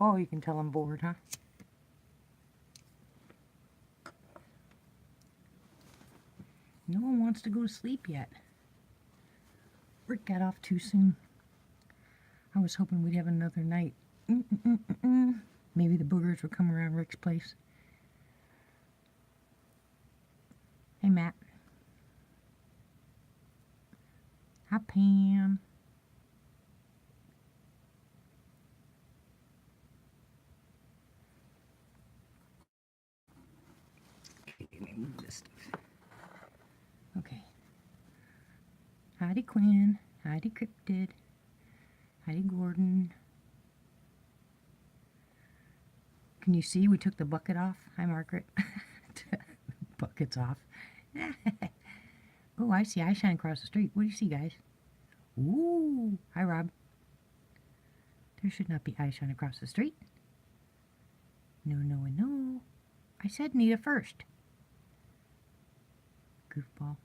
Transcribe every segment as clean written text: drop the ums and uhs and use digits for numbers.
Oh, you can tell I'm bored, huh? No one wants to go to sleep yet. Rick got off too soon. I was hoping we'd have another night. Maybe the boogers would come around Rick's place. Hey, Matt. Hi, Pam. Okay, let me move this stuff. Okay. Heidi Quinn. Heidi Cryptid. Heidi Gordon. Can you see we took the bucket off? Hi, Margaret. Bucket's off. Oh, I see eye shine across the street. What do you see, guys? Ooh. Hi, Rob. There should not be eye shine across the street. No, no, and no. I said Nita first. Goofball.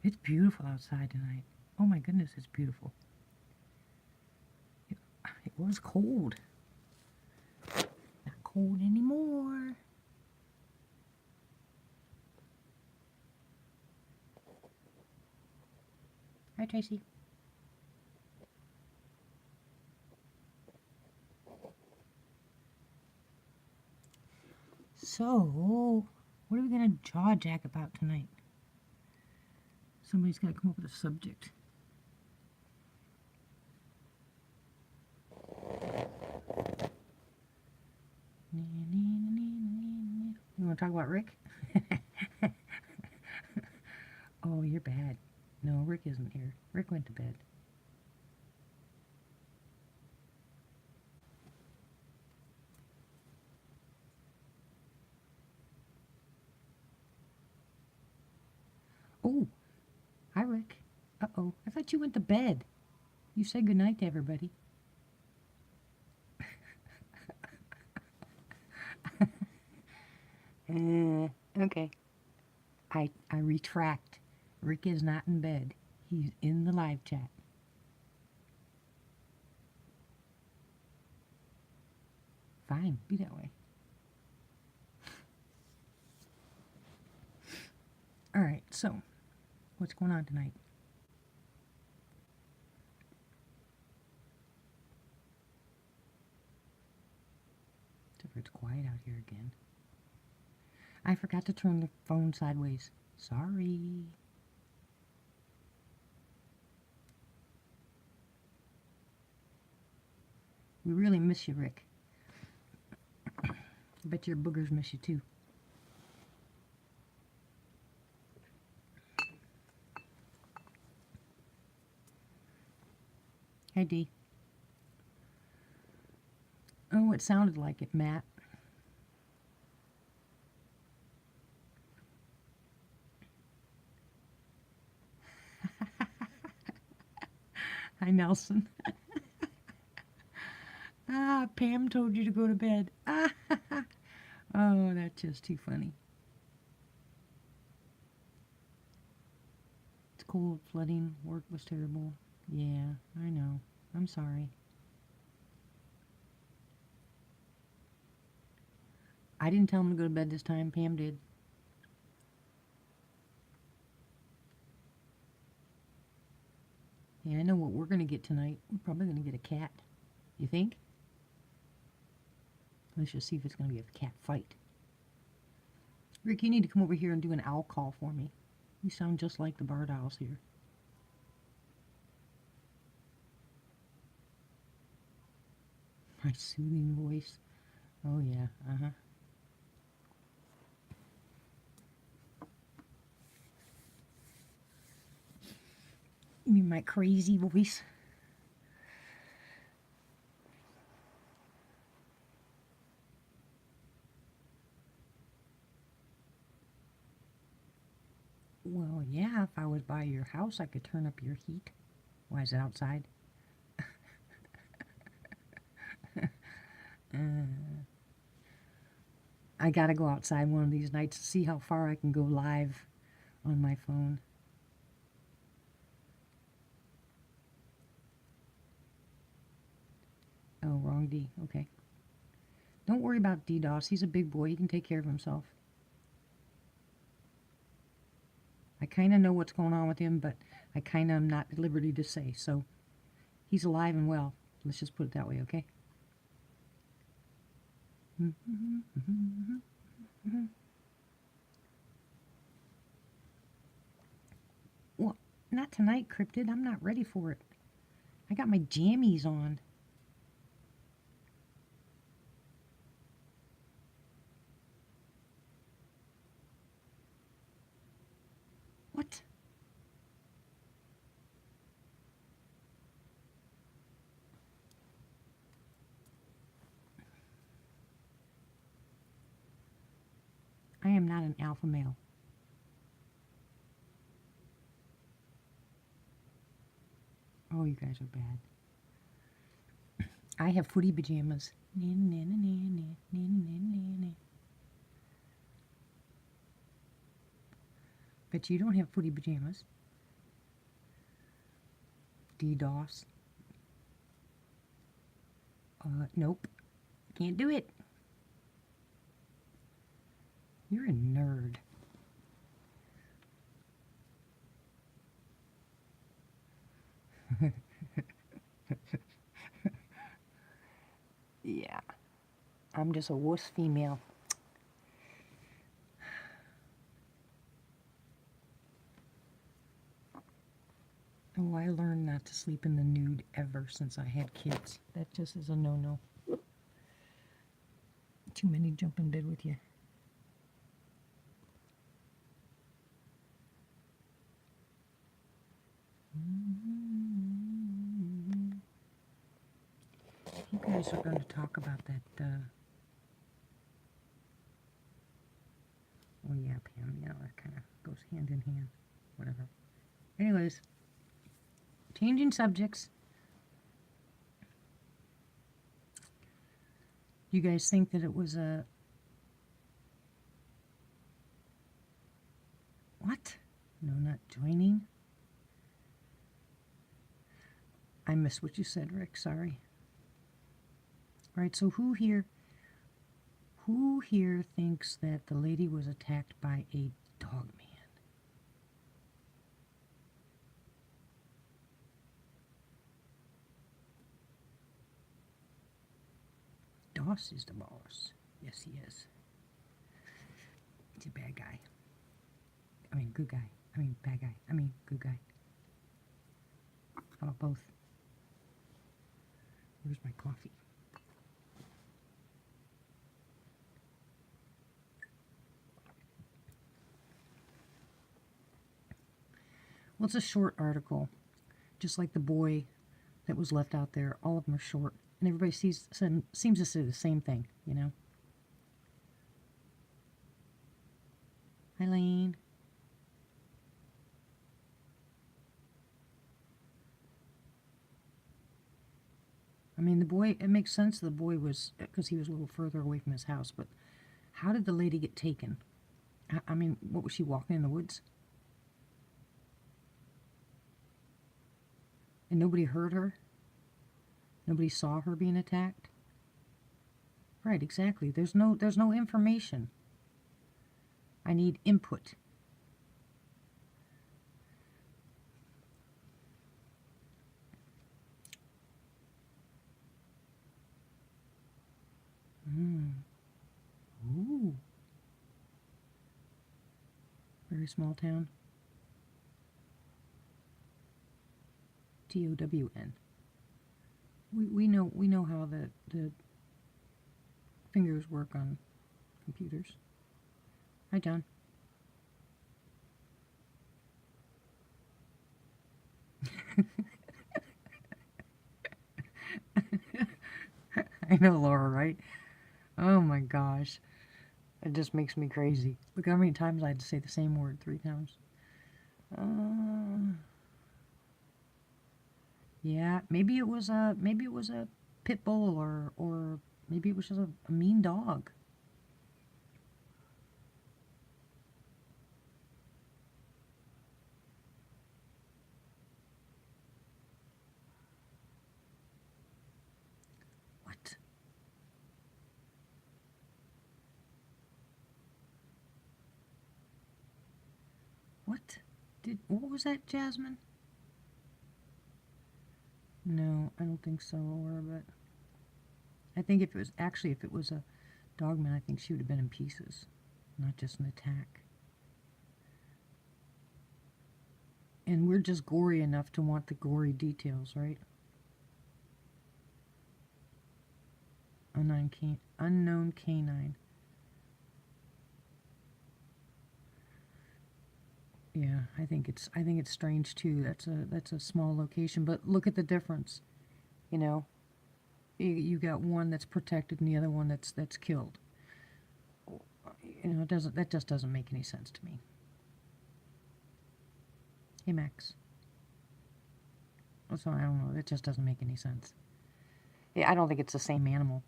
It's beautiful outside tonight. Oh my goodness, it's beautiful. It was cold. Not cold anymore. Hi, Tracy. So, what are we going to jaw jack about tonight? Somebody's got to come up with a subject. You want to talk about Rick? Oh, you're bad. No, Rick isn't here. Rick went to bed. Oh, hi, Rick. Uh-oh, I thought you went to bed. You said goodnight to everybody. Okay. I retract. Rick is not in bed. He's in the live chat. Fine, be that way. All right, so what's going on tonight? Except for it's quiet out here again. I forgot to turn the phone sideways. Sorry. We really miss you, Rick. I bet your boogers miss you too. Hey, Dee. Oh, it sounded like it, Matt. Hi, Nelson. Pam told you to go to bed. Oh, that's just too funny. It's cold, flooding, work was terrible. Yeah, I know. I'm sorry. I didn't tell him to go to bed this time. Pam did. Yeah, I know what we're going to get tonight. We're probably going to get a cat. You think? Let's just see if it's going to be a cat fight. Rick, you need to come over here and do an owl call for me. You sound just like the barred owls here. My soothing voice. Oh, yeah. Uh-huh. You mean my crazy voice? Well, yeah, if I was by your house, I could turn up your heat. Why is it outside? I gotta go outside one of these nights to see how far I can go live on my phone. Oh, wrong D. Okay. Don't worry about DDoS. He's a big boy. He can take care of himself. I kind of know what's going on with him, but I kind of am not at liberty to say. So he's alive and well. Let's just put it that way, okay? Well, not tonight, Cryptid. I'm not ready for it. I got my jammies on. What? I am not an alpha male. Oh, you guys are bad. I have footy pajamas. But you don't have footy pajamas. DDoS. Nope. Can't do it. You're a nerd. Yeah. I'm just a wuss female. Oh, I learned not to sleep in the nude ever since I had kids. That just is a no-no. Too many jump in bed with you. You guys are going to talk about that, well, yeah, Pam, you know, that kind of goes hand in hand. Whatever. Anyways, changing subjects. You guys think that it was a... What? No, not joining? I missed what you said, Rick. Sorry. All right, so who here thinks that the lady was attacked by a dog man? Doss is the boss. Yes, he is. He's a bad guy. I mean, good guy. I mean, bad guy. I mean, good guy. How about both? Where's my coffee? Well, it's a short article. Just like the boy that was left out there. All of them are short. And everybody seems to say the same thing, you know? Eileen. I mean, the boy, it makes sense the boy was, because he was a little further away from his house, but how did the lady get taken? I mean, what, was she walking in the woods? And nobody heard her? Nobody saw her being attacked? Right, exactly. There's no information. I need input. Ooh. Very small town. TOWN. We know how the fingers work on computers. Hi, John. I know, Laura, right? Oh my gosh. It just makes me crazy. Look how many times I had to say the same word 3 times. Yeah, maybe it was a pit bull, or maybe it was just a mean dog. What? What was that, Jasmine? No, I don't think so, Laura, but I think if it was a dogman, I think she would have been in pieces, not just an attack. And we're just gory enough to want the gory details, right? Unknown canine. Yeah, I think it's strange too. That's a small location, but look at the difference. You know, you got one that's protected and the other one that's killed. You know, that just doesn't make any sense to me. Hey, Max. So I don't know. That just doesn't make any sense. Yeah, I don't think it's the same animal.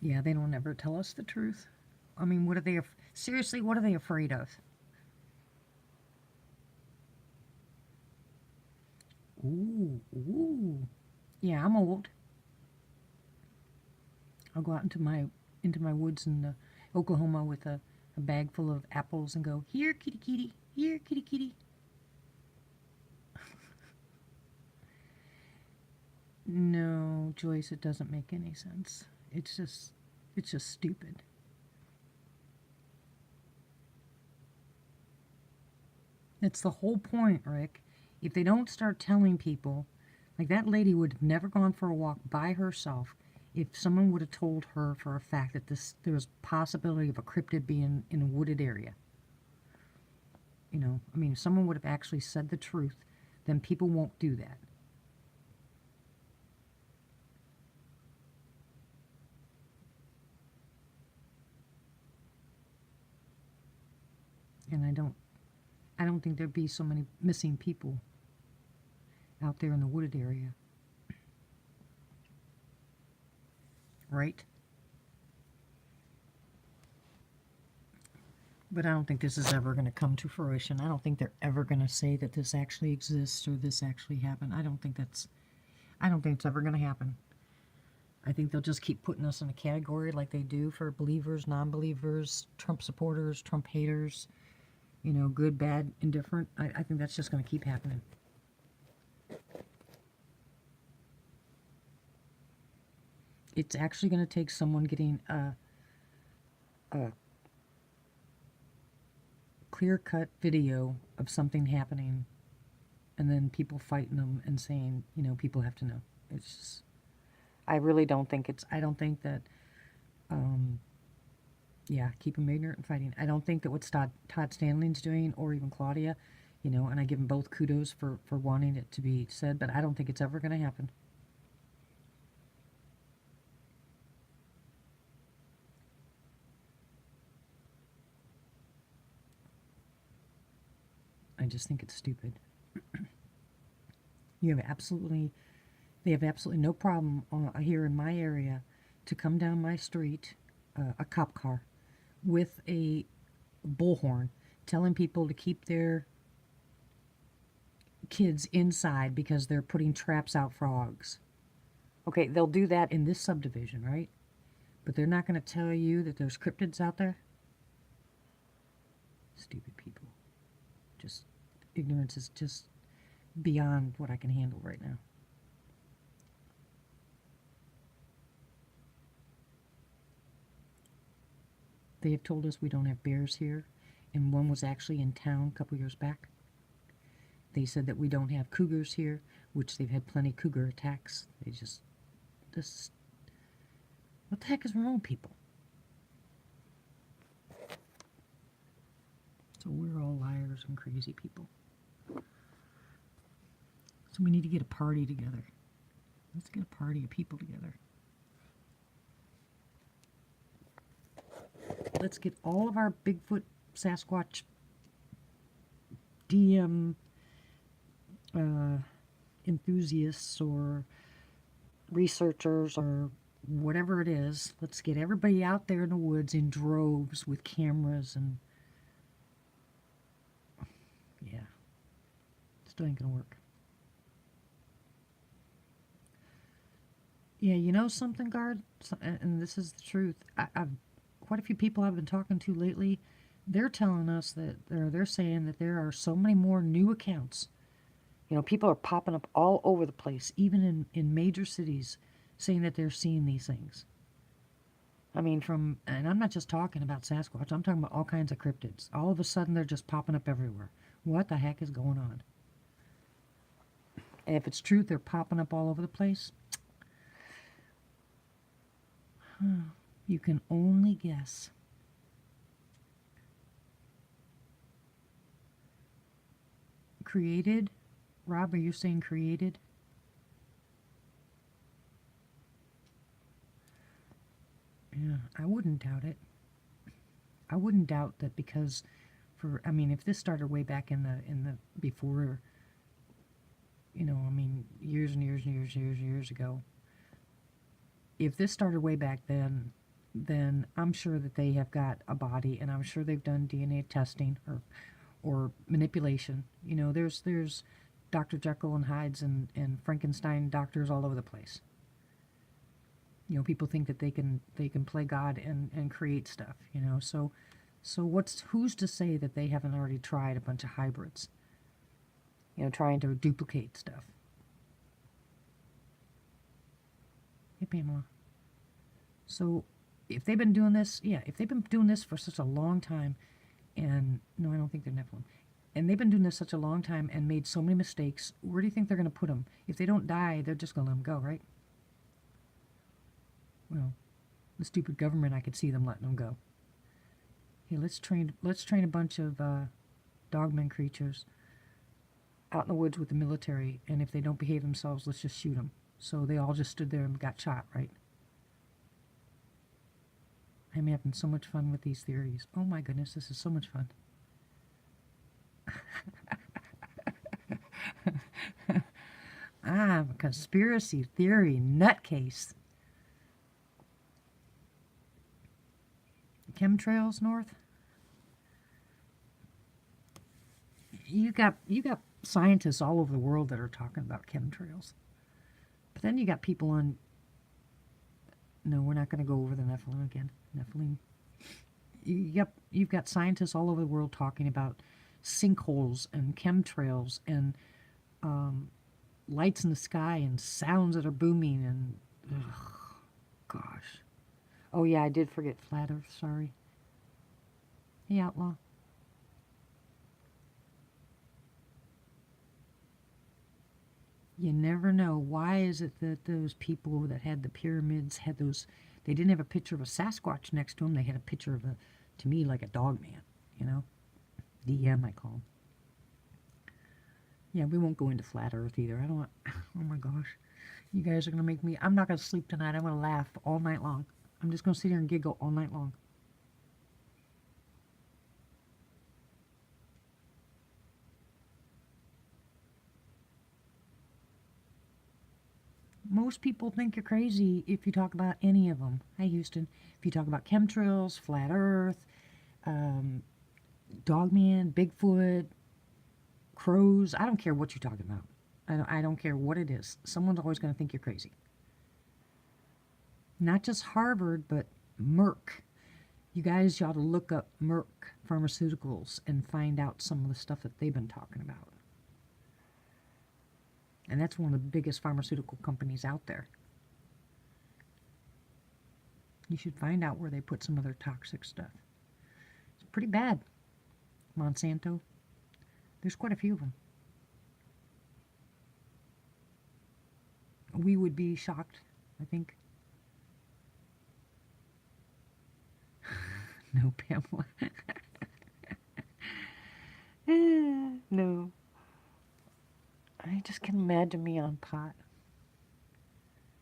Yeah, they don't ever tell us the truth. I mean, what are they? Seriously, what are they afraid of? Ooh, ooh. Yeah, I'm old. I'll go out into my woods in Oklahoma with a bag full of apples and go, here, kitty, kitty, here, kitty, kitty. No, Joyce, it doesn't make any sense. It's just stupid. That's the whole point, Rick. If they don't start telling people, like that lady would have never gone for a walk by herself if someone would have told her for a fact that there was possibility of a cryptid being in a wooded area. You know, I mean, if someone would have actually said the truth, then people won't do that. And I don't think there'd be so many missing people out there in the wooded area. Right? But I don't think this is ever going to come to fruition. I don't think they're ever going to say that this actually exists or this actually happened. I don't think it's ever going to happen. I think they'll just keep putting us in a category like they do for believers, non-believers, Trump supporters, Trump haters, you know, good, bad, indifferent. I think that's just going to keep happening. It's actually going to take someone getting a clear-cut video of something happening and then people fighting them and saying, you know, people have to know. It's just, I really don't think I don't think that, yeah, keep them ignorant and fighting. I don't think that what Todd Stanley's doing, or even Claudia, you know, and I give them both kudos for wanting it to be said, but I don't think it's ever going to happen. I just think it's stupid. They have absolutely no problem here in my area to come down my street, a cop car, with a bullhorn, telling people to keep their kids inside because they're putting traps out for frogs. Okay, they'll do that in this subdivision, right? But they're not going to tell you that there's cryptids out there? Stupid people. Just, ignorance is just beyond what I can handle right now. They have told us we don't have bears here, and one was actually in town a couple years back. They said that we don't have cougars here, which they've had plenty of cougar attacks. What the heck is wrong with people? So we're all liars and crazy people. So we need to get a party together. Let's get a party of people together. Let's get all of our Bigfoot, Sasquatch, DM enthusiasts or researchers or whatever it is. Let's get everybody out there in the woods in droves with cameras and... yeah. Still ain't gonna work. Yeah, you know something, Guard? And this is the truth. I've quite a few people I've been talking to lately they're telling us that they're saying that there are so many more new accounts. You know, people are popping up all over the place, even in major cities, saying that they're seeing these things. I mean, and I'm not just talking about Sasquatch, I'm talking about all kinds of cryptids. All of a sudden, they're just popping up everywhere. What the heck is going on? And if it's true, they're popping up all over the place. You can only guess. Created? Rob, are you saying created? Yeah, I wouldn't doubt it. I wouldn't doubt that because I mean, if this started way back in the before, you know, I mean, years and years and years and years and years ago. If this started way back then I'm sure that they have got a body, and I'm sure they've done DNA testing or manipulation. You know, there's Dr. Jekyll and Hydes and Frankenstein doctors all over the place. You know, people think that they can play God and create stuff. You know, so who's to say that they haven't already tried a bunch of hybrids? You know, trying to duplicate stuff. Hey, Pamela. So if they've been doing this, if they've been doing this for such a long time, and no, I don't think they're Nephilim, and they've been doing this such a long time and made so many mistakes, where do you think they're going to put them? If they don't die, they're just going to let them go, right? Well, the stupid government, I could see them letting them go. Hey, let's train a bunch of dogmen creatures out in the woods with the military, and if they don't behave themselves, let's just shoot them. So they all just stood there and got shot, right? I'm having so much fun with these theories. Oh my goodness, this is so much fun. I'm a conspiracy theory nutcase. Chemtrails north? You got scientists all over the world that are talking about chemtrails. But then you got people on... No, we're not going to go over the Nephilim again. Nephilim. You've got scientists all over the world talking about sinkholes and chemtrails and lights in the sky and sounds that are booming and... gosh. Oh yeah, I did forget Flat Earth, sorry. Hey, Outlaw. You never know. Why is it that those people that had the pyramids had those... They didn't have a picture of a Sasquatch next to them. They had a picture of to me, like a dog man, you know? DM, I call him. Yeah, we won't go into Flat Earth either. I don't want... Oh my gosh. You guys are going to make me... I'm not going to sleep tonight. I'm going to laugh all night long. I'm just going to sit here and giggle all night long. Most people think you're crazy if you talk about any of them. Hi, Houston. If you talk about chemtrails, Flat Earth, Dogman, Bigfoot, crows, I don't care what you're talking about. I don't care what it is. Someone's always going to think you're crazy. Not just Harvard, but Merck. You guys ought to look up Merck Pharmaceuticals and find out some of the stuff that they've been talking about. And that's one of the biggest pharmaceutical companies out there. You should find out where they put some of their toxic stuff. It's pretty bad. Monsanto. There's quite a few of them. We would be shocked, I think. No, Pamela. No. I just can imagine me on pot.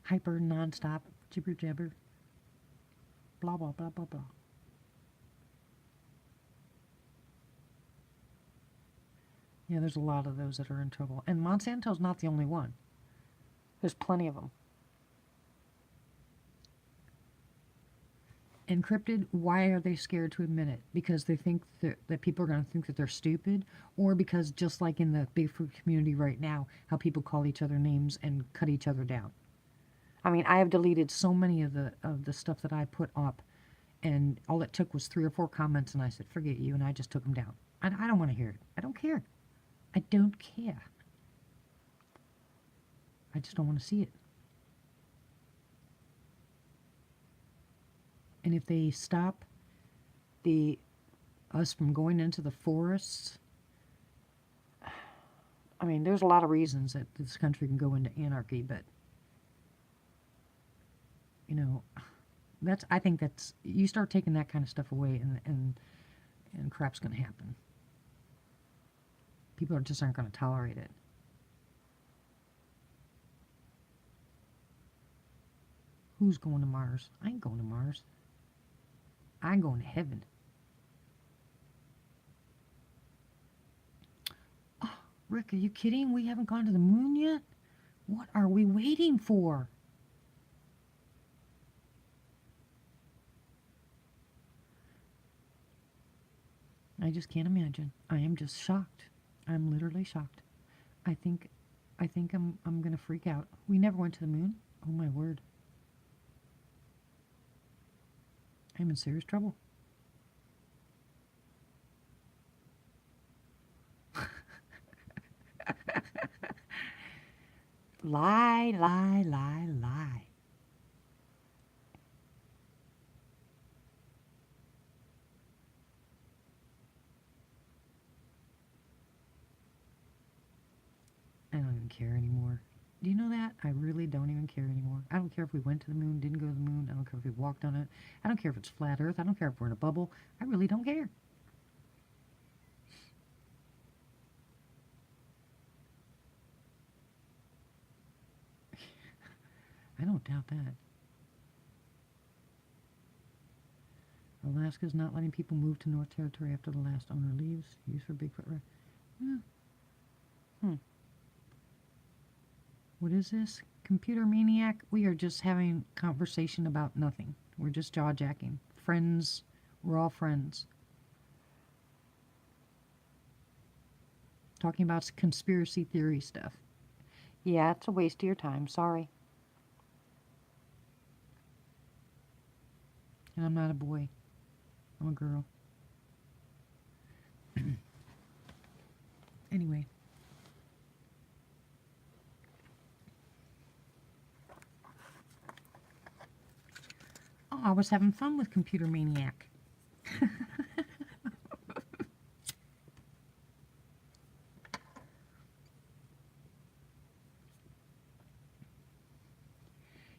Hyper, nonstop, jibber jabber. Blah, blah, blah, blah, blah. Yeah, there's a lot of those that are in trouble. And Monsanto's not the only one. There's plenty of them. Encrypted, why are they scared to admit it? Because they think that people are going to think that they're stupid, or because just like in the Bigfoot community right now, how people call each other names and cut each other down. I mean, I have deleted so many of the stuff that I put up And all it took was 3 or 4 comments, and I said, forget you, and I just took them down. I don't want to hear it. I don't care. I don't care. I just don't want to see it. And if they stop us from going into the forests, I mean, there's a lot of reasons that this country can go into anarchy, but, you know, I think that's, you start taking that kind of stuff away, and crap's going to happen. People just aren't going to tolerate it. Who's going to Mars? I ain't going to Mars. I'm going to heaven. Oh, Rick, are you kidding? We haven't gone to the moon yet? What are we waiting for? I just can't imagine. I am just shocked. I'm literally shocked. I think I'm gonna freak out. We never went to the moon. Oh my word. I'm in serious trouble. Lie, lie, lie, lie. I don't even care anymore. Do you know that? I really don't even care anymore. I don't care if we went to the moon, didn't go to the moon. I don't care if we walked on it. I don't care if it's flat Earth. I don't care if we're in a bubble. I really don't care. I don't doubt that. Alaska's not letting people move to North Territory after the last owner leaves. Use for Bigfoot. Yeah. What is this? Computer maniac? We are just having conversation about nothing. We're just jaw-jacking. Friends. We're all friends. Talking about conspiracy theory stuff. Yeah, it's a waste of your time. Sorry. And I'm not a boy. I'm a girl. Anyway. Oh, I was having fun with Computer Maniac.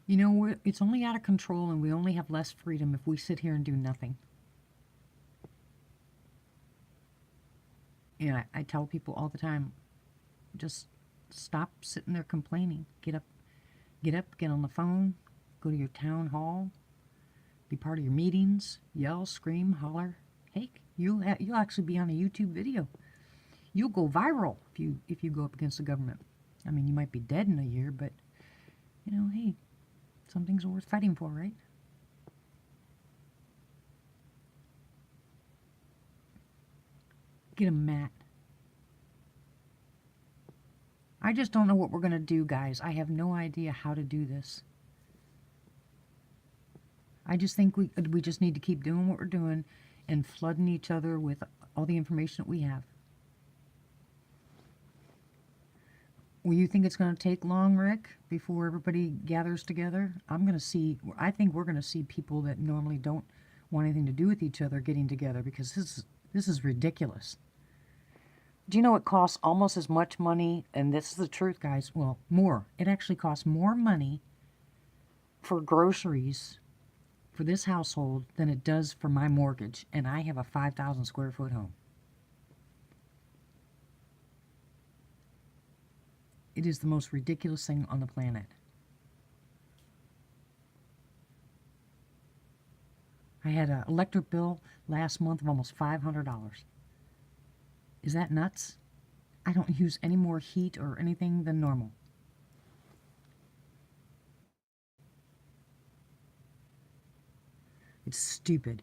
You know, it's only out of control, and we only have less freedom if we sit here and do nothing. You know, I tell people all the time, just stop sitting there complaining. Get up, get on the phone, go to your town hall, be part of your meetings, yell, scream, holler. Hey, you'll actually be on a YouTube video. You'll go viral if you go up against the government. I mean, you might be dead in a year, but, you know, hey, some things are worth fighting for, right? Get a mat. I just don't know what we're going to do, guys. I have no idea how to do this. I just think we just need to keep doing what we're doing and flooding each other with all the information that we have. Well, you think it's going to take long, Rick, before everybody gathers together? I think we're going to see people that normally don't want anything to do with each other getting together, because this is ridiculous. Do you know it costs almost as much money, and this is the truth, guys, well, more. It actually costs more money for groceries for this household than it does for my mortgage, and I have a 5,000 square foot home. It is the most ridiculous thing on the planet. I had an electric bill last month of almost $500. Is that nuts? I don't use any more heat or anything than normal. It's stupid.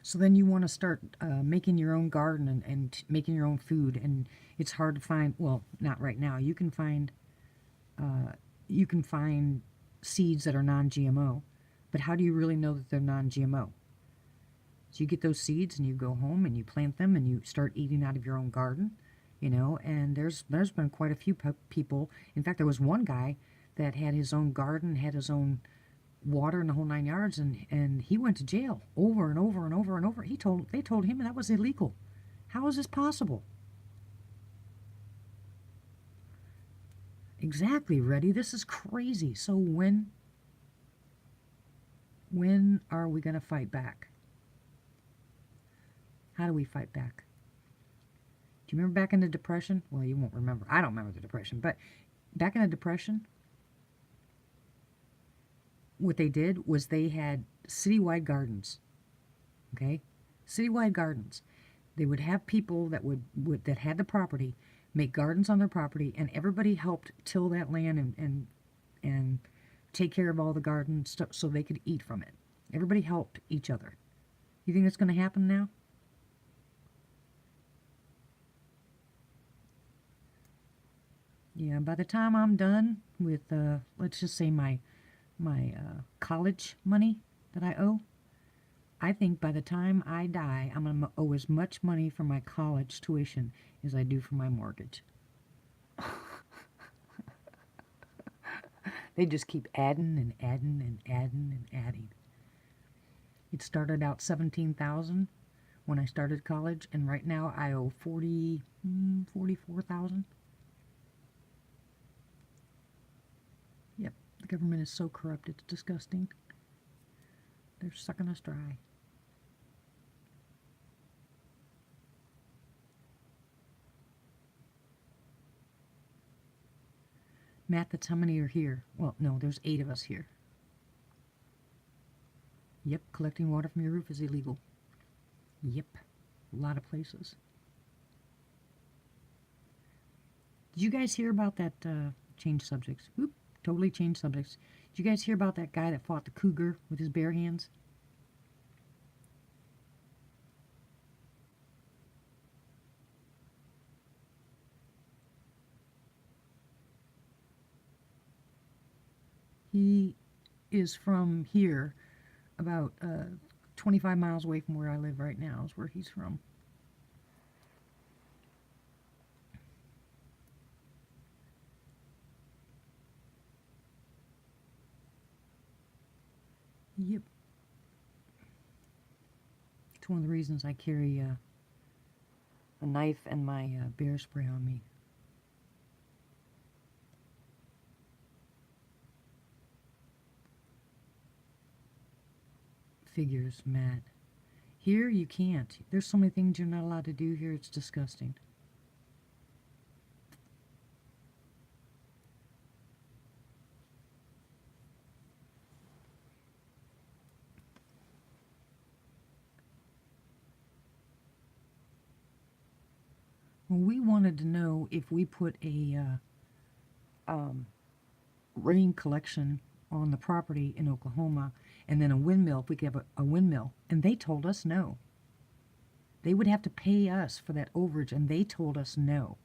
So then you want to start making your own garden and making your own food, and it's hard to find. Well, not right now. You can find seeds that are non-GMO, But how do you really know that they're non-GMO? So you get those seeds and you go home and you plant them and you start eating out of your own garden, you know, and there's been quite a few people. In fact, there was one guy that had his own garden, had his own water in the whole 9 yards, and he went to jail over and over and over and over. They told him that was illegal. How is this possible? Exactly, Reddy. This is crazy. So when are we going to fight back? How do we fight back? Do you remember back in the Depression? Well, you won't remember. I don't remember the Depression, but back in the Depression, what they did was they had citywide gardens. Okay? Citywide gardens. They would have people that that had the property make gardens on their property, and everybody helped till that land and take care of all the garden stuff so they could eat from it. Everybody helped each other. You think it's going to happen now? Yeah, by the time I'm done with, let's just say my college money that I owe, I think by the time I die, I'm going to owe as much money for my college tuition as I do for my mortgage. They just keep adding and adding and adding and adding. It started out $17,000 when I started college, and right now I owe $44,000. Yep, the government is so corrupt, it's disgusting. They're sucking us dry. Matt, that's how many are here. Well, no, there's 8 of us here. Yep, collecting water from your roof is illegal. Yep, a lot of places. Did you guys hear about that, change subjects? Oop, totally changed subjects. Did you guys hear about that guy that fought the cougar with his bare hands? He is from here, about 25 miles away from where I live right now is where he's from. Yep. It's one of the reasons I carry a knife and my bear spray on me. Figures, Matt. Here you can't. There's so many things you're not allowed to do here, it's disgusting. Well, we wanted to know if we put a rain collection on the property in Oklahoma and then a windmill, if we could have a windmill. And they told us no. They would have to pay us for that overage, and they told us no.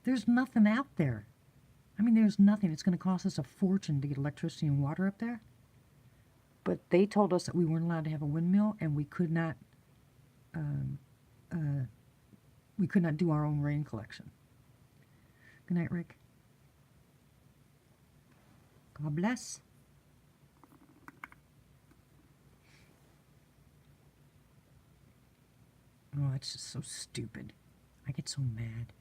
There's nothing out there. I mean, there's nothing. It's going to cost us a fortune to get electricity and water up there. But they told us that we weren't allowed to have a windmill, and we could not do our own rain collection. Good night, Rick. God bless. Oh, it's just so stupid. I get so mad.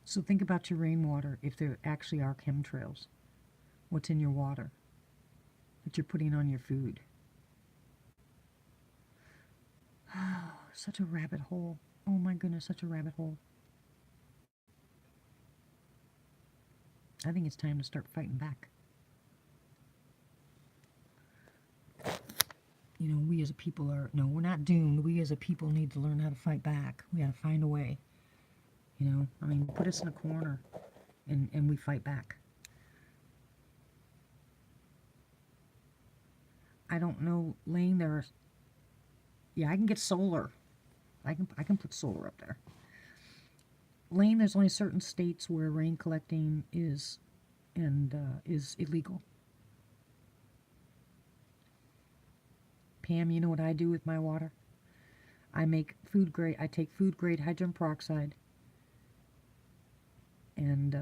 So think about your rainwater, if there actually are chemtrails. What's in your water that you're putting on your food? Oh, such a rabbit hole. Oh my goodness, such a rabbit hole. I think it's time to start fighting back. You know, we as a people are, no, we're not doomed. We as a people need to learn how to fight back. We got to find a way. You know, I mean, put us in a corner and we fight back. I don't know, Lane, there's, yeah, I can get solar. I can put solar up there. Lane, there's only certain states where rain collecting is illegal. Pam, you know what I do with my water? I take food grade hydrogen peroxide and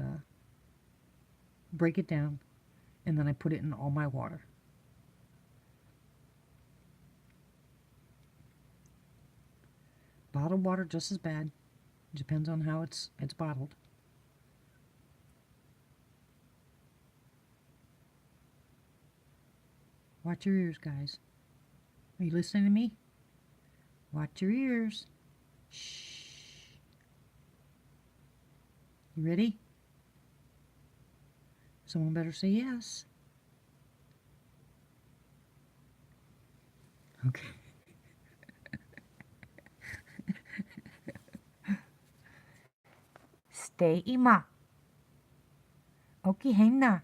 break it down, and then I put it in all my water. Bottled water just as bad. Depends on how it's bottled. Watch your ears, guys. Are you listening to me? Watch your ears. Shh. You ready? Someone better say yes. Okay. Stay ima. Okay, henna.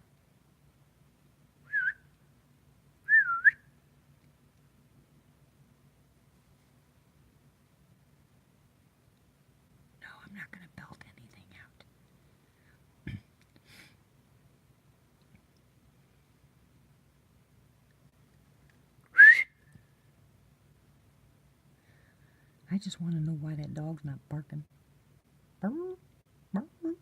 No, I'm not going to belt anything out. I just want to know why that dog's not barking. Burr, burr, burr.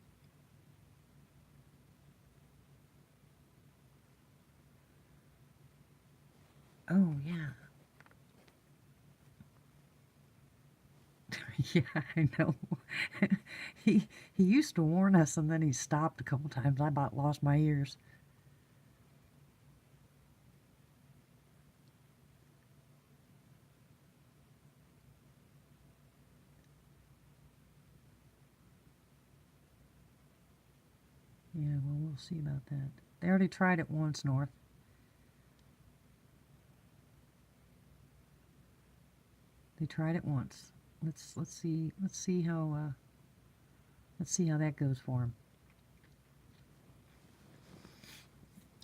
Oh, yeah. Yeah, I know. he used to warn us, and then he stopped a couple times. I about lost my ears. Yeah, well, we'll see about that. They already tried it once, North. They tried it once. Let's see how that goes for them.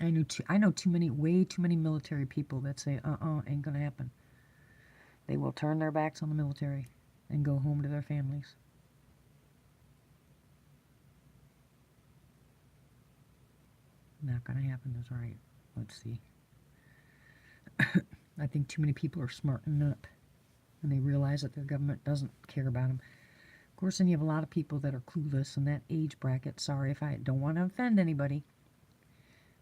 I know way too many military people that say, ain't gonna happen. They will turn their backs on the military and go home to their families. Not gonna happen is right. Let's see. I think too many people are smartening up, and they realize that their government doesn't care about them. Of course, then you have a lot of people that are clueless in that age bracket. Sorry if I don't want to offend anybody,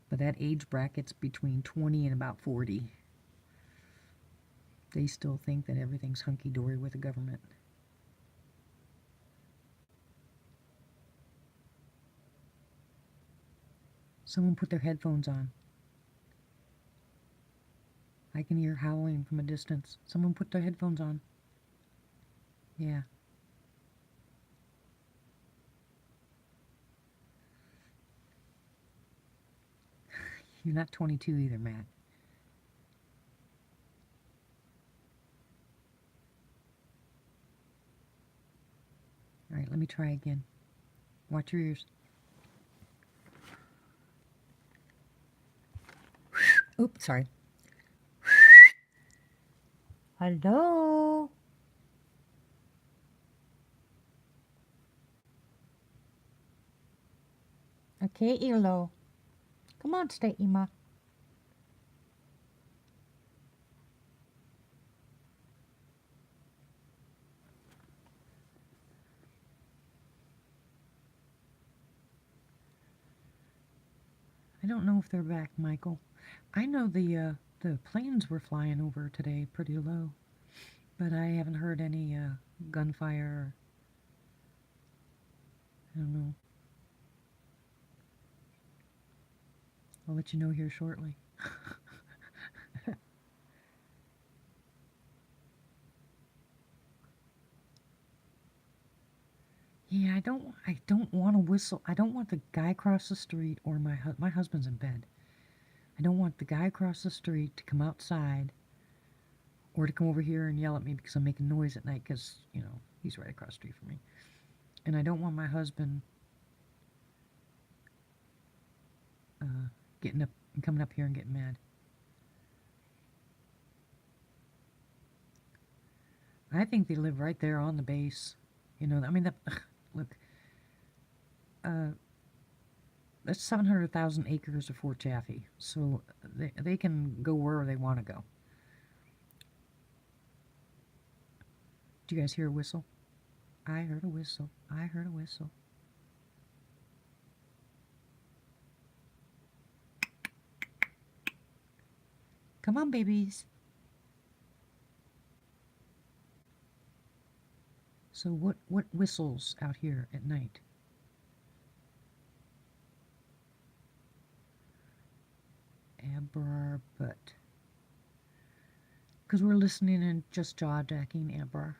but that age bracket's between 20 and about 40. They still think that everything's hunky-dory with the government. Someone put their headphones on. I can hear howling from a distance. Someone put their headphones on. Yeah. You're not 22 either, Matt. All right, let me try again. Watch your ears. Oops, sorry. Hello? Okay, Ilo. Come on, stay, Ima. I don't know if they're back, Michael. I know the planes were flying over today pretty low, but I haven't heard any gunfire. I don't know. I'll let you know here shortly. Yeah, I don't want to whistle. I don't want the guy across the street or my husband's in bed. I don't want the guy across the street to come outside or to come over here and yell at me because I'm making noise at night because, he's right across the street from me. And I don't want my husband getting up and coming up here and getting mad. I think they live right there on the base. Look, that's 700,000 acres of Fort Chaffee, so they can go wherever they want to go. Do you guys hear a whistle? I heard a whistle. I heard a whistle. Come on, babies. So what whistles out here at night? Abrar, but because we're listening and just jaw jacking Abrar.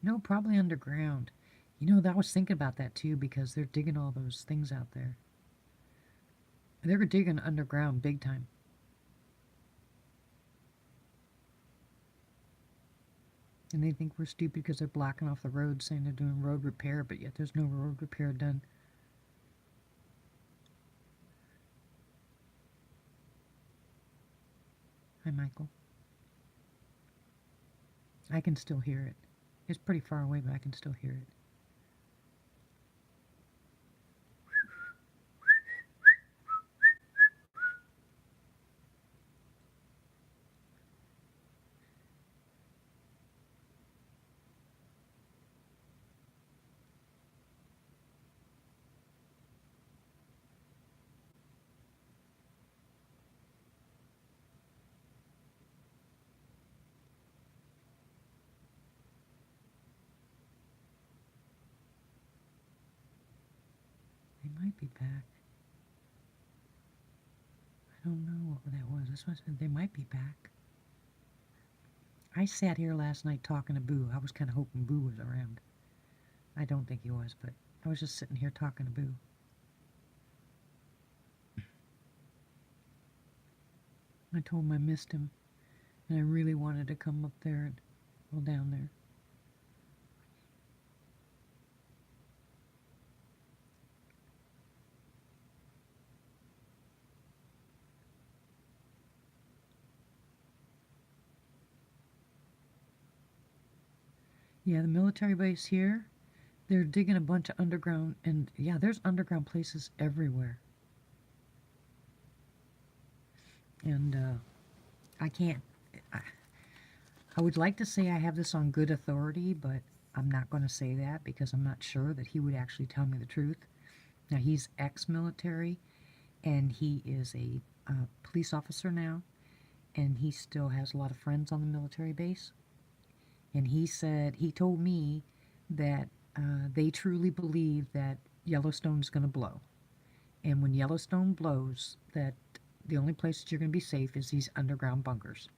No, probably underground. You know, I was thinking about that too because they're digging all those things out there. They're digging underground big time. And they think we're stupid because they're blocking off the road saying they're doing road repair, but yet there's no road repair done. Hi, Michael. I can still hear it. It's pretty far away, but I can still hear it. They might be back. I don't know what that was. This was, they might be back. I sat here last night talking to Boo. I was kind of hoping Boo was around. I don't think he was, but I was just sitting here talking to Boo. I told him I missed him, and I really wanted to come up there and go down there. Yeah, the military base here, they're digging a bunch of underground, and yeah, there's underground places everywhere. And I can't, I would like to say I have this on good authority, but I'm not going to say that because I'm not sure that he would actually tell me the truth. Now, he's ex-military, and he is a police officer now, and he still has a lot of friends on the military base. And he told me that they truly believe that Yellowstone is going to blow. And when Yellowstone blows, that the only place that you're going to be safe is these underground bunkers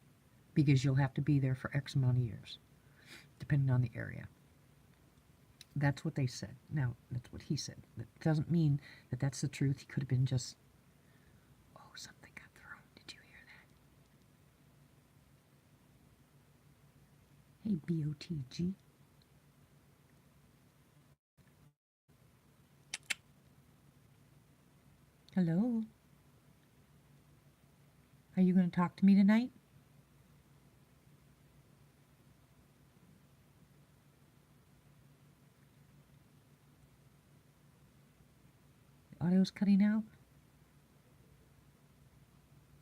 because you'll have to be there for X amount of years, depending on the area. That's what they said. Now, that's what he said. That doesn't mean that that's the truth. He could have been just, oh, something got thrown. Did you hear that? Hey, BOTG. Hello? Are you going to talk to me tonight? The audio's cutting out?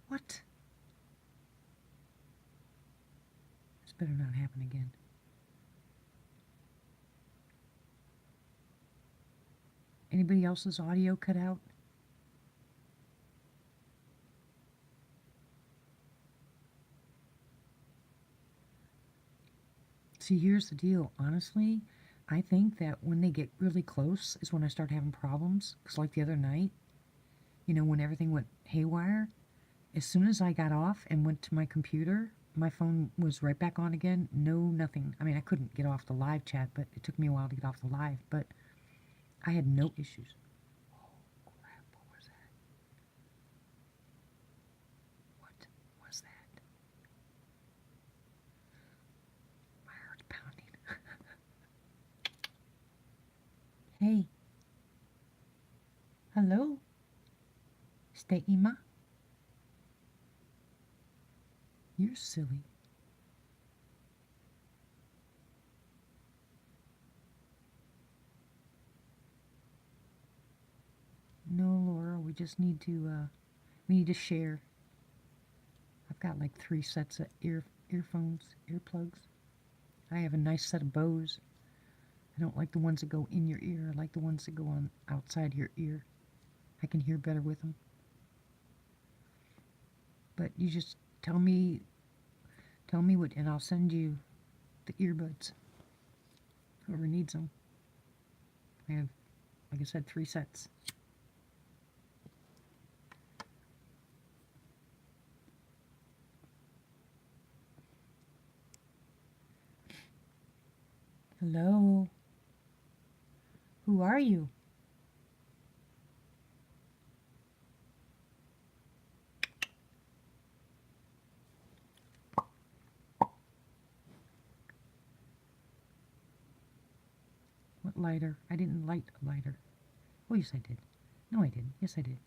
What? This better not happen again. Anybody else's audio cut out? See, here's the deal. Honestly, I think that when they get really close is when I start having problems. Because like the other night, you know, when everything went haywire, as soon as I got off and went to my computer, my phone was right back on again. No, nothing. I mean, I couldn't get off the live chat, but it took me a while to get off the live. But I had no issues. Oh, crap. What was that? What was that? My heart's pounding. Hey. Hello? Stay Ima? You're silly. No, Laura, we just need to, we need to share. I've got like 3 sets of earphones, earplugs. I have a nice set of Bose. I don't like the ones that go in your ear. I like the ones that go on outside your ear. I can hear better with them. But you just tell me what, and I'll send you the earbuds. Whoever needs them. I have, like I said, 3 sets. Hello? Who are you? What lighter? I didn't light a lighter. Oh, yes, I did. No, I didn't. Yes, I did.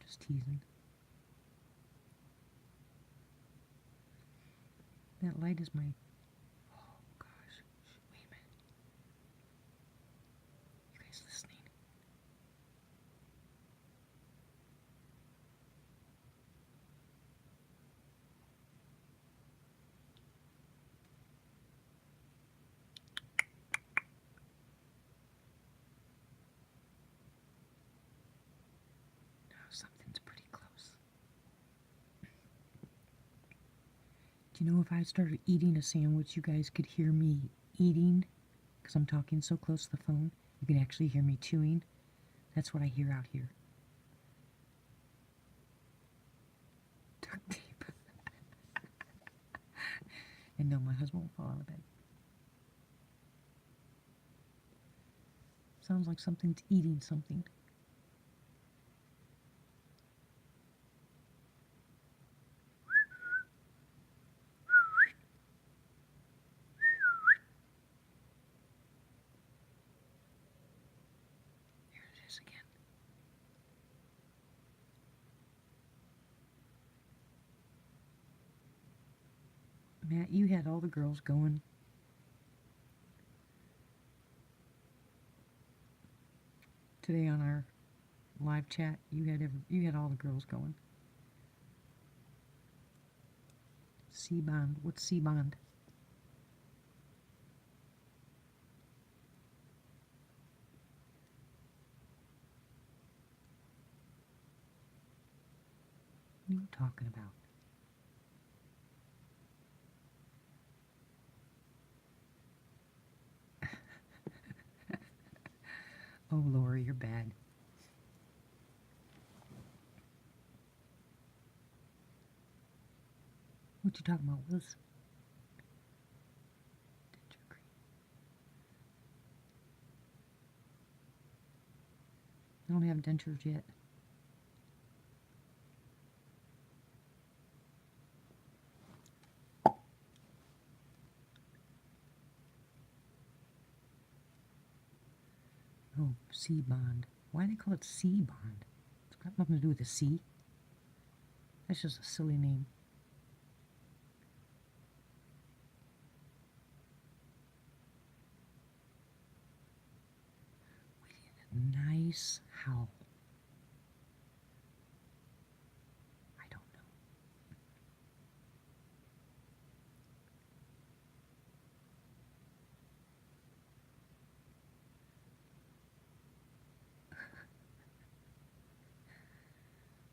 Just teasing. That light is my... Oh, gosh. Wait a minute. You guys listening? No, something's pretty close. Do you know if I started eating a sandwich, you guys could hear me eating? Because I'm talking so close to the phone. You can actually hear me chewing. That's what I hear out here. Duct tape. And no, my husband won't fall out of bed. Sounds like something's eating something. There it is again. Matt, you had all the girls going. Today on our live chat, you had all the girls going. C-bond. What's C-bond? What are you talking about? Oh, Laura, you're bad. What you talking about, Liz? Denture cream. I don't have dentures yet. Oh, C-bond. Why do they call it C-bond? It's got nothing to do with the C. That's just a silly name. We need a nice howl. I don't know.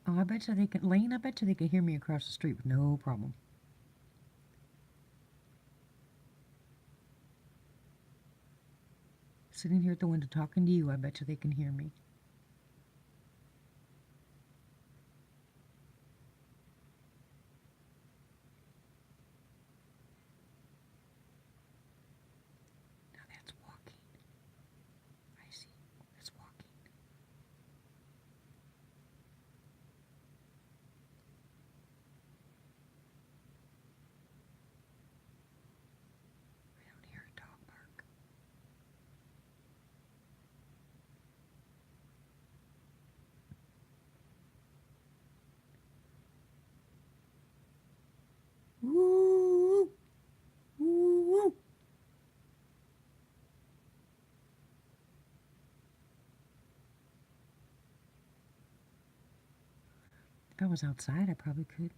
Oh, I bet you they can, Lane, I bet you they can hear me across the street with no problem. Sitting here at the window talking to you, I bet you they can hear me. Now that's walking. I see. That's walking. I don't hear a dog bark. If I was outside, I probably could.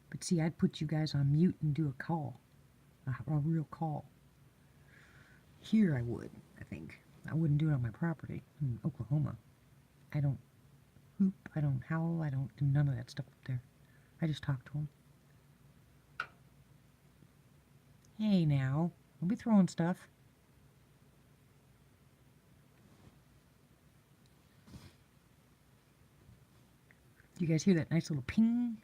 But see, I'd put you guys on mute and do a call, a real call. Here I would, I think. I wouldn't do it on my property in Oklahoma. I don't hoop, I don't howl, I don't do none of that stuff up there. I just talk to them. Hey now, don't be throwing stuff. You guys hear that nice little ping?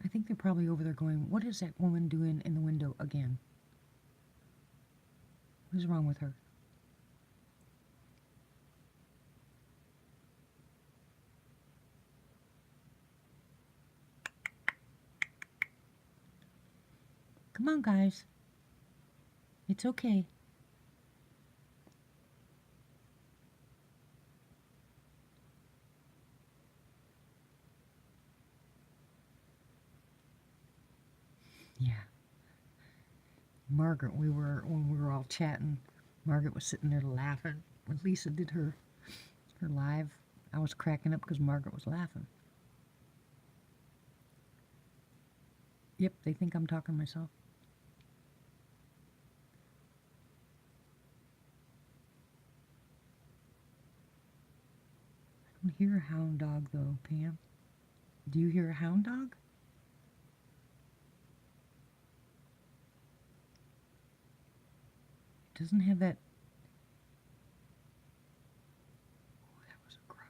I think they're probably over there going, what is that woman doing in the window again? What is wrong with her? Come on, guys. It's okay. Yeah. Margaret, when we were all chatting, Margaret was sitting there laughing. When Lisa did her live, I was cracking up because Margaret was laughing. Yep, they think I'm talking to myself. I don't hear a hound dog though, Pam. Do you hear a hound dog? It doesn't have that. Oh, that was a gruff.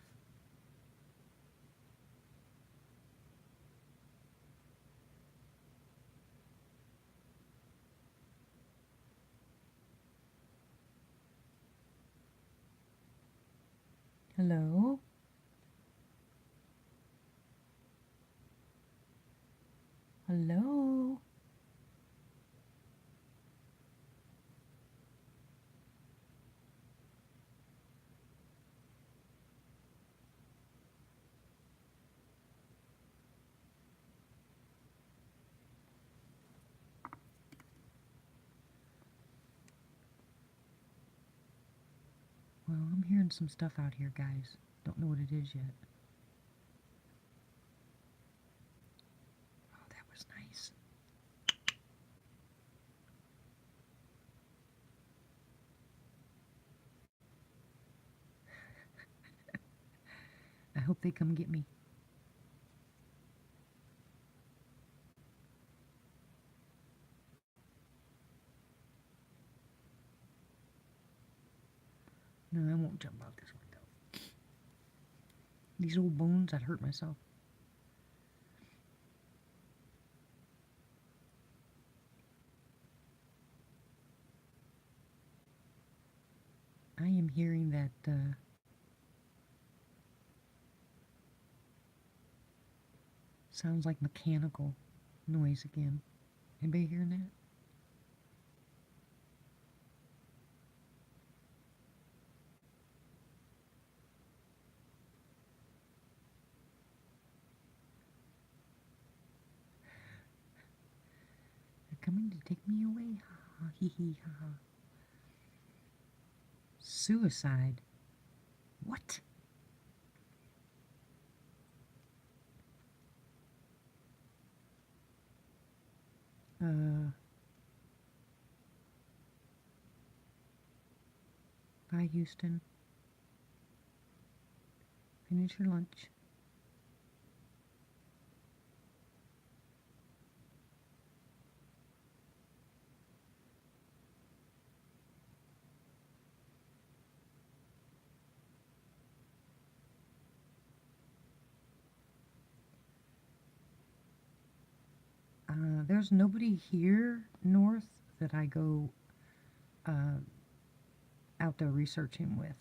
Hello? Hello? Well, I'm hearing some stuff out here, guys. Don't know what it is yet. Oh, that was nice. I hope they come get me. No, I won't jump out this window. These old bones, I'd hurt myself. I am hearing that sounds like mechanical noise again. Anybody hearing that? They're coming to take me away. Ha ha hee hee ha ha. Suicide? What? Bye, Houston. Finish your lunch. There's nobody here north that I go out there researching with.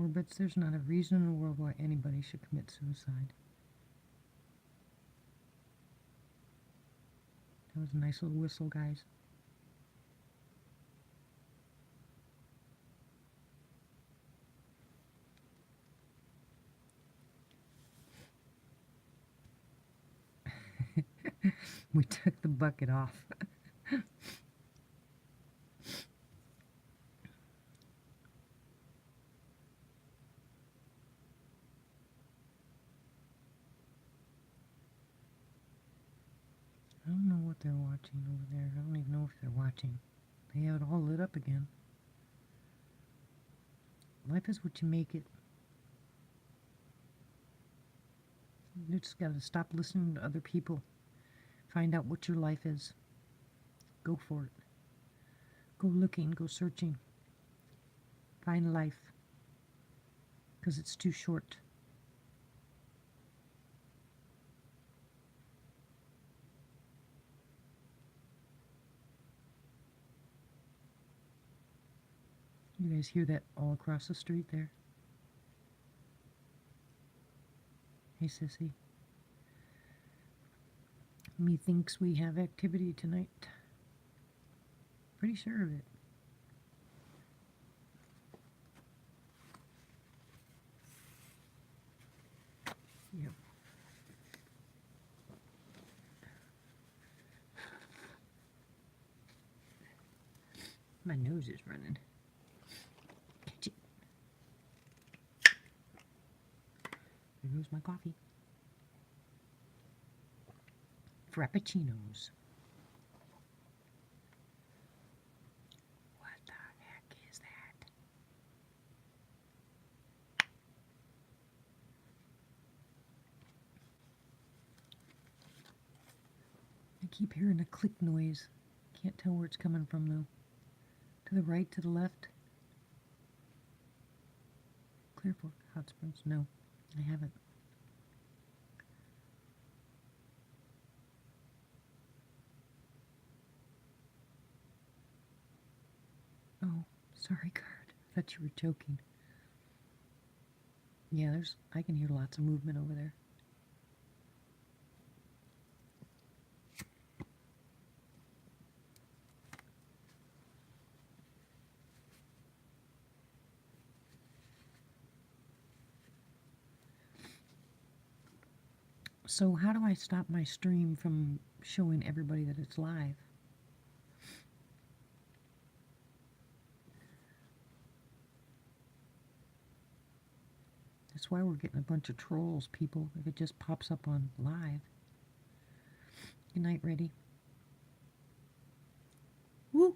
Orbits, there's not a reason in the world why anybody should commit suicide. That was a nice little whistle, guys. We took the bucket off. I don't know what they're watching over there. I don't even know if they're watching. They have it all lit up again. Life is what you make it. You just got to stop listening to other people. Find out what your life is. Go for it. Go looking, go searching. Find life. Because it's too short. You guys hear that all across the street there? Hey, sissy. Methinks we have activity tonight. Pretty sure of it. Yep. My nose is running. Catch it. There goes my coffee. Frappuccinos. What the heck is that? I keep hearing a click noise. Can't tell where it's coming from though. To the right, to the left. Clear Fork Hot Springs? No, I haven't. Oh, sorry, Card. I thought you were joking. Yeah, I can hear lots of movement over there. So how do I stop my stream from showing everybody that it's live? That's why we're getting a bunch of trolls, people, if it just pops up on live. Good night, Reddy. Woo!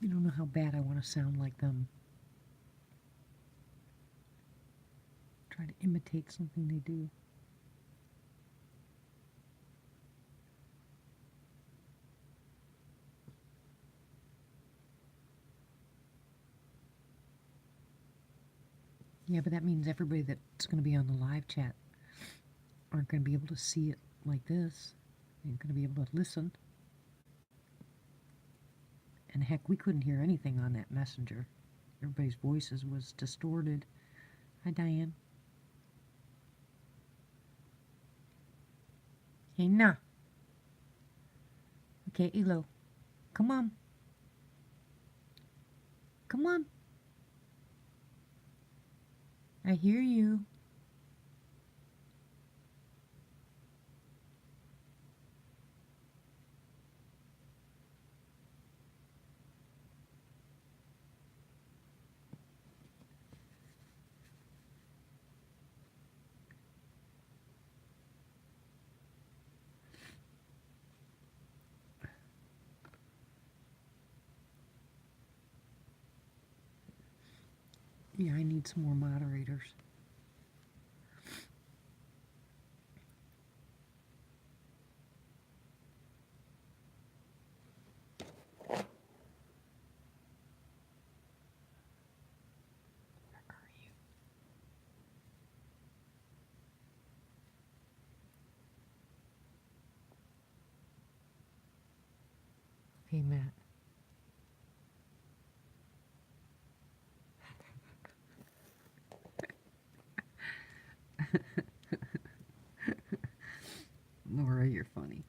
You don't know how bad I want to sound like them. Try to imitate something they do. Yeah, but that means everybody that's going to be on the live chat aren't going to be able to see it like this. They're going to be able to listen. And heck, we couldn't hear anything on that messenger. Everybody's voices was distorted. Hi, Diane. Hey, nah. Okay, Elo. Come on. Come on. I hear you. Yeah, I need some more moderators. Hey, Matt. Laura, you're funny.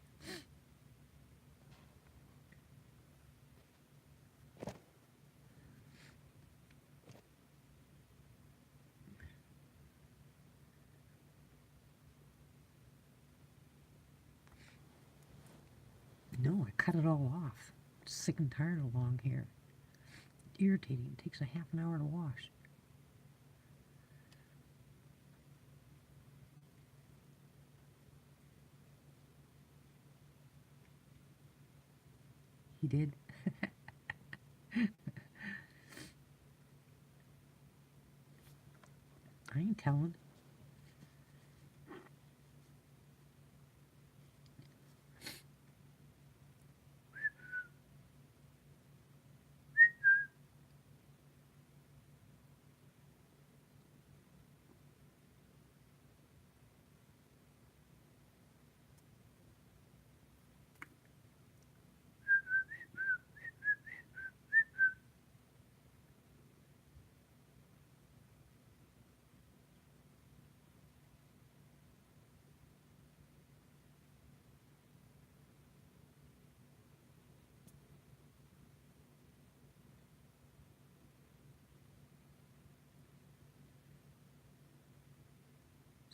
No, I cut it all off. Sick and tired of long hair. It's irritating. It takes a half an hour to wash. He did. I ain't telling.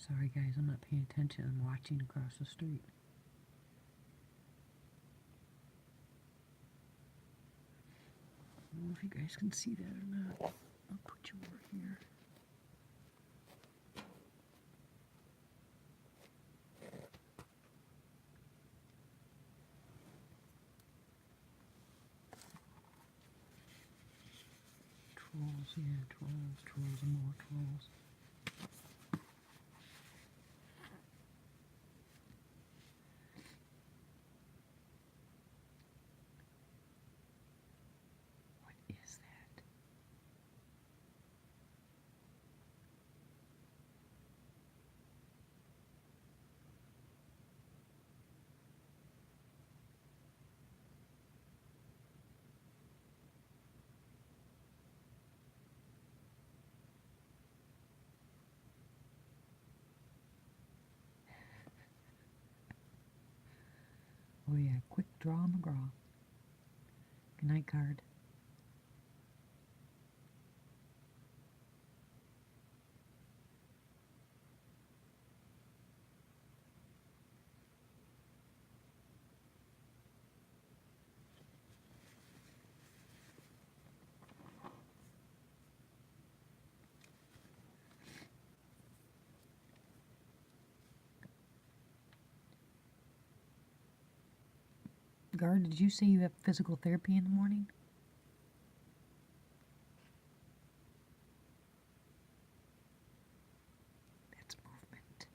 Sorry, guys, I'm not paying attention. I'm watching across the street. I don't know if you guys can see that or not. I'll put you over here. Trolls, yeah, trolls, and more trolls. What is that? Oh yeah, quick draw McGraw. Good night, card. Guard, did you say you have physical therapy in the morning? That's movement.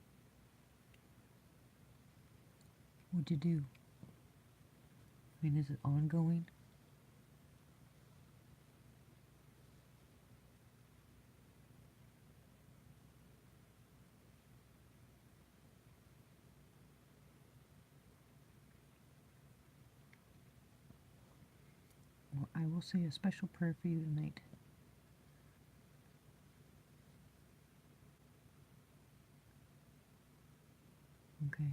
What'd you do? I mean, is it ongoing? Well, I will say a special prayer for you tonight. Okay.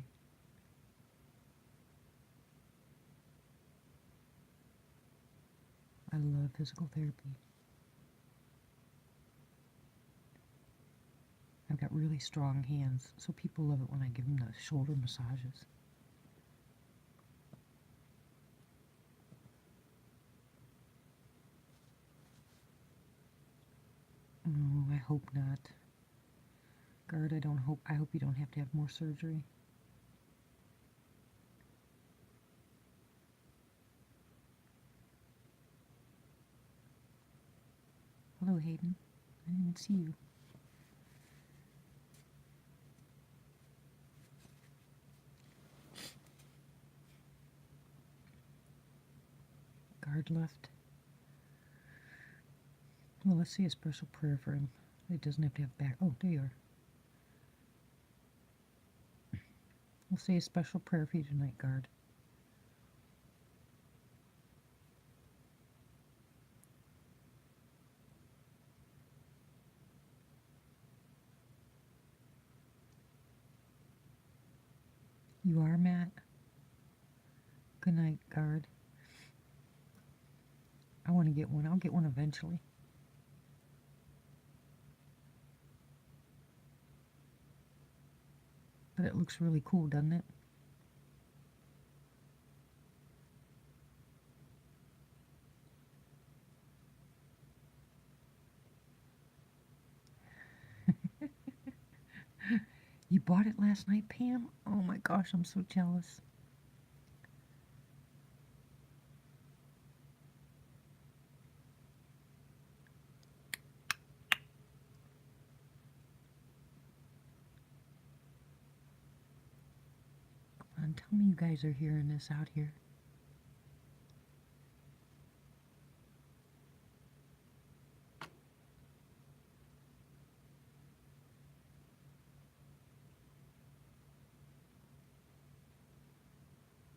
I love physical therapy. I've got really strong hands, so people love it when I give them the shoulder massages. No, I hope not. Guard, I hope you don't have to have more surgery. Hello, Hayden. I didn't see you. Guard left. Well, let's say a special prayer for him. It doesn't have to have back. Oh, there you are. We'll say a special prayer for you tonight, Guard. Good night, guard. I want to get one. I'll get one eventually. But it looks really cool, doesn't it? You bought it last night, Pam? Oh my gosh, I'm so jealous. Come on, tell me you guys are hearing this out here.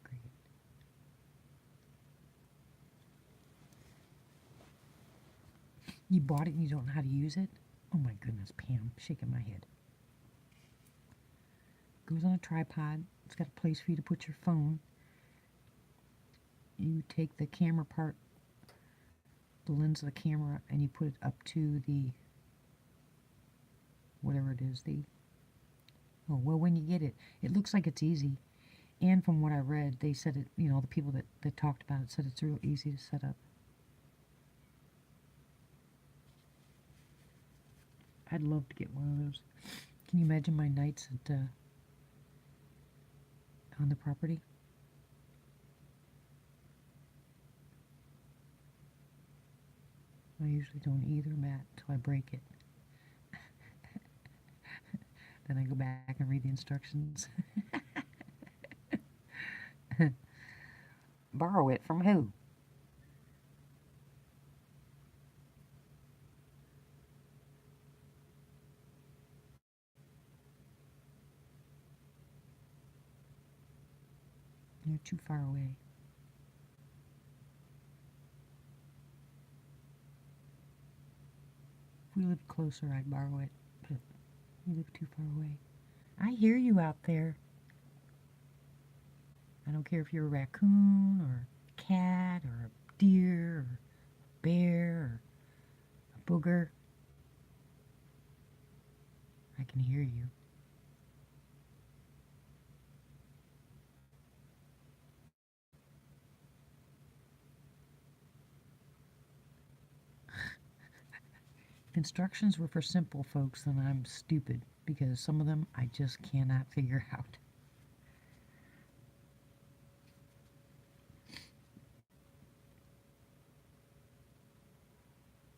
Great. You bought it and you don't know how to use it? Oh my goodness, Pam, shaking my head. Goes on a tripod. It's got a place for you to put your phone. You take the camera part, the lens of the camera, and you put it up to the, whatever it is, oh, well, when you get it, it looks like it's easy. And from what I read, they said it, you know, the people that talked about it said it's real easy to set up. I'd love to get one of those. Can you imagine my nights at on the property? I usually don't either, Matt, until I break it. Then I go back and read the instructions. Borrow it from who? You're too far away. If we lived closer, I'd borrow it, but we live too far away. I hear you out there. I don't care if you're a raccoon or a cat or a deer or a bear or a booger. I can hear you. If instructions were for simple folks, then I'm stupid, because some of them I just cannot figure out.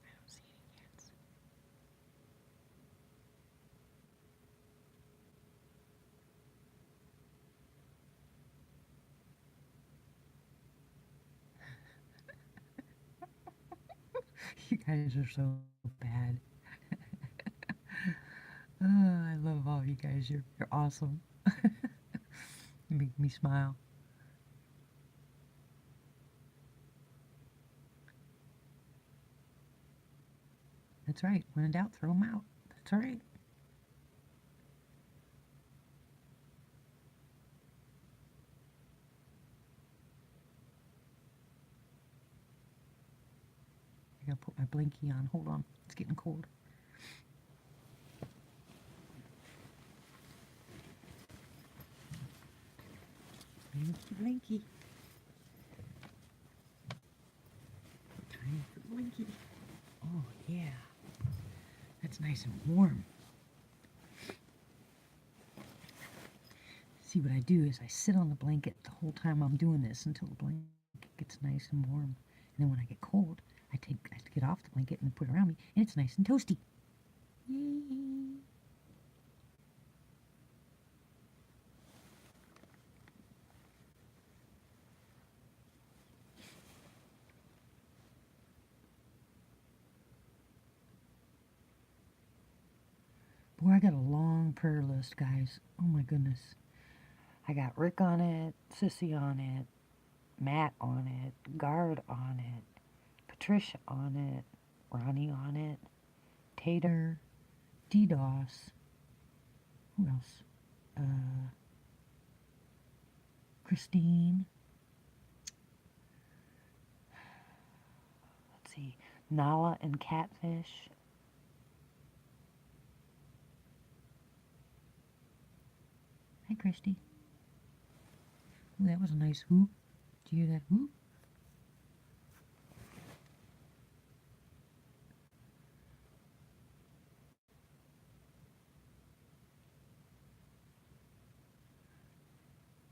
I don't see any cats. You guys are so bad. Oh, I love all you guys. You're awesome. You make me smile. That's right. When in doubt, throw them out. That's right. I gotta put my blankie on. Hold on. It's getting cold. Blanky, blanky. Time for blankie. Oh, yeah. That's nice and warm. See, what I do is I sit on the blanket the whole time I'm doing this until the blanket gets nice and warm. And then when I get cold, I get off the blanket and put it around me, and it's nice and toasty. Yay. Boy, I got a long prayer list, guys. Oh my goodness. I got Rick on it, Sissy on it, Matt on it, Guard on it, Patricia on it, Ronnie on it, Tater, DDoS. Who else? Christine. Nala and catfish. Hi, Christy. Ooh, that was a nice whoop. Did you hear that whoop?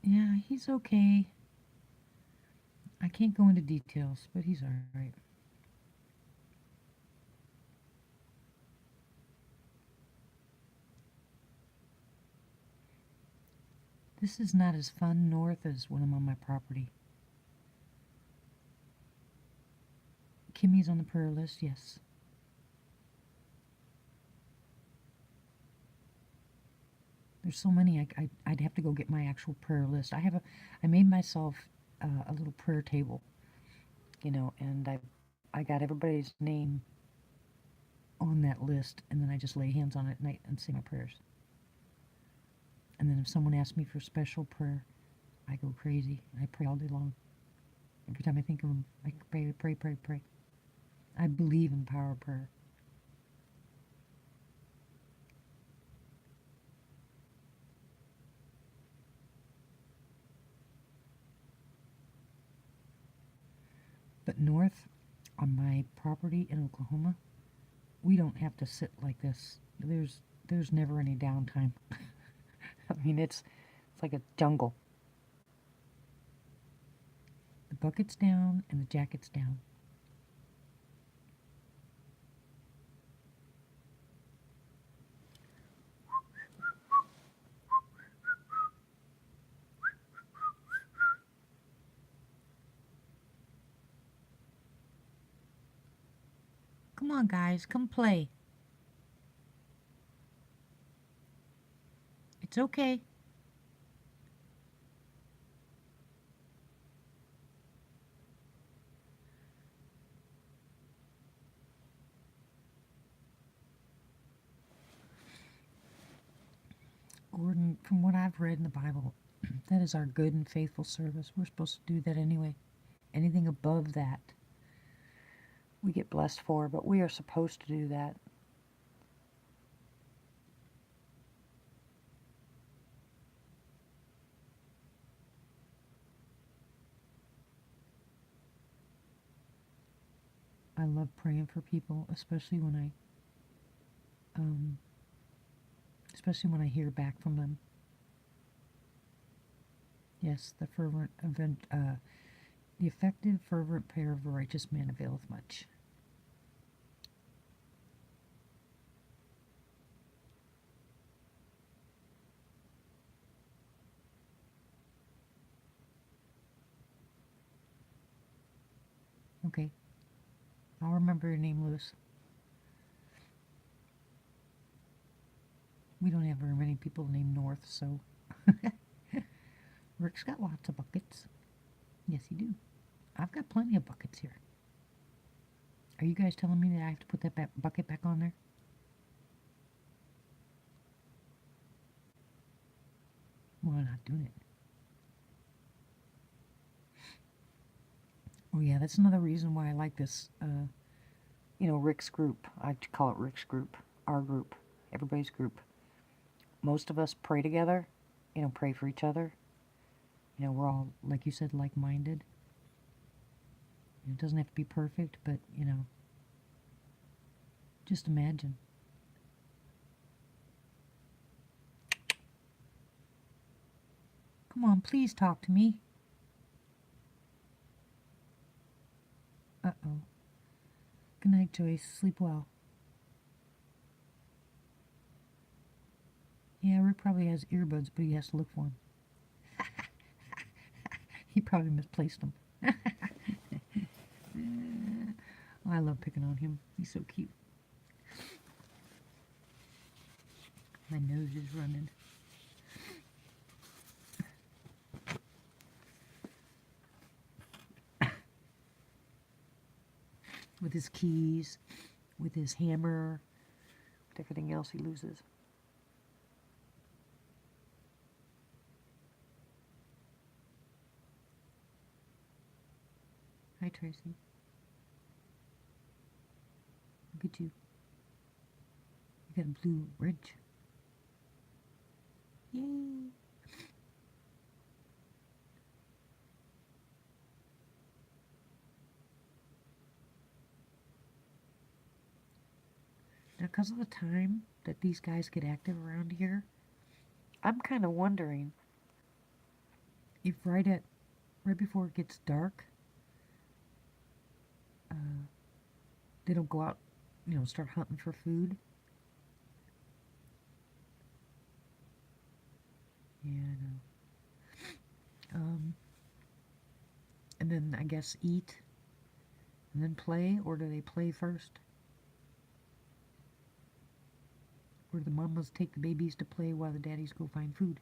Yeah, he's okay. I can't go into details, but he's all right. This is not as fun north as when I'm on my property. Kimmy's on the prayer list, yes. There's so many. I'd have to go get my actual prayer list. I made myself a little prayer table, and I got everybody's name on that list, and then I just lay hands on it at night and say my prayers. And then if someone asks me for special prayer, I go crazy. I pray all day long. Every time I think of them, I pray, pray, pray, pray. I believe in the power of prayer. But north on my property in Oklahoma, we don't have to sit like this. There's never any downtime. I mean, it's like a jungle. The bucket's down and the jacket's down. Come on, guys, come play. It's okay. Gordon, from what I've read in the Bible, that is our good and faithful service. We're supposed to do that anyway. Anything above that, we get blessed for, but we are supposed to do that. I love praying for people, especially when I hear back from them. Yes, the effective, fervent prayer of a righteous man availeth much. Okay, I'll remember your name, Lewis. We don't have very many people named North, so Rick's got lots of buckets. Yes, he do. I've got plenty of buckets here. Are you guys telling me that I have to put that bucket back on there? Well, I'm not doing it. Oh yeah, that's another reason why I like this, Rick's group. I call it Rick's group, our group, everybody's group. Most of us pray together, pray for each other. We're all, like you said, like-minded. It doesn't have to be perfect, but, just imagine. Come on, please talk to me. Uh-oh. Good night, Joyce. Sleep well. Yeah, Rick probably has earbuds, but he has to look for them. He probably misplaced them. I love picking on him. He's so cute. My nose is running. With his keys, with his hammer, with everything else he loses. Hi, Tracy. Look at you. You got a blue ridge. Yay! Now, because of the time that these guys get active around here, I'm kind of wondering if right before it gets dark, they don't go out, start hunting for food. Yeah, I know. And then I guess eat and then play, or do they play first? Or do the mamas take the babies to play while the daddies go find food?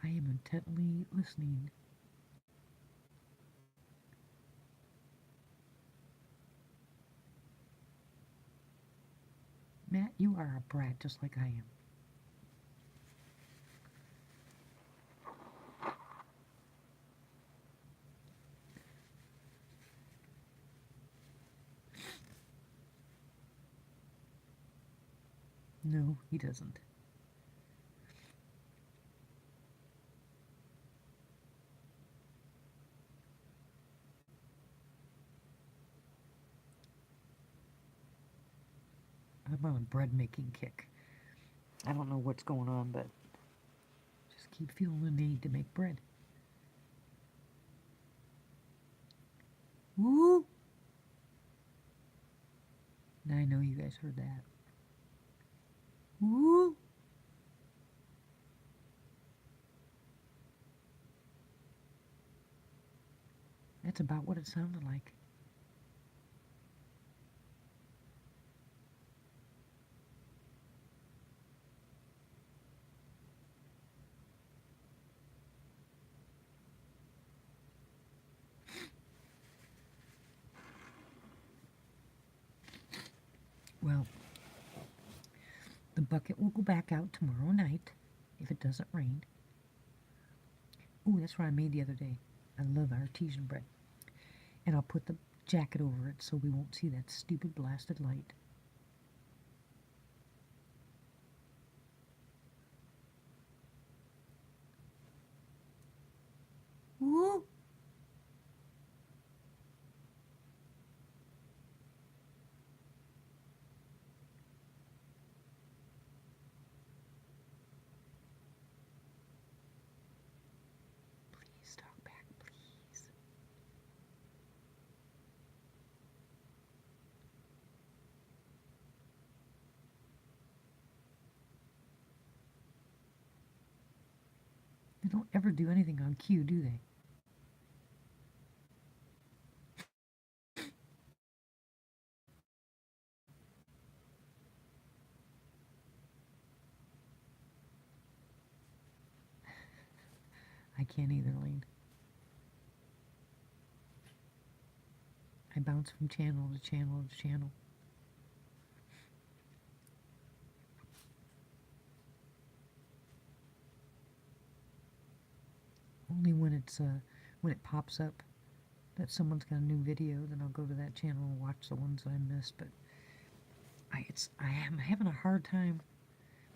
I am intently listening. Matt, you are a brat just like I am. No, he doesn't. I'm on a bread making kick. I don't know what's going on, but just keep feeling the need to make bread. Woo! Now I know you guys heard that. Woo! That's about what it sounded like. Well, the bucket will go back out tomorrow night if it doesn't rain. Ooh, that's what I made the other day. I love artesian bread. And I'll put the jacket over it so we won't see that stupid blasted light. Woo! Please talk back, please. They don't ever do anything on cue, do they? I can't either, Lane. I bounce from channel to channel to channel. Only when it pops up that someone's got a new video, then I'll go to that channel and watch the ones that I missed. But I am having a hard time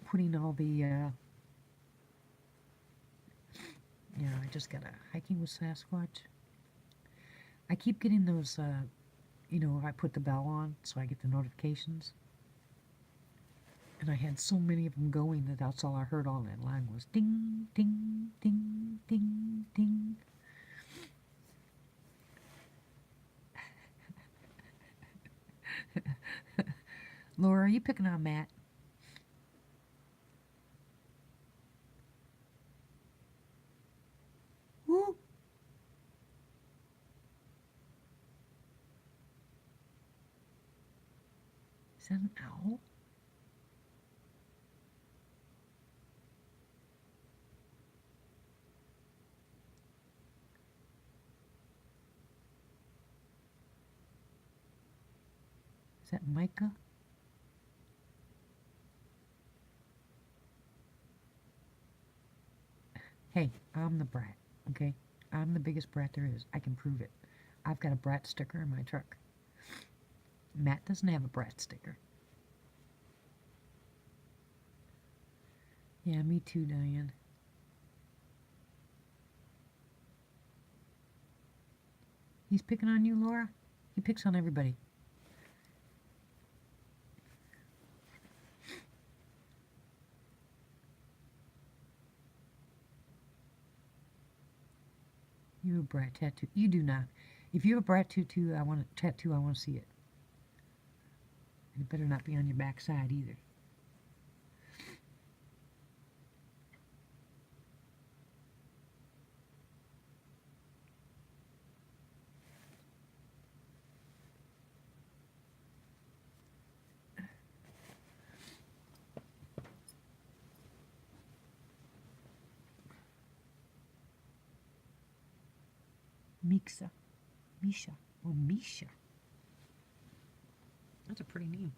putting all the I just got a hiking with Sasquatch. I keep getting those I put the bell on so I get the notifications. And I had so many of them going that that's all I heard all that line was ding, ding, ding, ding, ding. Laura, are you picking on Matt? Woo! Is that an owl? Is that Micah? Hey, I'm the brat, okay? I'm the biggest brat there is. I can prove it. I've got a brat sticker in my truck. Matt doesn't have a brat sticker. Yeah, me too, Diane. He's picking on you, Laura? He picks on everybody. You have a brat tattoo. You do not. If you have a brat tattoo, I want to see it. And it better not be on your backside either. Mixa. Misha. Oh, Misha. That's a pretty name.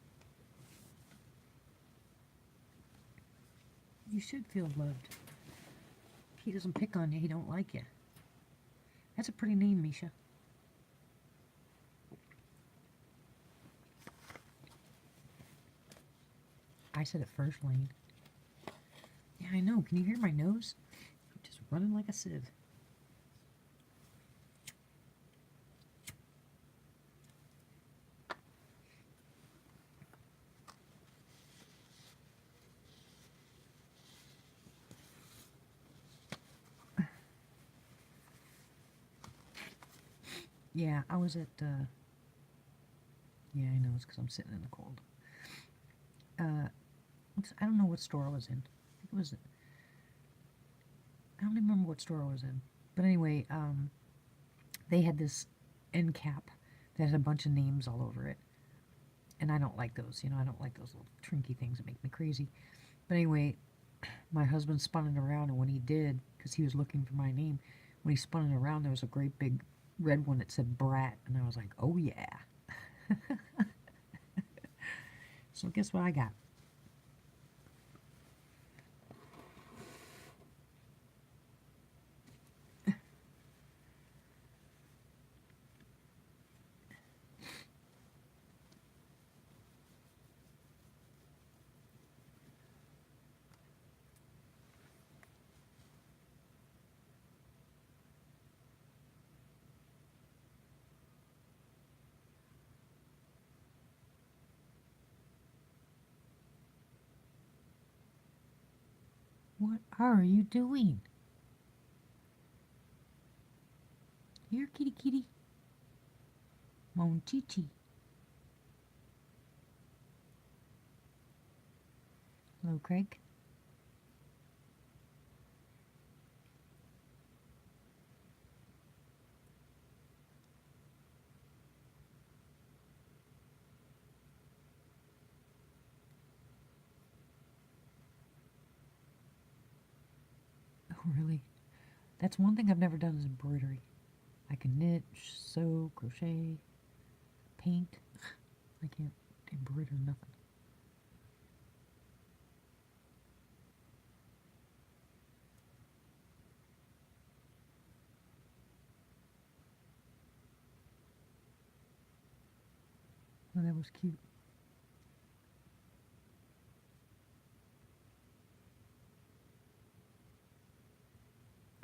You should feel loved. He doesn't pick on you. He don't like you. That's a pretty name, Misha. I said it first, Lane. Yeah, I know. Can you hear my nose? I'm just running like a sieve. Yeah, I was at, yeah, I know, it's because I'm sitting in the cold. I don't know what store I was in. I think it was, I don't even remember what store I was in. But anyway, they had this end cap that had a bunch of names all over it. And I don't like those, I don't like those little trinky things that make me crazy. But anyway, my husband spun it around, and when he did, because he was looking for my name, when he spun it around, there was a great big red one that said Brat, and I was like, oh yeah. So guess what I got? What are you doing? Here, kitty kitty. Monchichi. Hello, Craig. Oh, really? That's one thing I've never done is embroidery. I can knit, sew, crochet, paint. I can't embroider nothing. Oh, that was cute.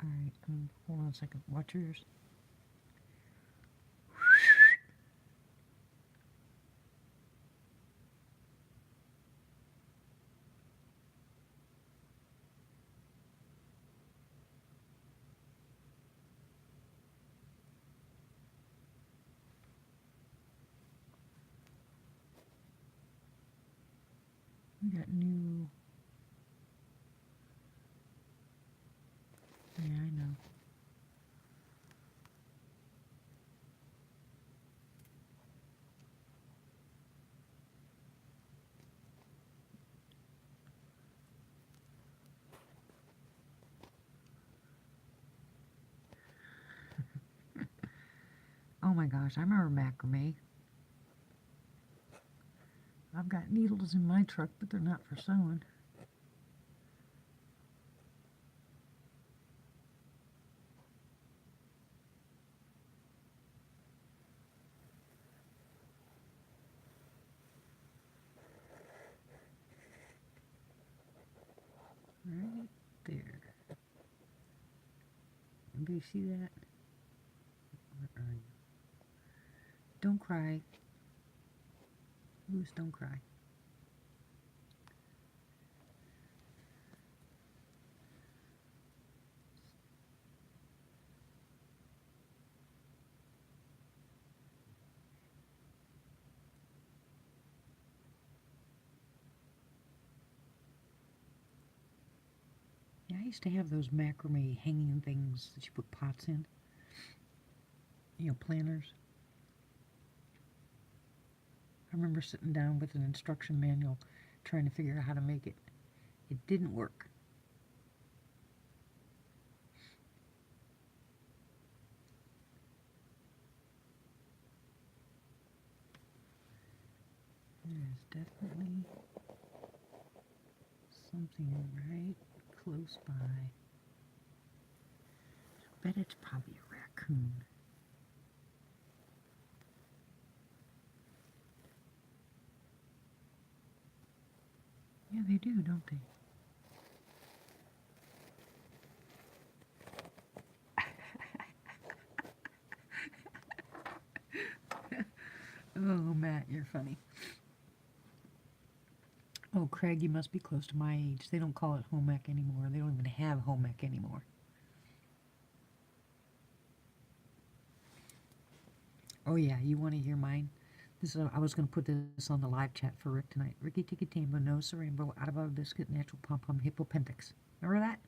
Alright, hold on a second. Watch yours. We got new... Yeah, I know. Oh my gosh, I remember macrame. I've got needles in my truck, but they're not for sewing. you see that? Where are you? Don't cry. Lewis, don't cry. Yeah, I used to have those macrame hanging things that you put pots in. You know, planters. I remember sitting down with an instruction manual trying to figure out how to make it. It didn't work. There's definitely something right close by. I bet it's probably a raccoon. Yeah, they do, don't they? Oh, Matt, you're funny. Oh, Craig, you must be close to my age. They don't call it home ec anymore. They don't even have home ec anymore. Oh, yeah, you want to hear mine? I was going to put this on the live chat for Rick tonight. Ricky Tiki Tambo, no Sarambo, out of a biscuit, natural pom pom, hippopendix. Remember that?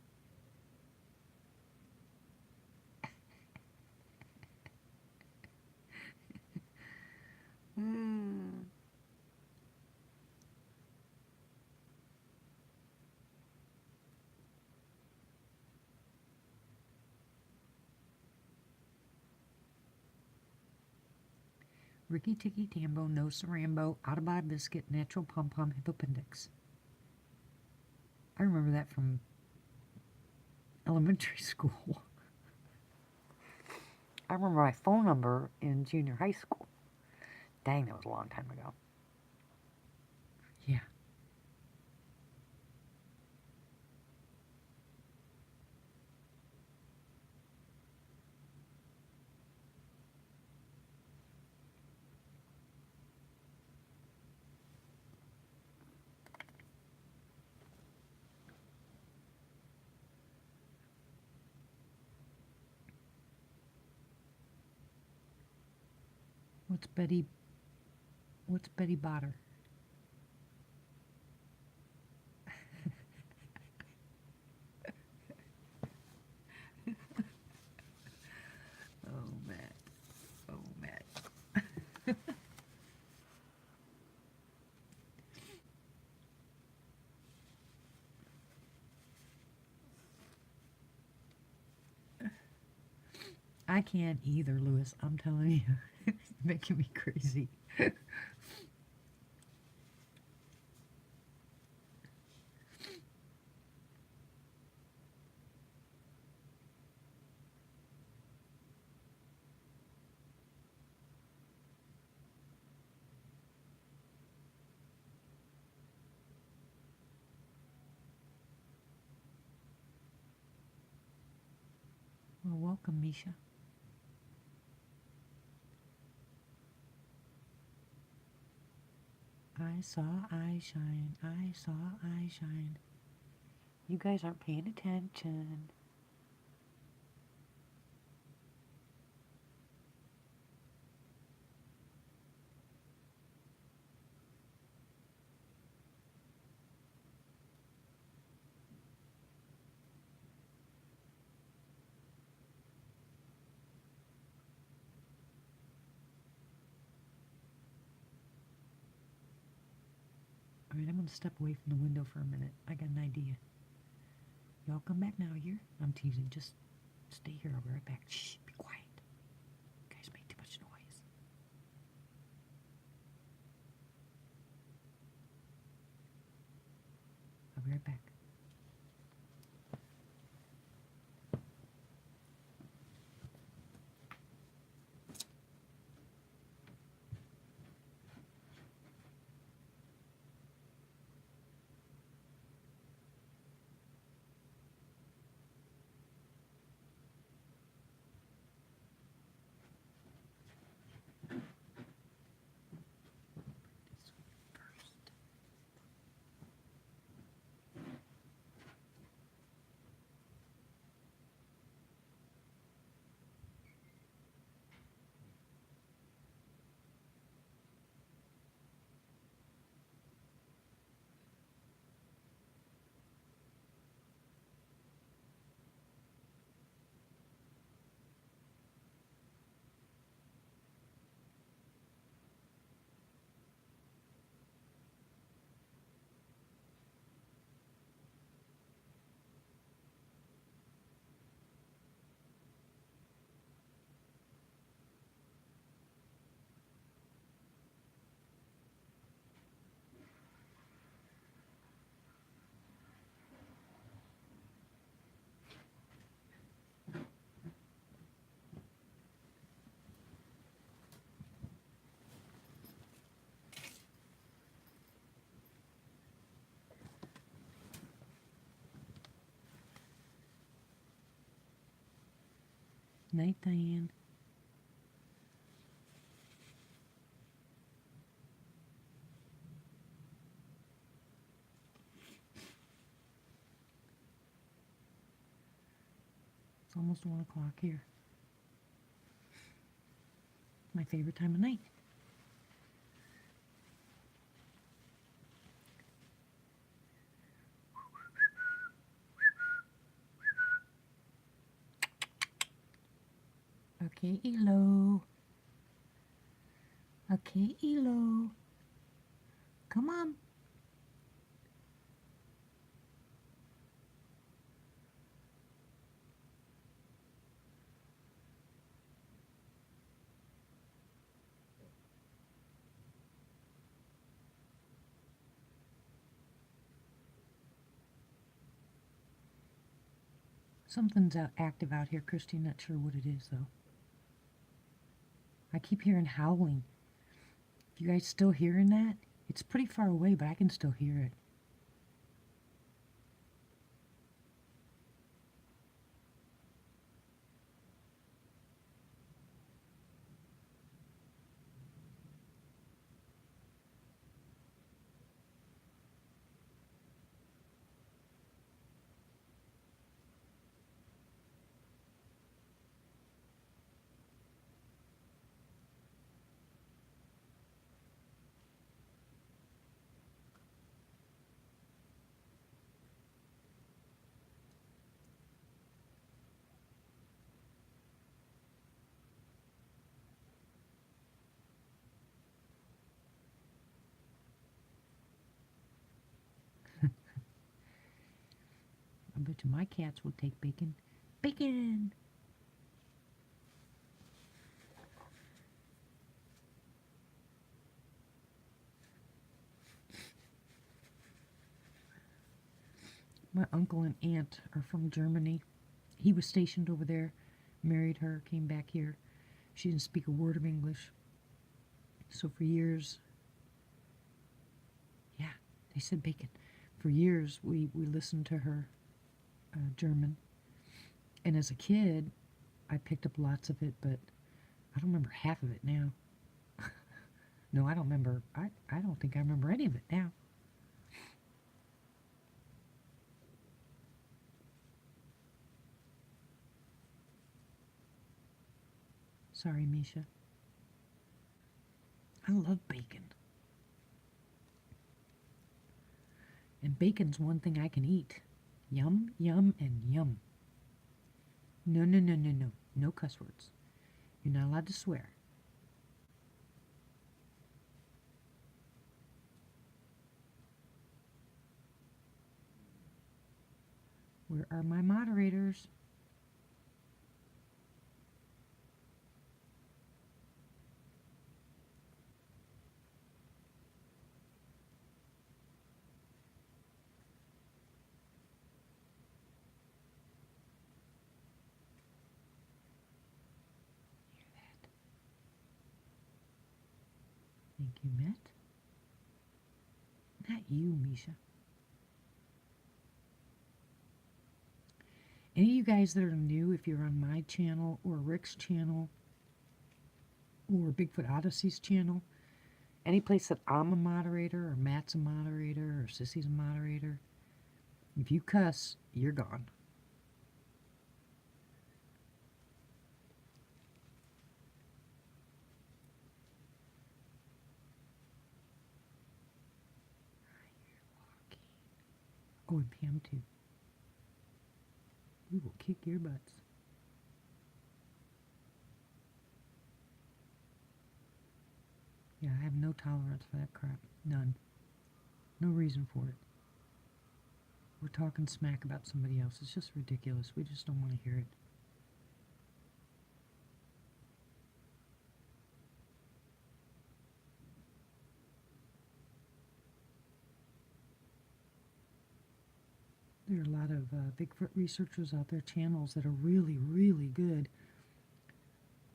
Ricky Tiki Tambo, no Sarambo, out of a biscuit, natural pom pom, hippopendix. I remember that from elementary school. I remember my phone number in junior high school. Dang, that was a long time ago. Yeah. What's Betty Botter? Oh, Matt. Oh, Matt. I can't either, Lewis. I'm telling you. It's making me crazy. Well, welcome, Misha. I saw eye shine. I saw eye shine. You guys aren't paying attention. All right, I'm going to step away from the window for a minute. I got an idea. Y'all come back now here. I'm teasing. Just stay here. I'll be right back. Shh, be quiet. You guys make too much noise. I'll be right back. Night, Diane. It's almost 1 o'clock here. My favorite time of night. Okay, Elo. Okay, Elo. Come on. Something's active out here, Christy. Not sure what it is, though. I keep hearing howling. You guys still hearing that? It's pretty far away, but I can still hear it. I bet you my cats will take bacon. Bacon! My uncle and aunt are from Germany. He was stationed over there, married her, came back here. She didn't speak a word of English. So for years, yeah, they said bacon. For years, we listened to her German. And as a kid, I picked up lots of it, but I don't remember half of it now. No, I don't remember. I don't think I remember any of it now. Sorry, Misha. I love bacon. And bacon's one thing I can eat. Yum, yum, and yum. No, no, no, no, no. No cuss words. You're not allowed to swear. Where are my moderators? Hear that? Thank you, Matt. Not you, Misha. Any of you guys that are new, if you're on my channel or Rick's channel or Bigfoot Odyssey's channel, any place that I'm a moderator or Matt's a moderator or Sissy's a moderator, if you cuss, you're gone. Oh, and Pam too. We will kick your butts. Yeah, I have no tolerance for that crap. None. No reason for it. We're talking smack about somebody else. It's just ridiculous. We just don't want to hear it. There are a lot of Bigfoot researchers out there, channels that are really, really good.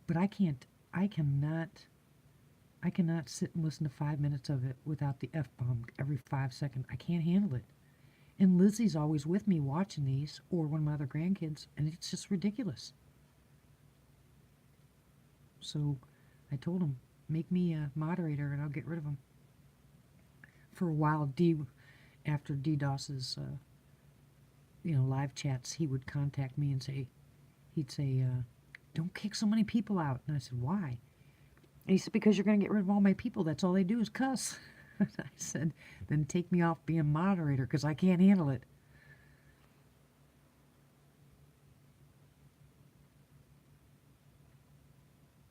But I cannot sit and listen to 5 minutes of it without the F-bomb every 5 seconds. I can't handle it. And Lizzie's always with me watching these, or one of my other grandkids, and it's just ridiculous. So I told him, make me a moderator and I'll get rid of them. For a while, after DDoS's, live chats, he would contact me and he'd say, don't kick so many people out. And I said, why? And he said, because you're going to get rid of all my people. That's all they do is cuss. I said, then take me off being moderator because I can't handle it.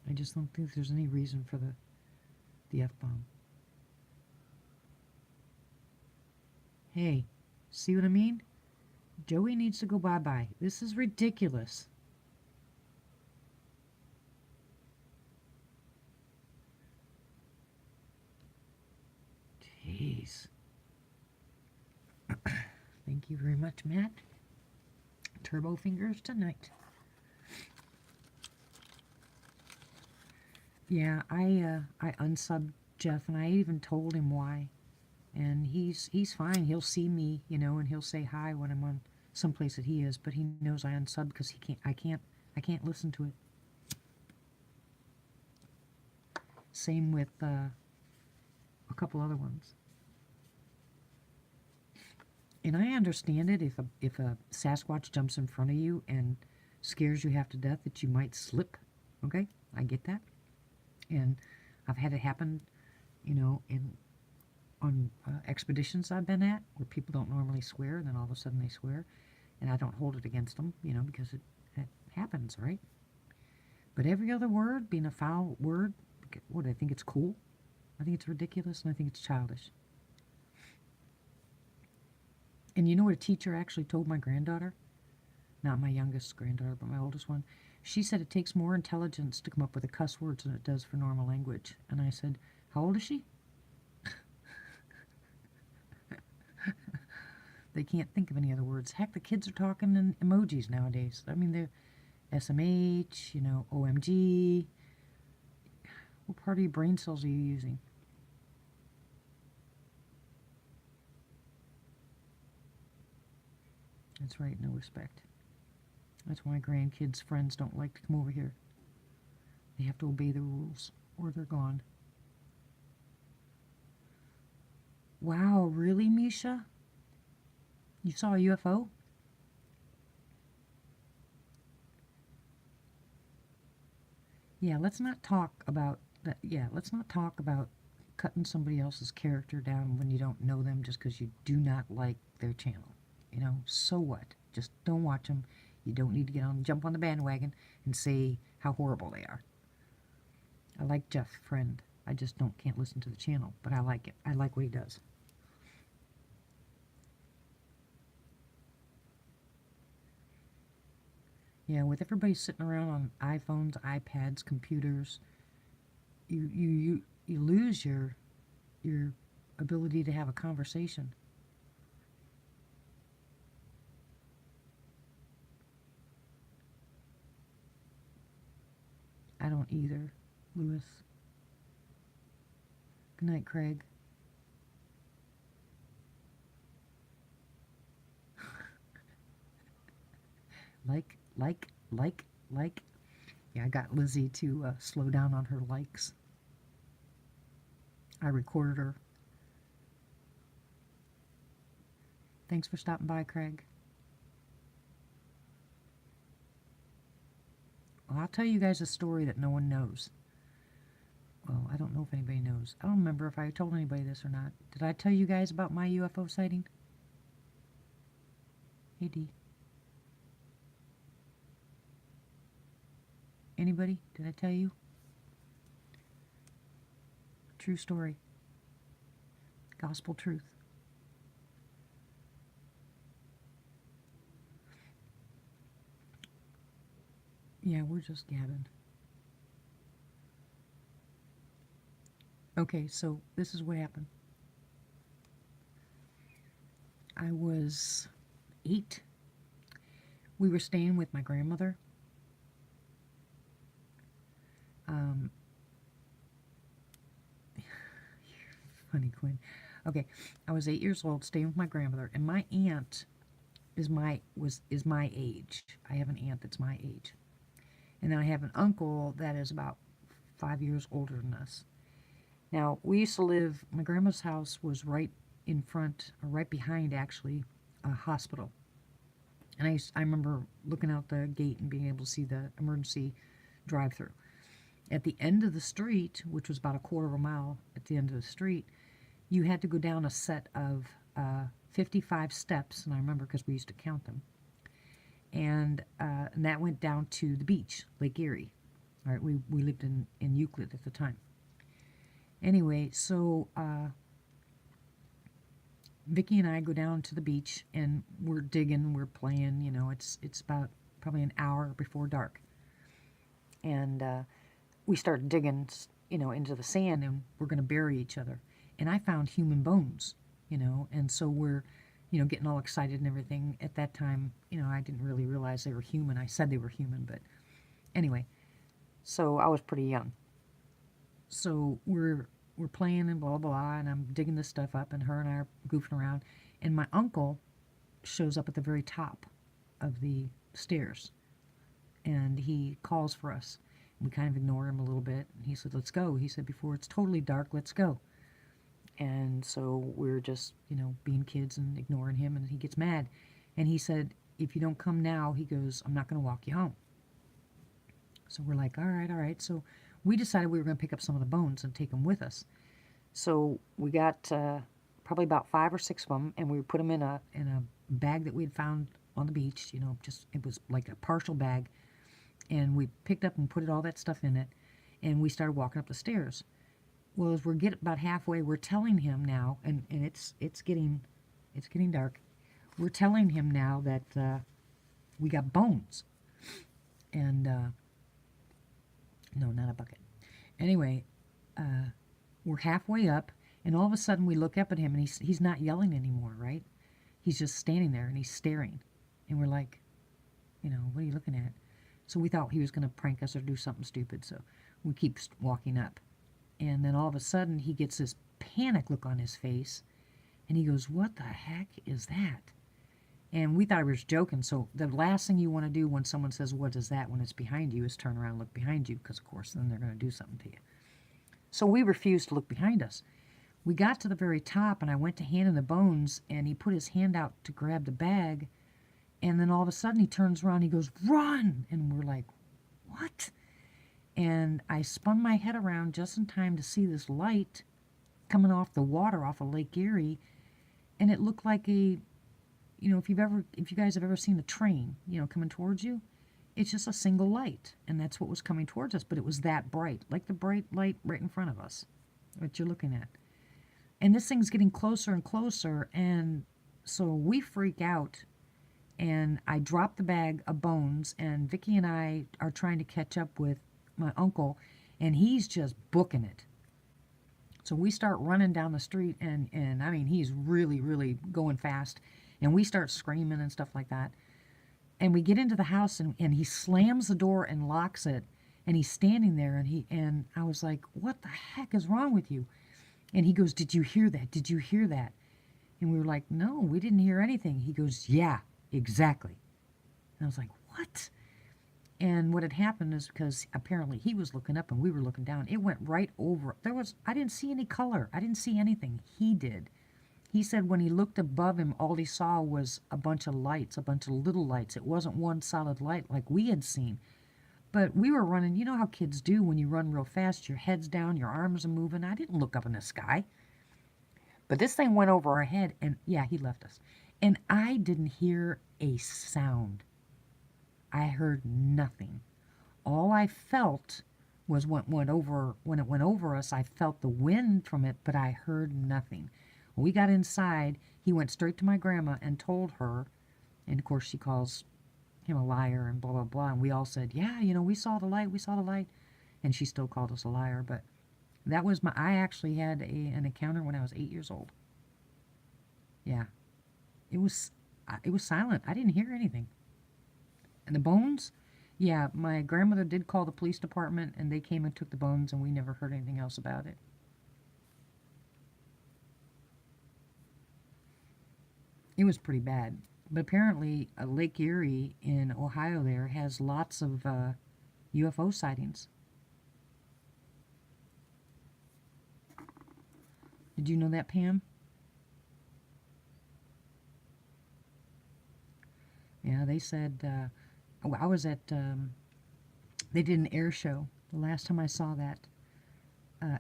I just don't think there's any reason for the F-bomb. Hey, see what I mean? Joey needs to go bye-bye. This is ridiculous. Jeez. Thank you very much, Matt. Turbo fingers tonight. Yeah, I unsubbed Jeff, and I even told him why. And he's fine. He'll see me, and he'll say hi when I'm on someplace that he is. But he knows I unsubbed because I can't listen to it. Same with a couple other ones. And I understand it if a Sasquatch jumps in front of you and scares you half to death that you might slip. Okay, I get that. And I've had it happen, on expeditions I've been at where people don't normally swear, and then all of a sudden they swear, and I don't hold it against them, because it happens, right? But every other word being a foul word, I think it's cool. I think it's ridiculous, and I think it's childish. And you know what a teacher actually told my granddaughter? Not my youngest granddaughter, but my oldest one. She said it takes more intelligence to come up with a cuss words than it does for normal language. And I said, how old is she? They can't think of any other words. Heck, the kids are talking in emojis nowadays. I mean, they're SMH, OMG. What part of your brain cells are you using? That's right, no respect. That's why grandkids' friends don't like to come over here. They have to obey the rules, or they're gone. Wow, really, Misha? You saw a UFO? Yeah, let's not talk about that. Yeah, let's not talk about cutting somebody else's character down when you don't know them just because you do not like their channel. So what? Just don't watch them. You don't need to jump on the bandwagon and say how horrible they are. I like Jeff, friend. I just can't listen to the channel, but I like it. I like what he does. Yeah, with everybody sitting around on iPhones, iPads, computers, you lose your ability to have a conversation. I don't either, Lewis. Good night, Craig. like. Yeah, I got Lizzie to slow down on her likes. I recorded her. Thanks for stopping by, Craig. Well, I'll tell you guys a story that no one knows. Well, I don't know if anybody knows. I don't remember if I told anybody this or not. Did I tell you guys about my UFO sighting? Hey, Dee. Anybody? Did I tell you? True story. Gospel truth. Yeah, we're just gabbing. Okay, so this is what happened. I was 8. We were staying with my grandmother. Funny, Quinn. Okay, I was 8 years old, staying with my grandmother, and my aunt is my age. I have an aunt that's my age, and then I have an uncle that is about 5 years older than us. Now, we used to live, my grandma's house was right in front, or right behind actually, a hospital. And I remember looking out the gate and being able to see the emergency drive through. At the end of the street, which was about a quarter of a mile at the end of the street, you had to go down a set of 55 steps, and I remember because we used to count them. And that went down to the beach, Lake Erie. All right, we lived in Euclid at the time. Anyway, so Vicki and I go down to the beach, and we're digging, we're playing. You know, it's about probably an hour before dark, and we start digging, you know, into the sand, and we're going to bury each other. And I found human bones, you know, and so we're, you know, getting all excited and everything. At that time, you know, I didn't really realize they were human. I said they were human, but anyway, so I was pretty young. So we're playing and blah, blah, blah, and I'm digging this stuff up, and her and I are goofing around, and my uncle shows up at the very top of the stairs, and he calls for us. We kind of ignore him a little bit, and he said, let's go. He said, before it's totally dark, let's go. And so we're just, you know, being kids and ignoring him, and he gets mad. And he said, if you don't come now, he goes, I'm not going to walk you home. So we're like, all right, all right. So we decided we were going to pick up some of the bones and take them with us. So we got probably about 5 or 6 of them, and we put them in a bag that we had found on the beach. You know, just it was like a partial bag, and we picked up and put all that stuff in it, and we started walking up the stairs. Well, as we're getting about halfway, we're telling him now, and it's getting dark. We're telling him now that we got bones, and no, not a bucket. Anyway, we're halfway up, and all of a sudden we look up at him, and he's not yelling anymore, right? He's just standing there, and he's staring, and we're like, you know, what are you looking at? So we thought he was going to prank us or do something stupid, so we keep walking up. And then all of a sudden, he gets this panic look on his face, and he goes, what the heck is that? And we thought he was joking, so the last thing you want to do when someone says, what is that, when it's behind you, is turn around and look behind you, because, of course, then they're going to do something to you. So we refused to look behind us. We got to the very top, and I went to hand him the bones, and he put his hand out to grab the bag, and then all of a sudden, he turns around, and he goes, run! And we're like, what? And I spun my head around just in time to see this light coming off the water off of Lake Erie, and it looked like a, you know, if you guys have ever seen a train, you know, coming towards you, it's just a single light, and that's what was coming towards us, but it was that bright, like the bright light right in front of us, what you're looking at. And this thing's getting closer and closer, and so we freak out, and I drop the bag of bones, and Vicki and I are trying to catch up with my uncle, and he's just booking it. So we start running down the street, and I mean, he's really, really going fast, and we start screaming and stuff like that. And we get into the house, and he slams the door and locks it, and he's standing there, and I was like, what the heck is wrong with you? And he goes, did you hear that? Did you hear that? And we were like, no, we didn't hear anything. He goes, yeah, exactly. And I was like, what? And what had happened is, because apparently he was looking up and we were looking down, it went right over. I didn't see any color. I didn't see anything. He did. He said when he looked above him, all he saw was a bunch of lights, a bunch of little lights. It wasn't one solid light like we had seen. But we were running, you know how kids do when you run real fast, your head's down, your arms are moving. I didn't look up in the sky. But this thing went over our head, and yeah, he left us. And I didn't hear a sound. I heard nothing. All I felt was when it went over us, I felt the wind from it, but I heard nothing. When we got inside, he went straight to my grandma and told her, and of course she calls him a liar and blah, blah, blah. And we all said, yeah, you know, we saw the light, we saw the light. And she still called us a liar, but that was I actually had an encounter when I was 8 years old. Yeah. It was silent. I didn't hear anything. And the bones? Yeah, my grandmother did call the police department, and they came and took the bones, and we never heard anything else about it. It was pretty bad. But apparently, Lake Erie in Ohio there has lots of UFO sightings. Did you know that, Pam? Yeah, they said, I was at, they did an air show. The last time I saw that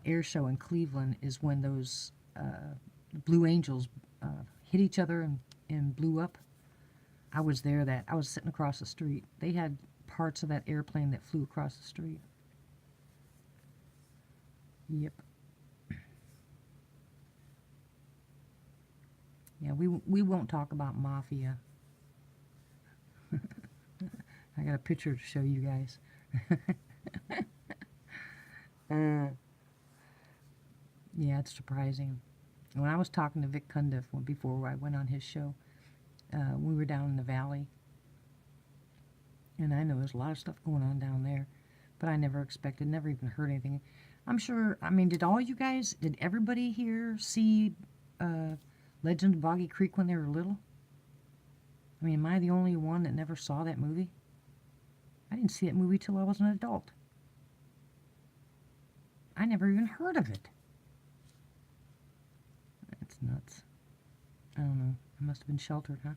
air show in Cleveland is when those Blue Angels hit each other and blew up. I was there. I was sitting across the street. They had parts of that airplane that flew across the street. Yep. Yeah, we won't talk about mafia. I got a picture to show you guys. Yeah, it's surprising. When I was talking to Vic Cundiff before I went on his show, we were down in the valley. And I know there's a lot of stuff going on down there, but I never expected, never even heard anything. I'm sure, I mean, did everybody here see Legend of Boggy Creek when they were little? I mean, am I the only one that never saw that movie? I didn't see that movie till I was an adult. I never even heard of it. That's nuts. I don't know. I must have been sheltered, huh?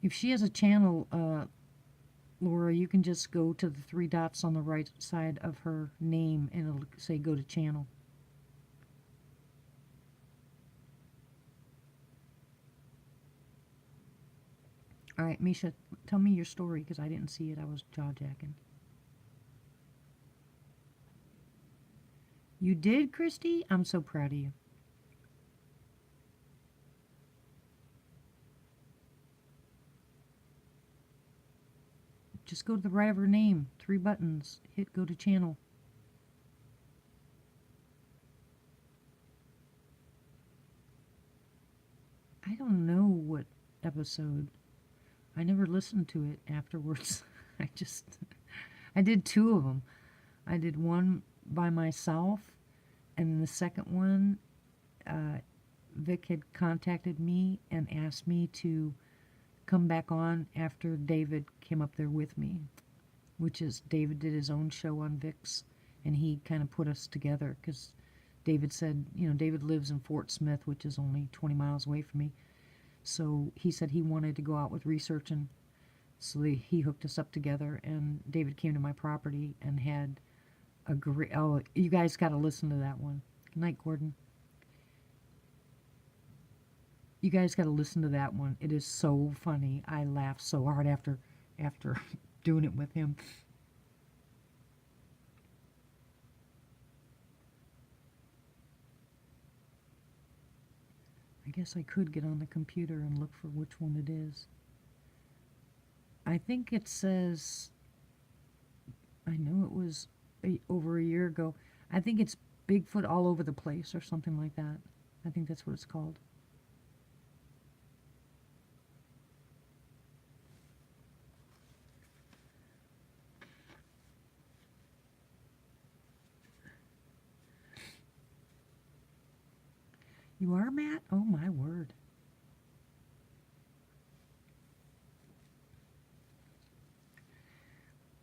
If she has a channel, Laura, you can just go to the 3 dots on the right side of her name and it'll say go to channel. All right, Misha, tell me your story because I didn't see it. I was jaw-jacking. You did, Christy? I'm so proud of you. Just go to the right of her name. 3 buttons. Hit go to channel. I don't know what episode. I never listened to it afterwards. I did 2 of them. I did one by myself, and the second one, Vic had contacted me and asked me to come back on after David came up there with me, which is David did his own show on Vic's, and he kind of put us together because David said, David lives in Fort Smith, which is only 20 miles away from me. So he said he wanted to go out with research, and so he hooked us up together, and David came to my property and had a great, oh, you guys got to listen to that one. Good night, Gordon. You guys got to listen to that one. It is so funny. I laughed so hard after doing it with him. I guess I could get on the computer and look for which one it is. I think it says, I know it was over a year ago. I think it's Bigfoot All Over the Place or something like that. I think that's what it's called. You are, Matt? Oh, my word.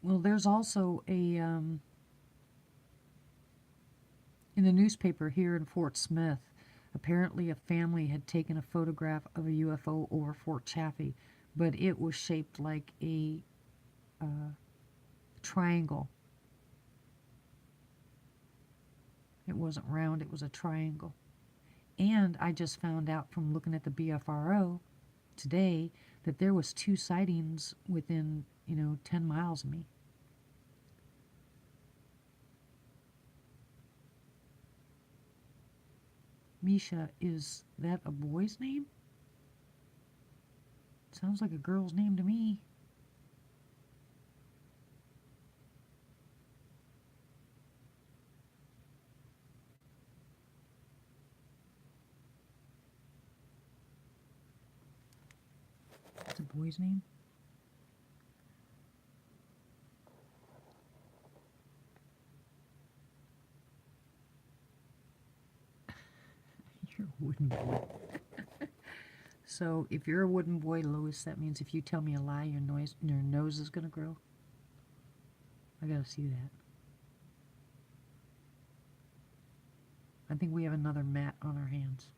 Well, there's also in the newspaper here in Fort Smith, apparently a family had taken a photograph of a UFO over Fort Chaffee, but it was shaped like a triangle. It wasn't round, it was a triangle. And I just found out from looking at the BFRO today that there was 2 sightings within, 10 miles of me. Misha, is that a boy's name? Sounds like a girl's name to me. That's a boy's name? You're a wooden boy. So if you're a wooden boy, Lois, that means if you tell me a lie, your nose is going to grow? I got to see that. I think we have another Matt on our hands.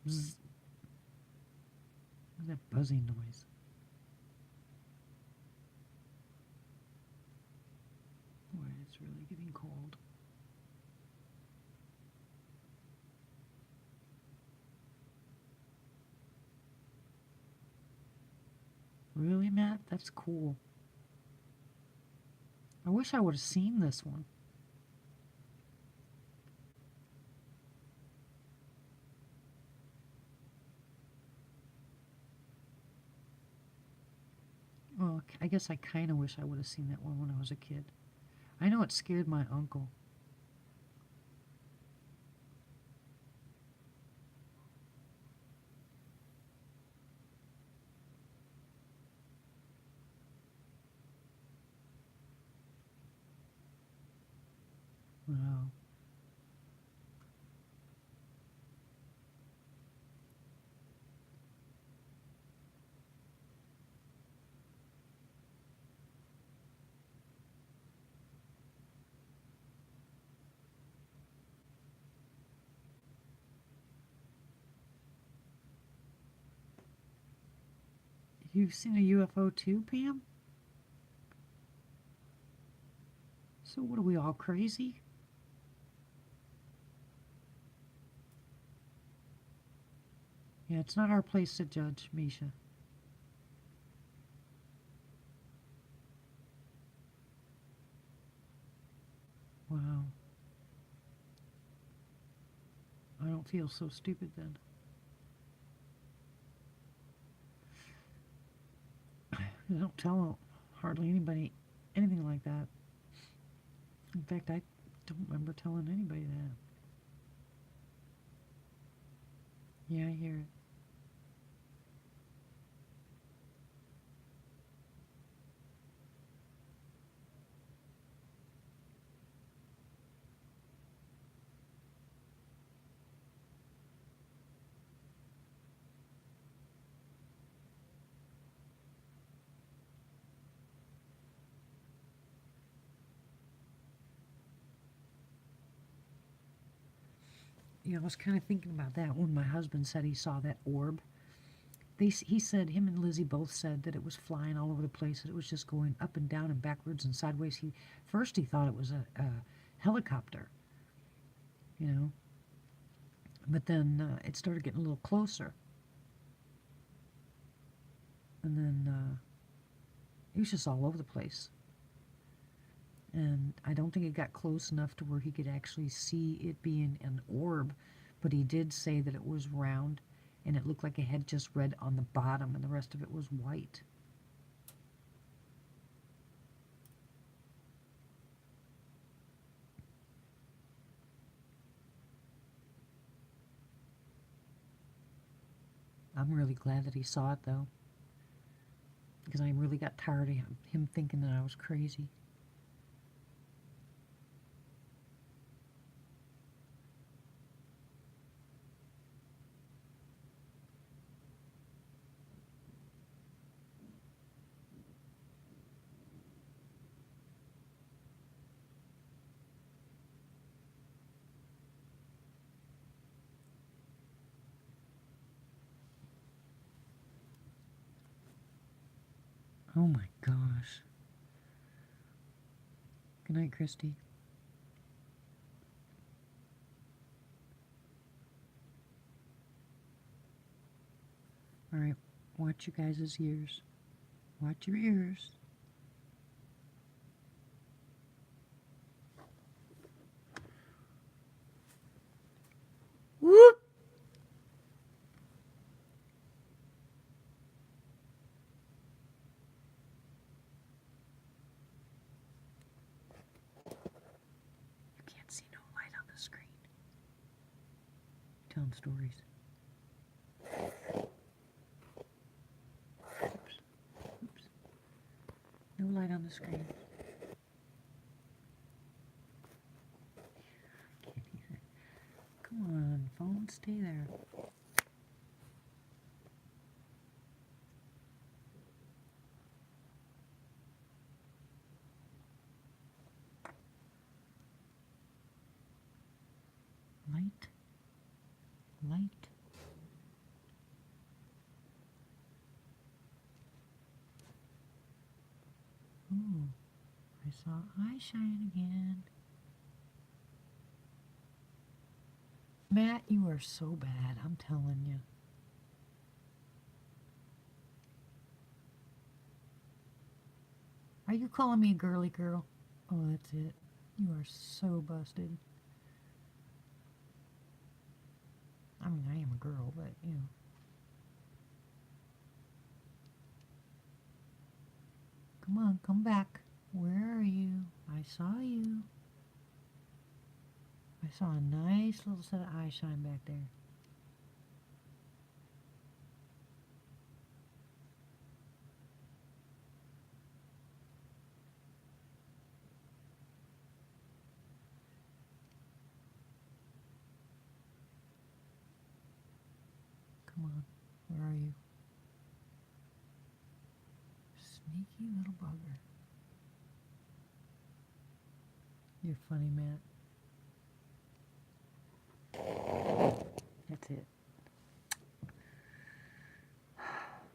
Bzz. What's that buzzing noise? Boy, it's really getting cold. Really, Matt? That's cool. I wish I would have seen this one. Well, I guess I kind of wish I would have seen that one when I was a kid. I know it scared my uncle. Wow. You've seen a UFO too, Pam? So what are we all crazy? Yeah, it's not our place to judge, Misha. Wow. I don't feel so stupid then. I don't tell hardly anybody anything like that. In fact, I don't remember telling anybody that. Yeah, I hear it. Yeah, I was kind of thinking about that when my husband said he saw that orb. He said, him and Lizzie both said that it was flying all over the place, that it was just going up and down and backwards and sideways. First he thought it was a helicopter, you know, but then it started getting a little closer. And then it was just all over the place. And I don't think it got close enough to where he could actually see it being an orb, but he did say that it was round and it looked like it had just red on the bottom and the rest of it was white. I'm really glad that he saw it though, because I really got tired of him thinking that I was crazy. Oh my gosh. Good night, Christy. All right, watch you guys' ears. Watch your ears. Whoop! You can't see no light on the screen. Telling stories. Oops. Oops. No light on the screen. stay there. Light. Light. Ooh, I saw eye shine again. Matt, you are so bad, I'm telling you. Are you calling me a girly girl? Oh, that's it. You are so busted. I mean, I am a girl, but, you know. Come on, come back. Where are you? I saw you. I saw a nice little set of eye shine back there. Come on, where are you? Sneaky little bugger. You're funny, Matt. That's it.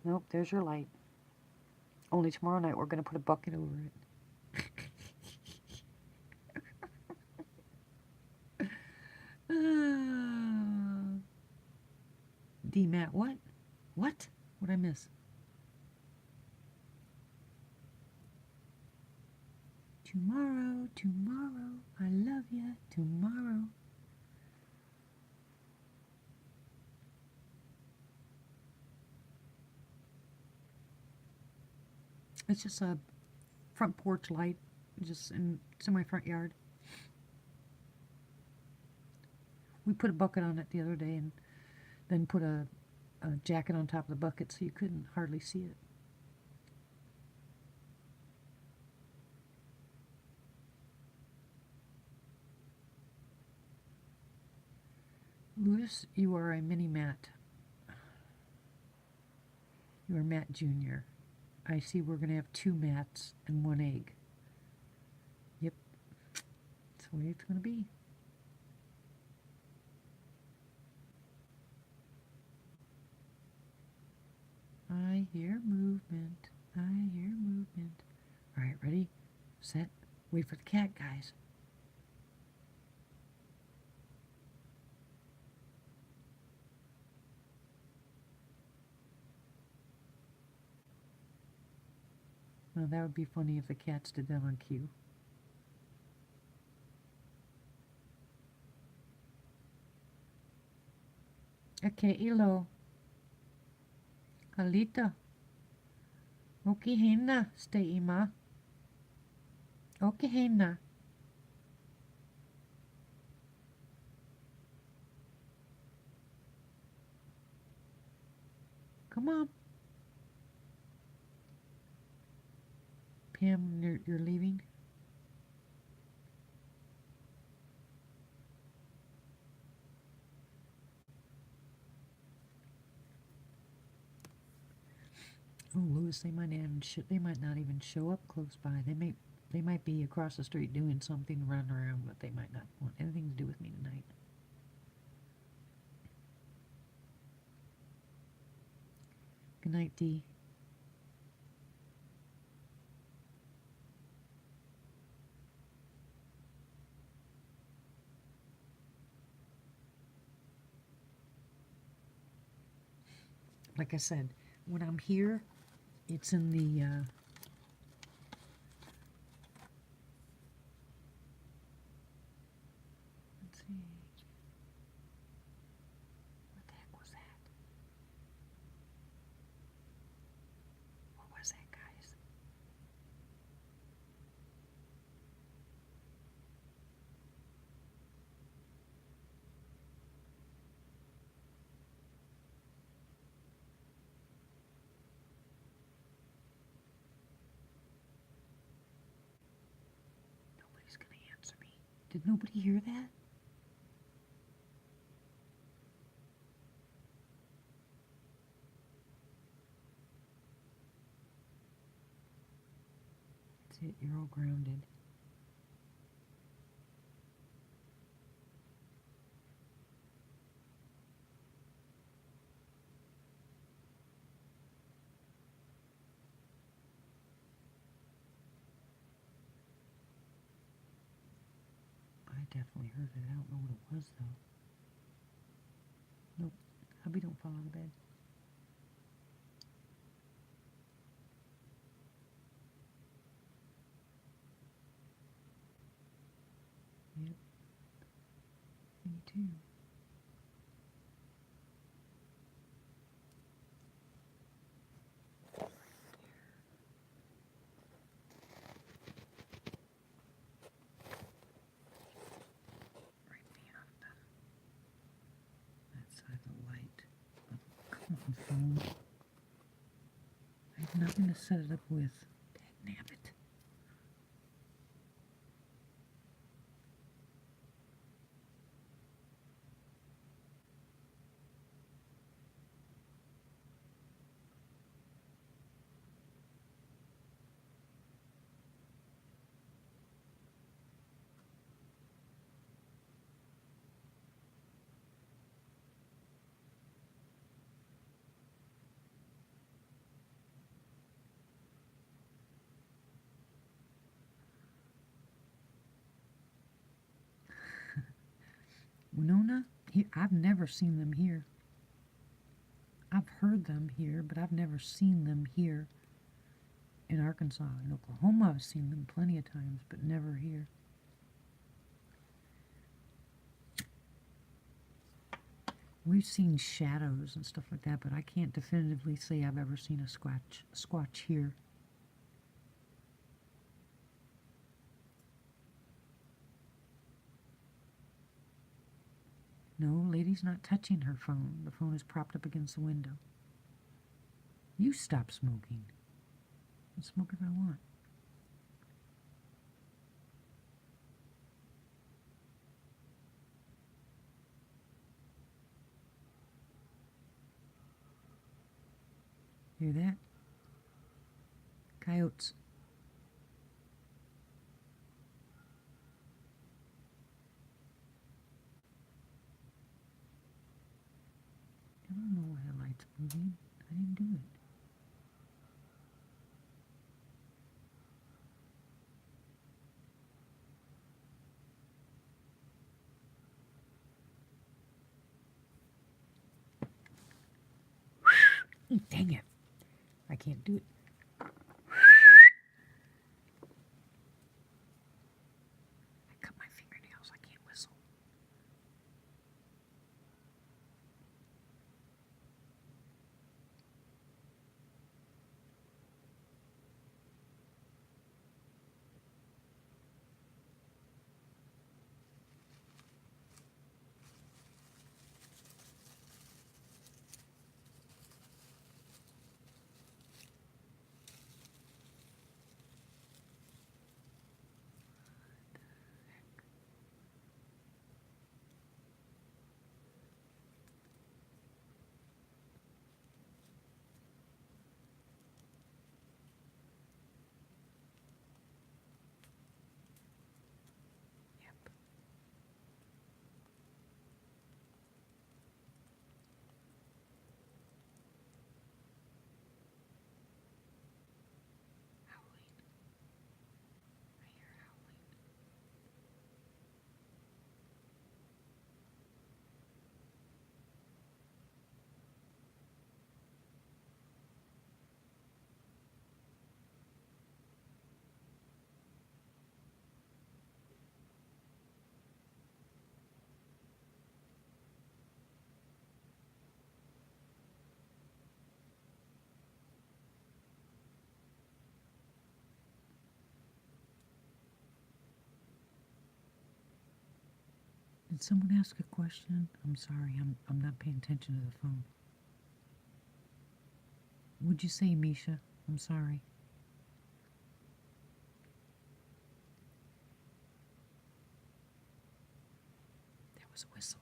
Nope, there's your light. Only tomorrow night we're going to put a bucket over it. D. Matt, what? What? What'd I miss? Tomorrow, tomorrow, I love ya, tomorrow. It's just a front porch light, it's in my front yard. We put a bucket on it the other day and then put a jacket on top of the bucket so you couldn't hardly see it. Louis, you are a mini Matt. You are Matt Jr. I see we're going to have 2 Matts and 1 egg. Yep. That's the way it's going to be. I hear movement. I hear movement. All right, ready, set, wait for the cat, guys. Now that would be funny if the cats did that on cue. Okay, ilo. Halita. Okay, henna, stay ima. Okay, henna. Come on. Pam, you're leaving? Oh, Louis, they might not even show up close by. They might be across the street doing something, running around, but they might not want anything to do with me tonight. Good night, Dee. Like I said, when I'm here, it's in the let's see. What the heck was that? What was that, guys? Nobody's gonna answer me. Did nobody hear that? You're all grounded. I definitely heard it. I don't know what it was, though. Nope. Hubby, don't fall out of bed. Yep. Me too. Right beyond that side of the light. Oh, come on, phone. I have nothing to set it up with. Dang it. Winona? I've never seen them here. I've heard them here, but I've never seen them here in Arkansas. In Oklahoma, I've seen them plenty of times, but never here. We've seen shadows and stuff like that, but I can't definitively say I've ever seen a squatch here. No, lady's not touching her phone. The phone is propped up against the window. You stop smoking. I'll smoke if I want. Hear that? Coyotes. I don't know why the light's moving. I didn't do it. Dang it. I can't do it. I cut my fingernails. I can't whistle. Yep. Howling. I hear howling. Did someone ask a question? I'm sorry, I'm not paying attention to the phone. Would you say Misha? I'm sorry. There was a whistle.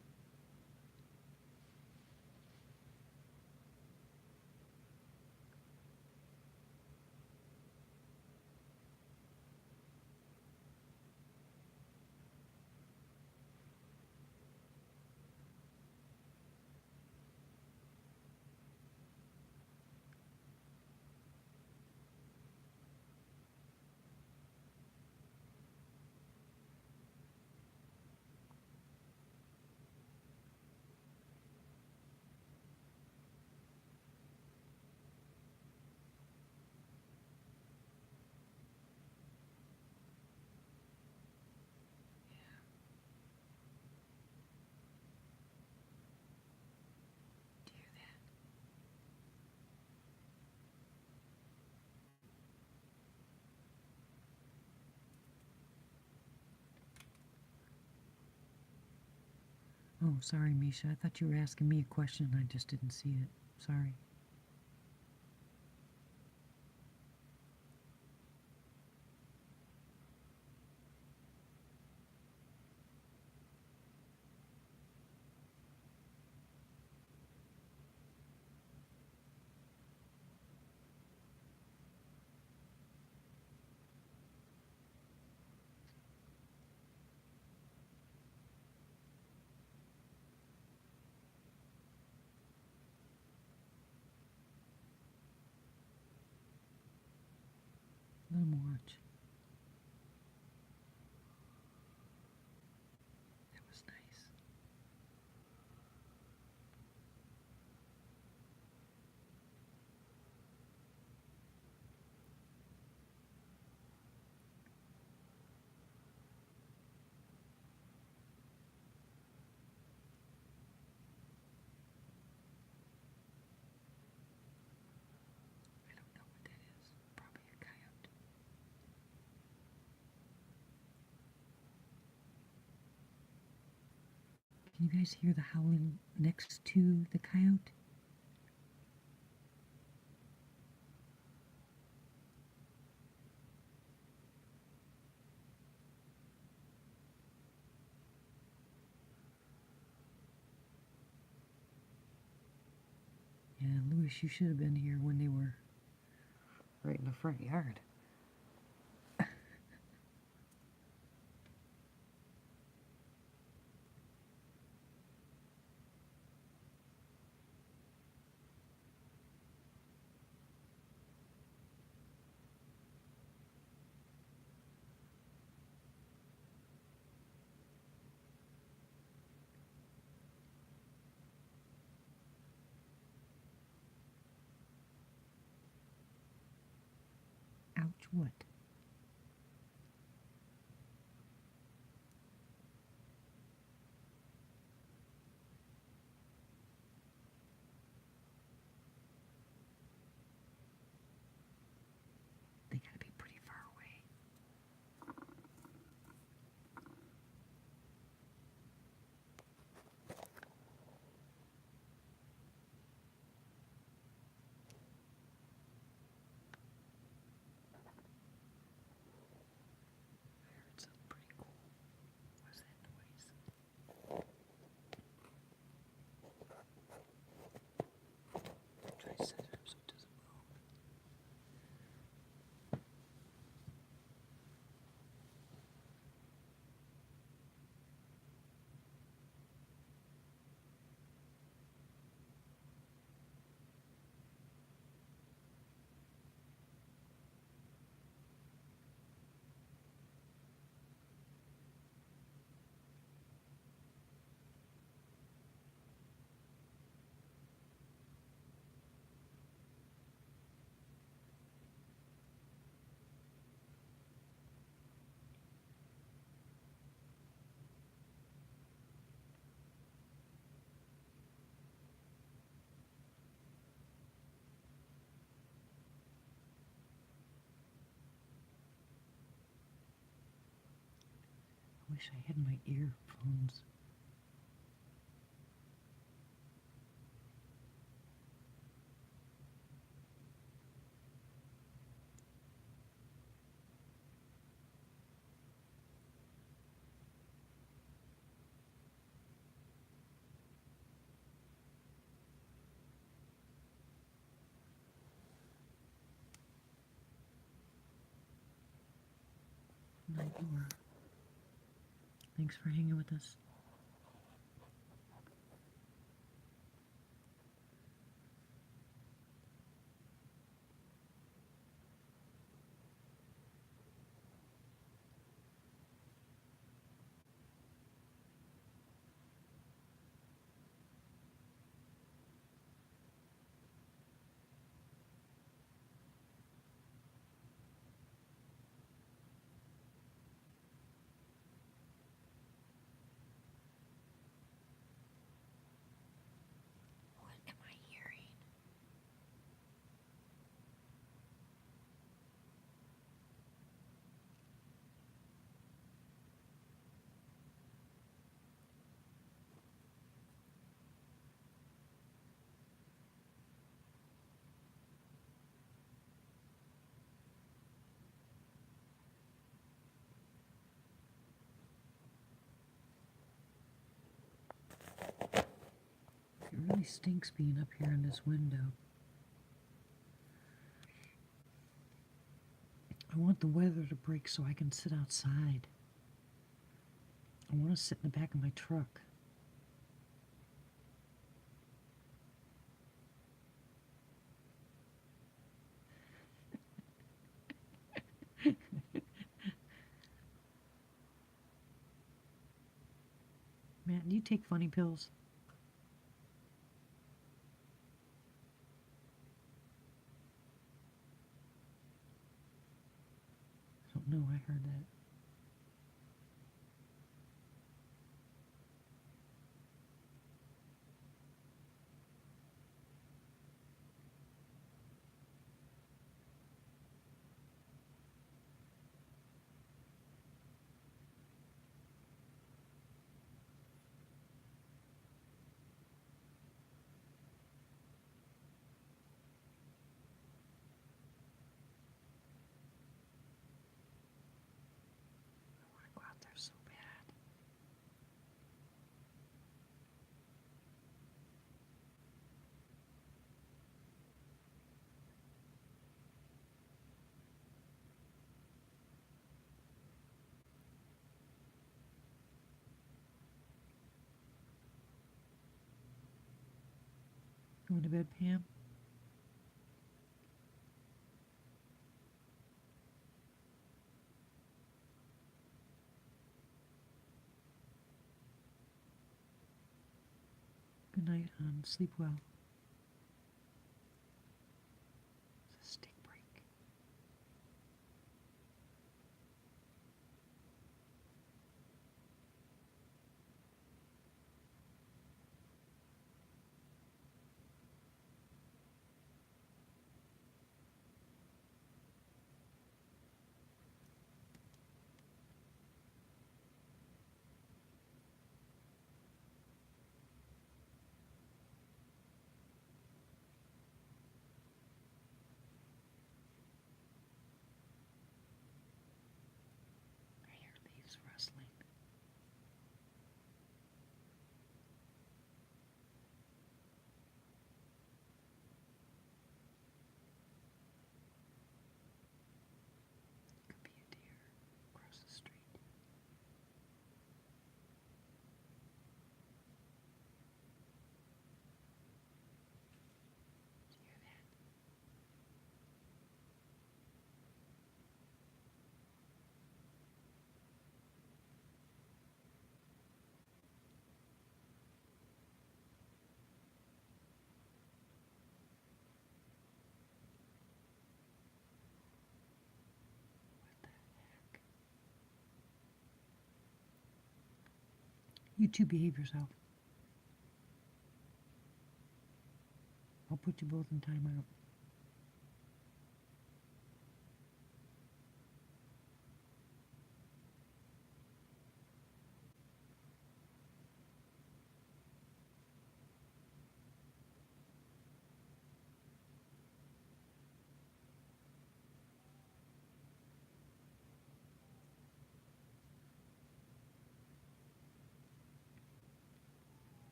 Oh, sorry, Misha. I thought you were asking me a question. I just didn't see it. Sorry. Let him watch. That was nice. I don't know what that is. Probably a coyote. Can you guys hear the howling next to the coyote? Yeah, Louis, you should have been here when they were Right in the front yard. ouch what? They gotta be pretty far away. I heard something pretty cool. What's that noise? Try to set it up so it doesn't move. I wish I had my earphones. Night, Laura. Thanks for hanging with us. really stinks being up here in this window. I want the weather to break so I can sit outside. I want to sit in the back of my truck. Matt, do you take funny pills? I don't know, I heard that. I want to go out there so bad. Going to bed, Pam? Good night, hon. Sleep well. It's a stick break. I hear leaves rustling. Could be a deer across the street. Do you hear that? What the heck? You two behave yourself. I'll put you both in timeout.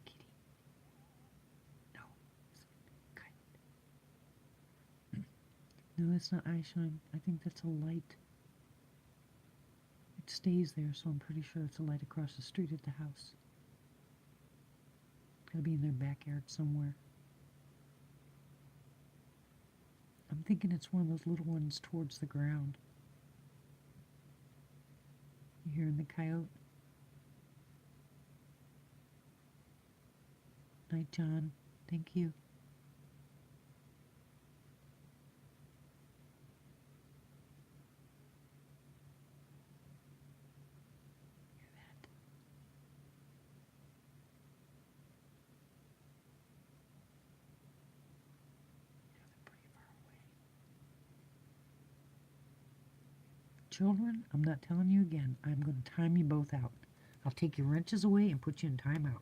Kitty. No. Cut. No, that's not eye shine. I think that's a light. It stays there, so I'm pretty sure it's a light across the street at the house. Gotta be in their backyard somewhere. I'm thinking it's one of those little ones towards the ground. You hearing the coyote? Night, John. Thank you. Hear that? Yeah, they're pretty far away. Children, I'm not telling you again. I'm going to time you both out. I'll take your wrenches away and put you in timeout.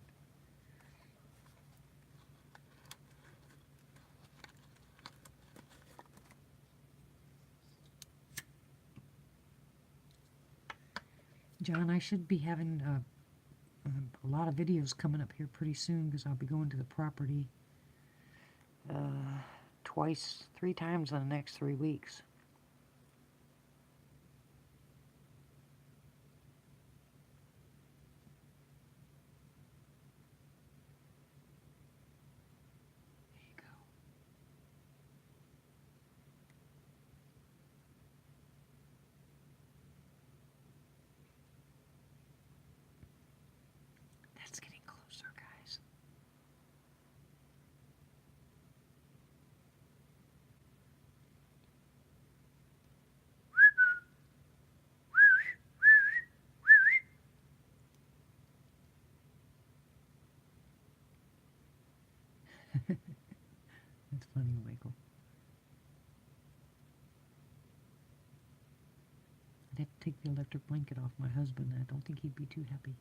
John, I should be having A lot of videos coming up here pretty soon because I'll be going to the property twice, 3 times in the next 3 weeks. There you go. That's getting closer, guys. That's funny, Michael. I'd have to take the electric blanket off my husband. I don't think he'd be too happy.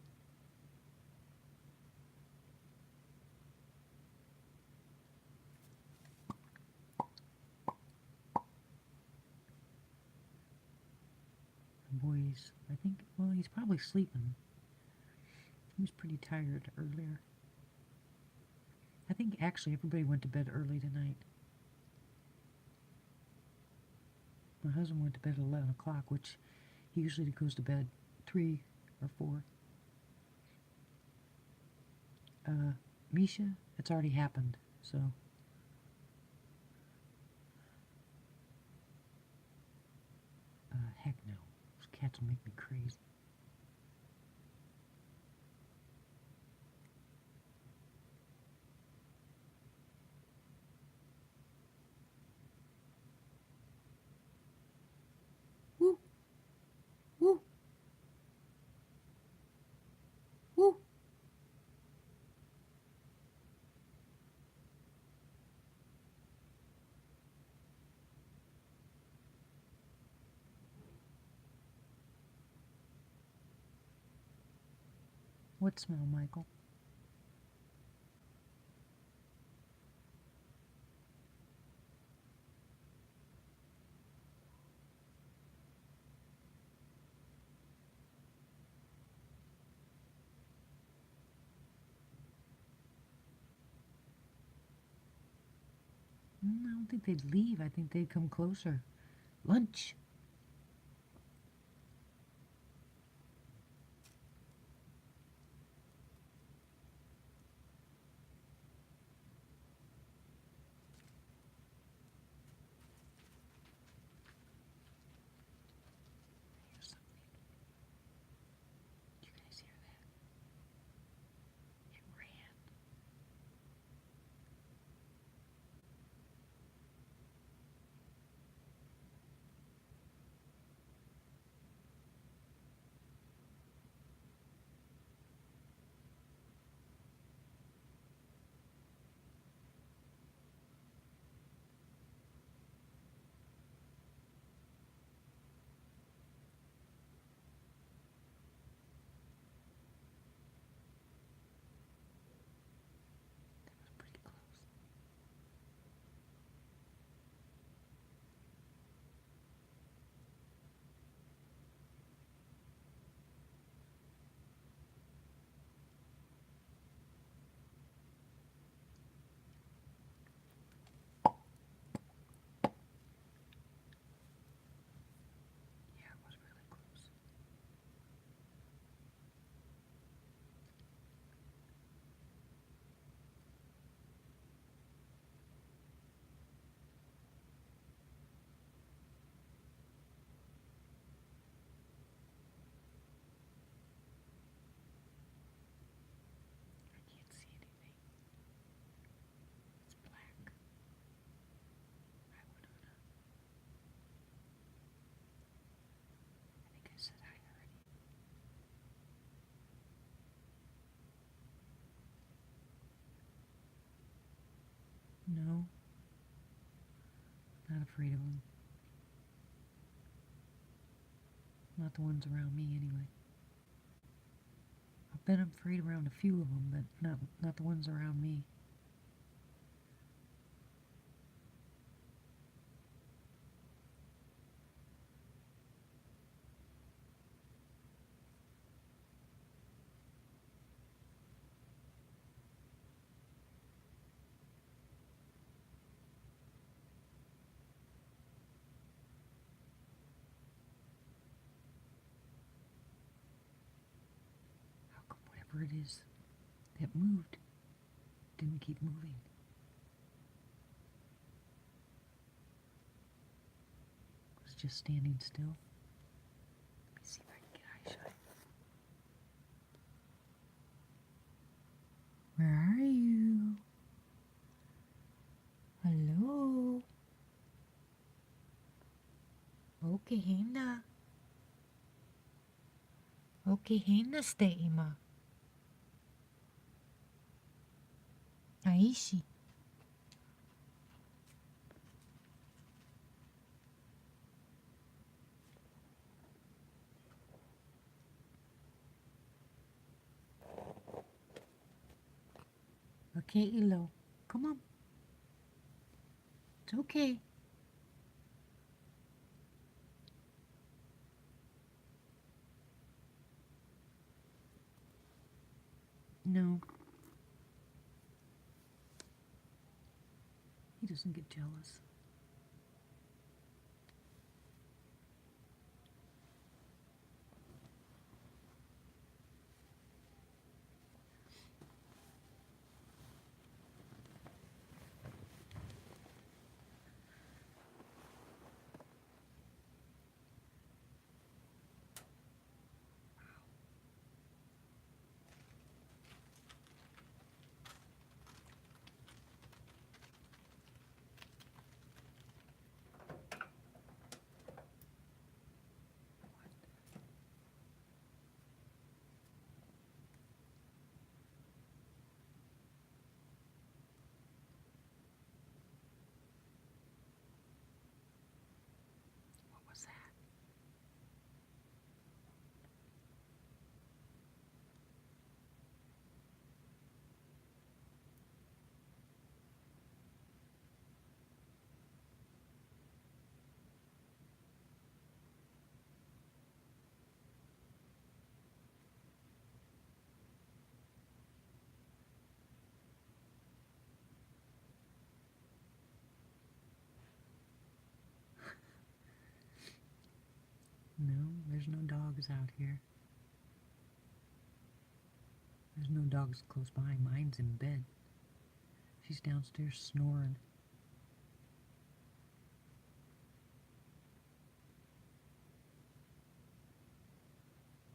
The boys, I think, well, he's probably sleeping. He was pretty tired earlier. I think actually everybody went to bed early tonight. My husband went to bed at 11 o'clock, which he usually goes to bed 3 or 4. Misha, it's already happened, so. Heck no. Those cats will make me crazy. Woo! Woo! Woo! What smell, Michael? I don't think they'd leave. I think they'd come closer. Lunch. Here's something. You guys hear that? It ran. That was pretty close. Yeah, it was really close. I can't see anything. It's black. Hi, Winona. I think I said hi already. No, not afraid of them. Not the ones around me, anyway. I've been afraid around a few of them, but not the ones around me. whatever it is that moved didn't keep moving. It was just standing still. Let me see if I can get eye shot. Where are you? Hello? Okay, Hina. Okay, Hina, Steima. Aishi. Okay, Ilo. Come on. It's okay. No. He doesn't get jealous. What was that? No, there's no dogs out here. There's no dogs close by. Mine's in bed. She's downstairs snoring.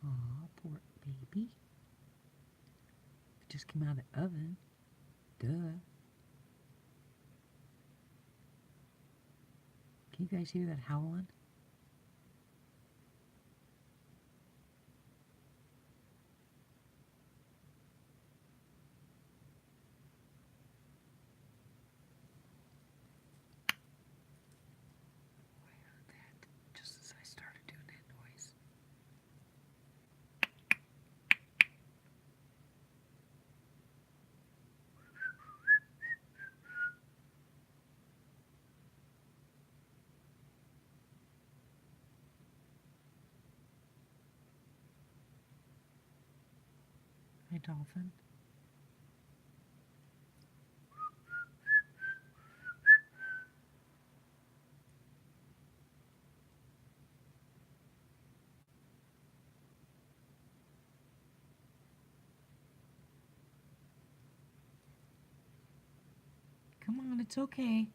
Aw, poor baby. It just came out of the oven. Duh. Can you guys hear that howling? I heard that just as I started doing that noise. Hi, dolphin. Come on, it's okay.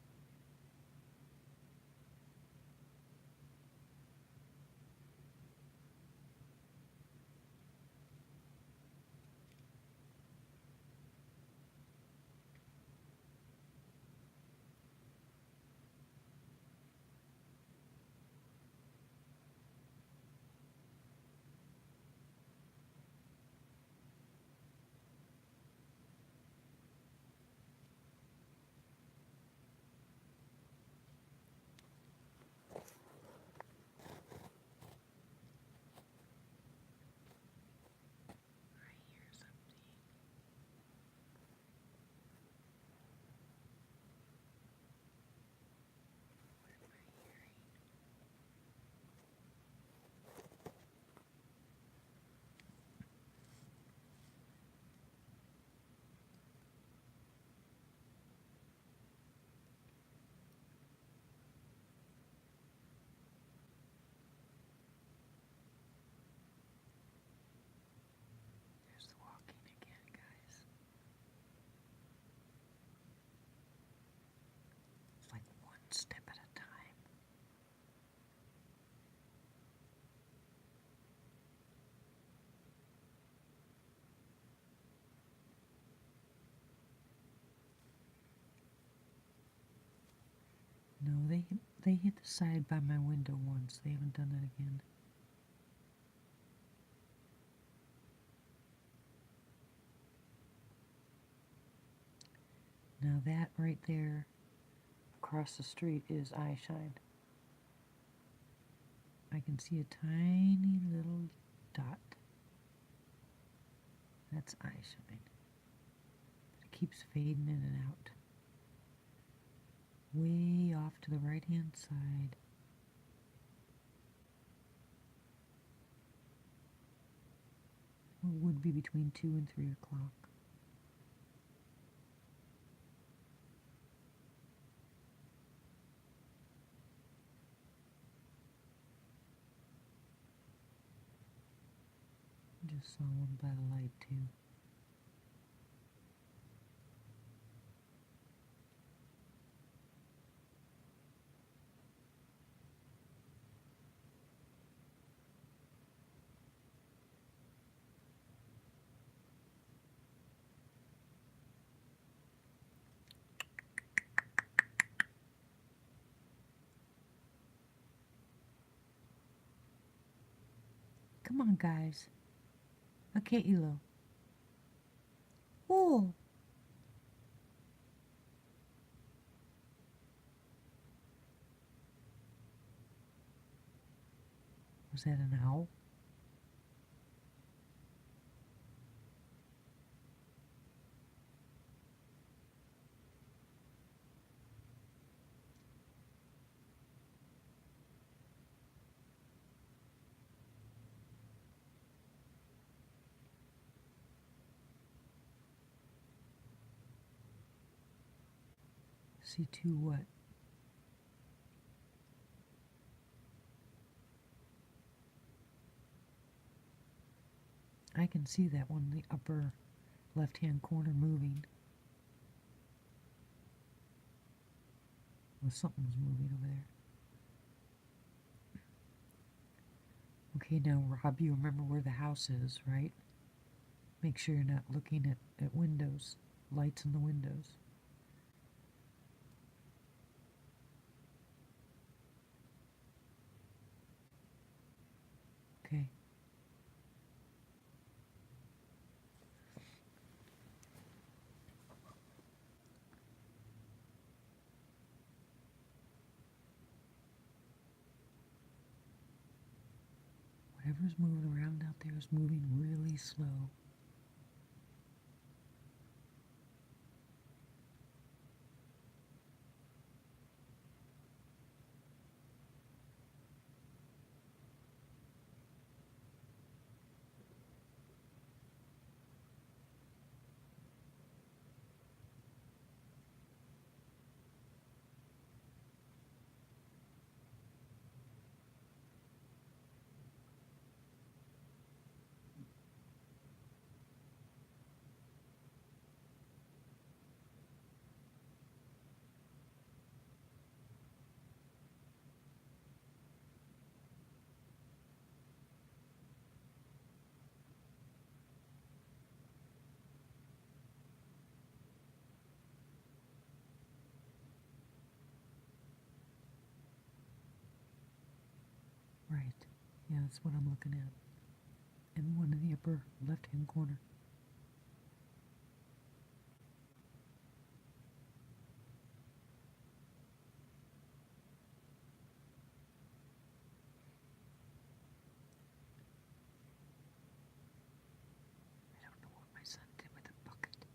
they hit the side by my window once. They haven't done that again. Now that right there across the street is eyeshine. I can see a tiny little dot. That's eyeshine. It keeps fading in and out. Way off to the right hand side. It would be between 2 and 3 o'clock. Just saw one by the light too. Come on, guys. Okay, Elo. Oh. Was that an owl? C2 what? I can see that one in the upper left-hand corner moving. Well, something was moving over there. Okay, now, Rob, you remember where the house is, right? Make sure you're not looking at windows, lights in the windows. Okay. Whatever's moving around out there is moving really slow. Right. Yeah, that's what I'm looking at. And one in the upper left-hand corner. I don't know what my son did with the bucket.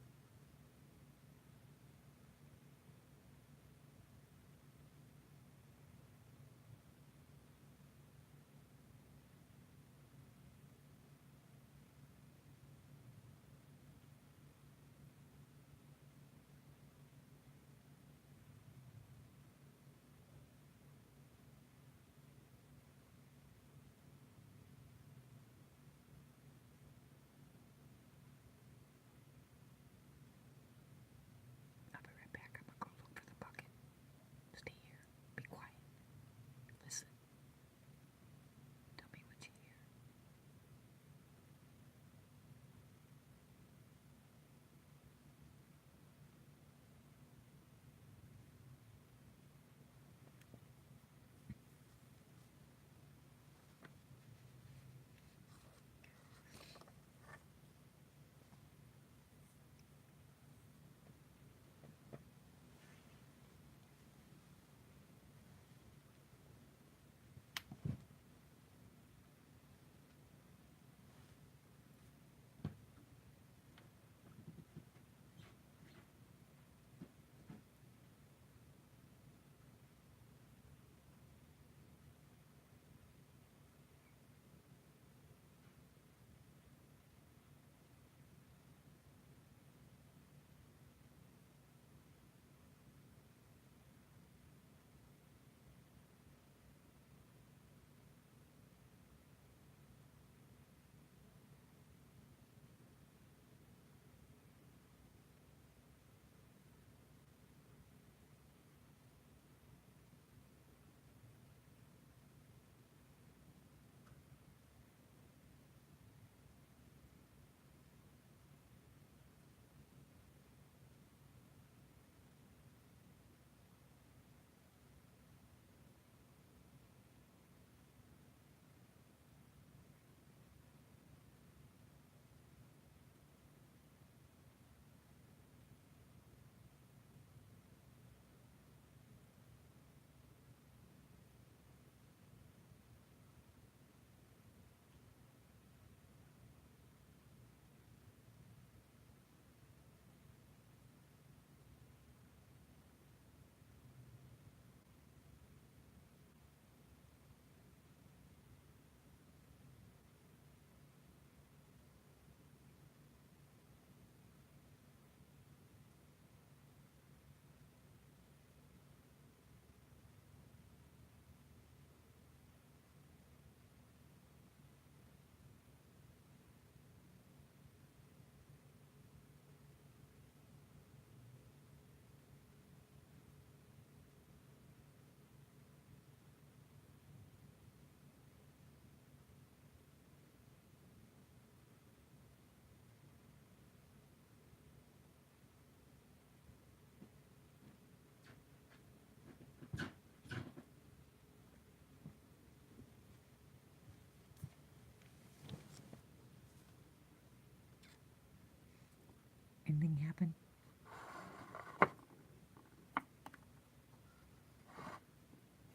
anything happen?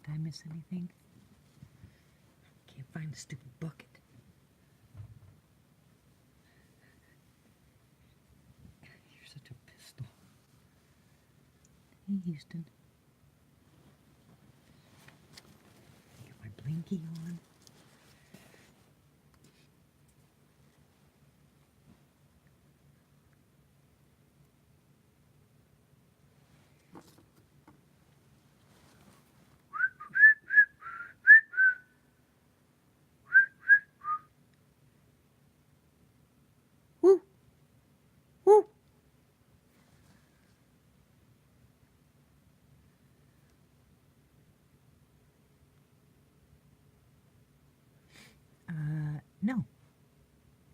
Did I miss anything? Can't find the stupid bucket. You're such a pistol. Hey, Houston. Get my blinky on. Woo! Woo! No.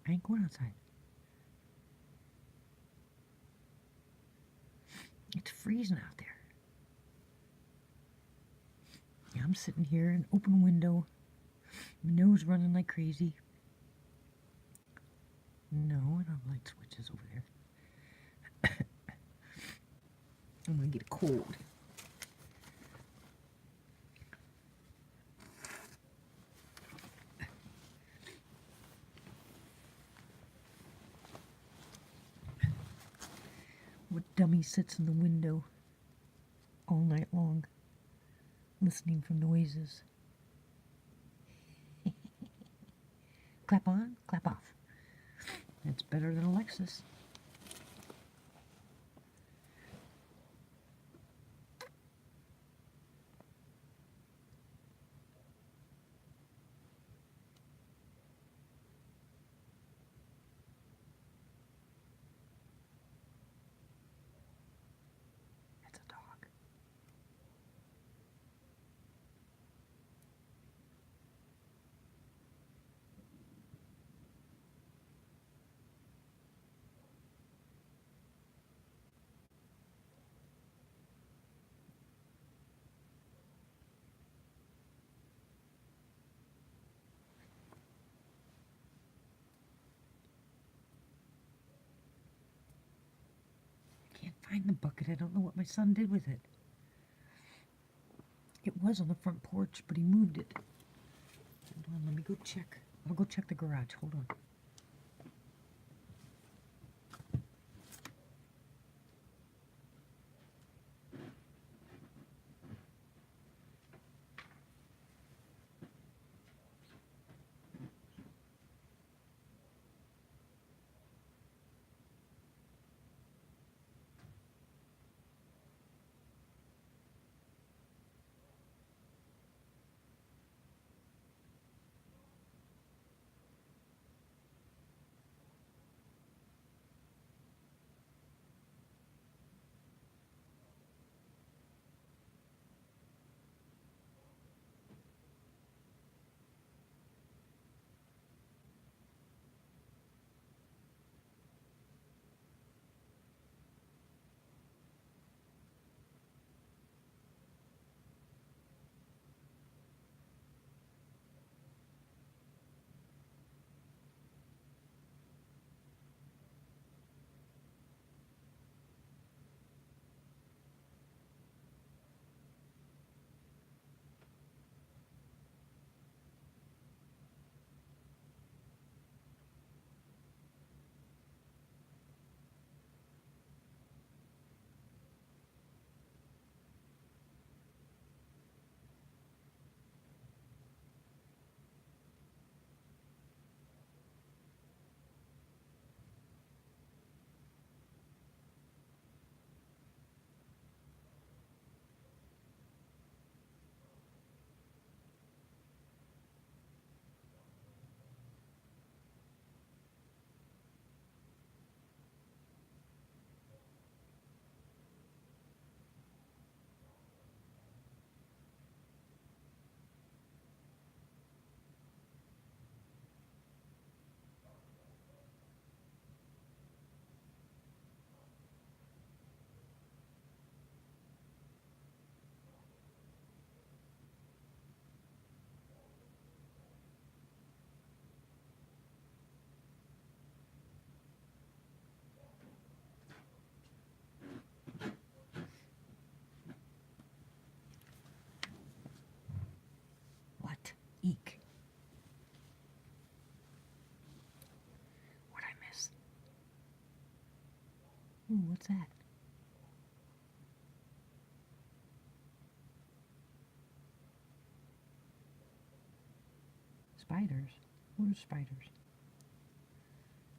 I ain't going outside. It's freezing out there. Yeah, I'm sitting here, an open window, my nose running like crazy. No, I don't have light switches over there. I'm gonna get a cold. What dummy sits in the window all night long, listening for noises? Clap on, clap off. That's better than Alexis. That's a dog. Can't find the bucket. I don't know what my son did with it. It was on the front porch, but he moved it. Hold on, let me go check. I'll go check the garage. Hold on. Ooh, what's that? Spiders? What are spiders?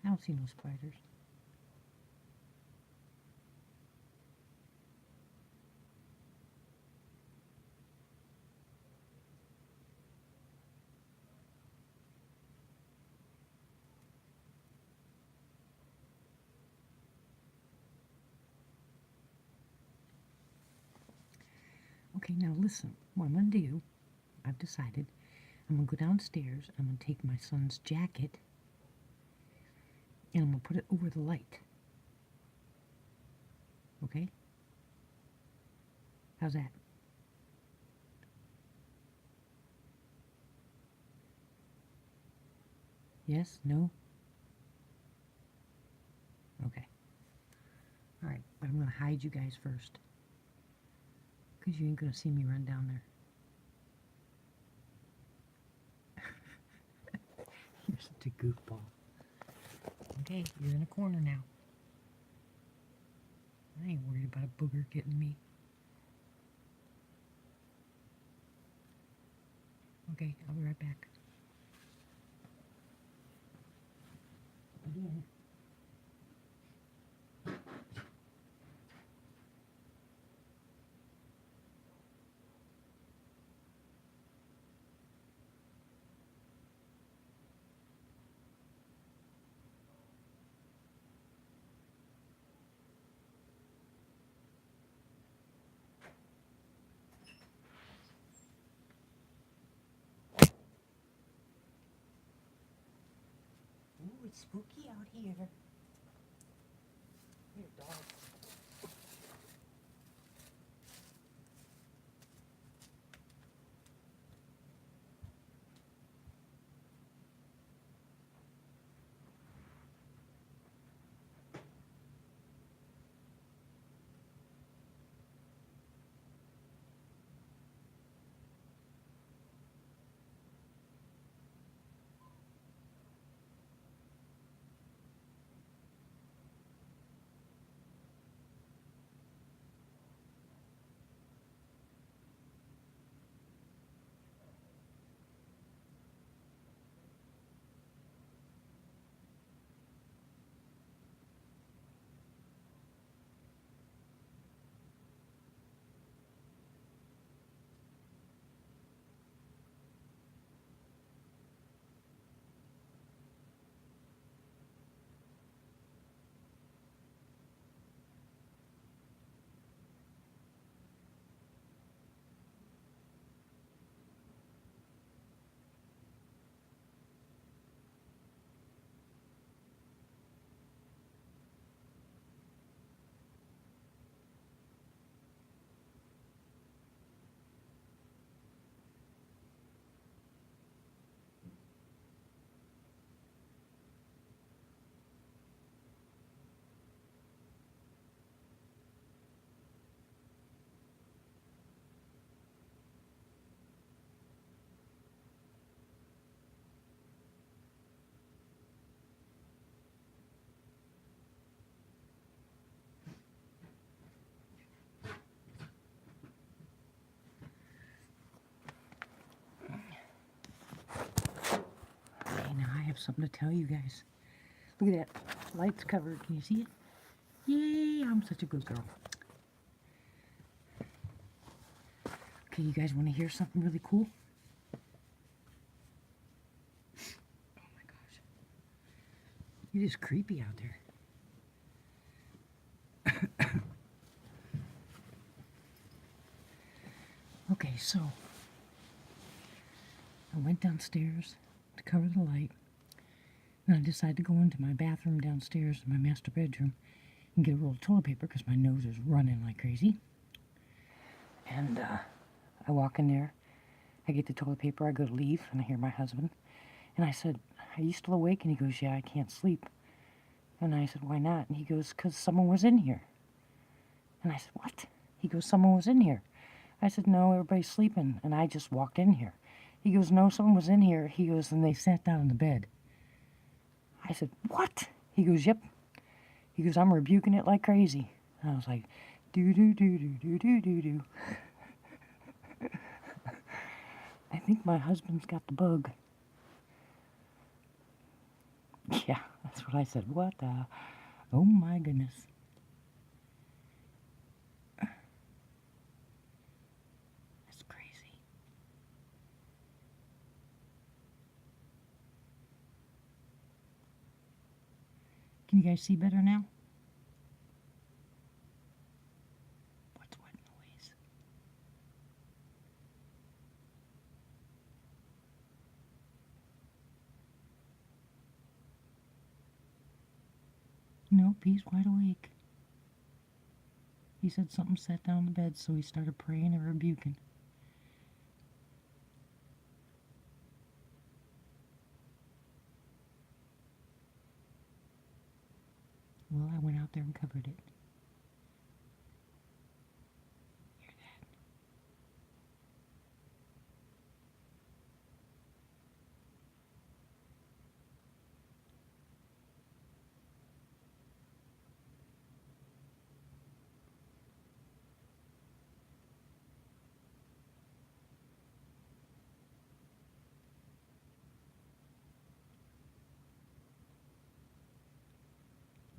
I don't see no spiders. Okay, now listen. What I'm going to do, I've decided, I'm going to go downstairs. I'm going to take my son's jacket and I'm going to put it over the light. Okay? How's that? Yes? No? Okay. Alright, but I'm going to hide you guys first. Because you ain't going to see me run down there. You're such a goofball. Okay, you're in a corner now. I ain't worried about a booger getting me. Okay, I'll be right back. Again. Ooh, it's spooky out here. Here, dog. Okay, now I have something to tell you guys. Look at that. Light's covered. Can you see it? Yay, I'm such a good girl. Okay, you guys want to hear something really cool? Oh my gosh. It is creepy out there. Okay, so I went downstairs to cover the light. And I decided to go into my bathroom downstairs in my master bedroom and get a roll of toilet paper because my nose is running like crazy. And I walk in there, I get the toilet paper, I go to leave, and I hear my husband. And I said, "Are you still awake?" And he goes, "Yeah, I can't sleep." And I said, "Why not?" And he goes, "'Cause someone was in here." And I said, "What?" He goes, "Someone was in here." I said, "No, everybody's sleeping, and I just walked in here." He goes, "No, someone was in here." He goes, "And they sat down in the bed." I said, "What?" He goes, "Yep." He goes, I'm rebuking it like crazy. And I was like, do do do do do do do do. I think my husband's got the bug. Yeah, that's what I said. What the? Oh my goodness. That's crazy. Can you guys see better now? What's what noise? Nope, he's wide awake. He said something sat down in the bed, so he started praying and rebuking. Well, I went out there and covered it. Hear that?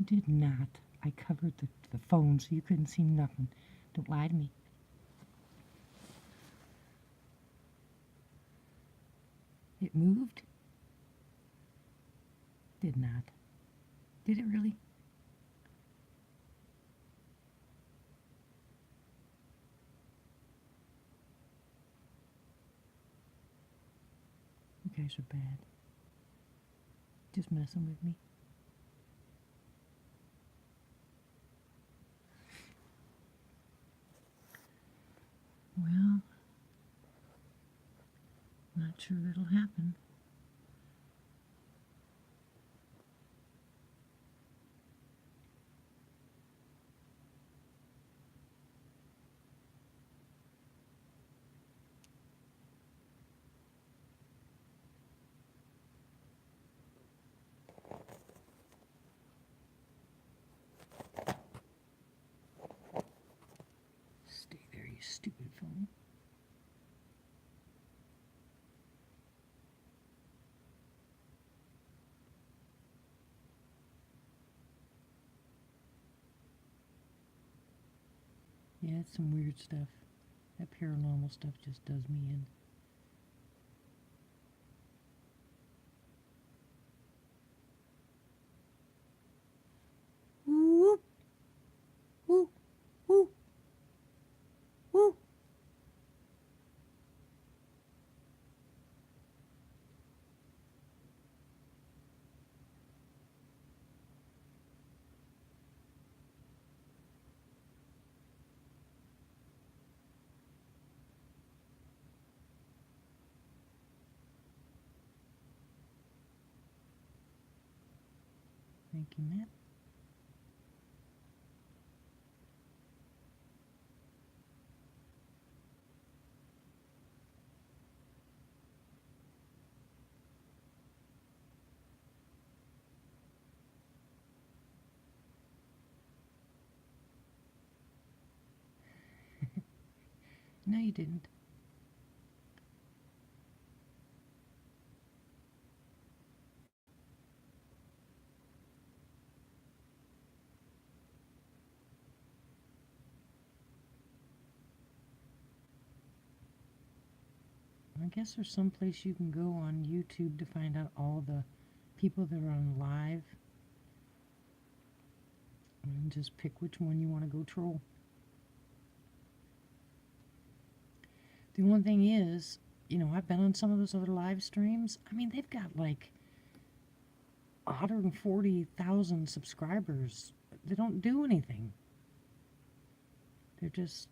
Did not. I covered the phone so you couldn't see nothing. Don't lie to me. It moved? Did not. Did it really? You guys are bad. Just messing with me. Well, not sure that'll happen. Stay there, you stupid phone. Yeah, it's some weird stuff. That paranormal stuff just does me in. Whoop, whoop, whoop, whoop. Thank you, Matt. No, you didn't. I guess there's some place you can go on YouTube to find out all the people that are on live and just pick which one you want to go troll. The one thing is, I've been on some of those other live streams. I mean, they've got like 140,000 subscribers. They don't do anything. It's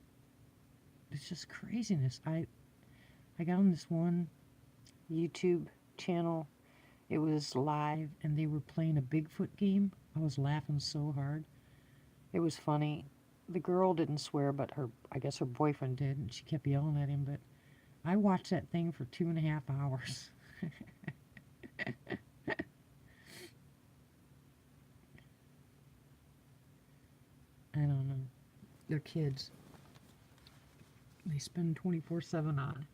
just craziness. I got on this one YouTube channel. It was live and they were playing a Bigfoot game. I was laughing so hard. It was funny. The girl didn't swear, but I guess her boyfriend did, and she kept yelling at him, but I watched that thing for 2.5 hours. I don't know. They're kids. They spend 24/7 on.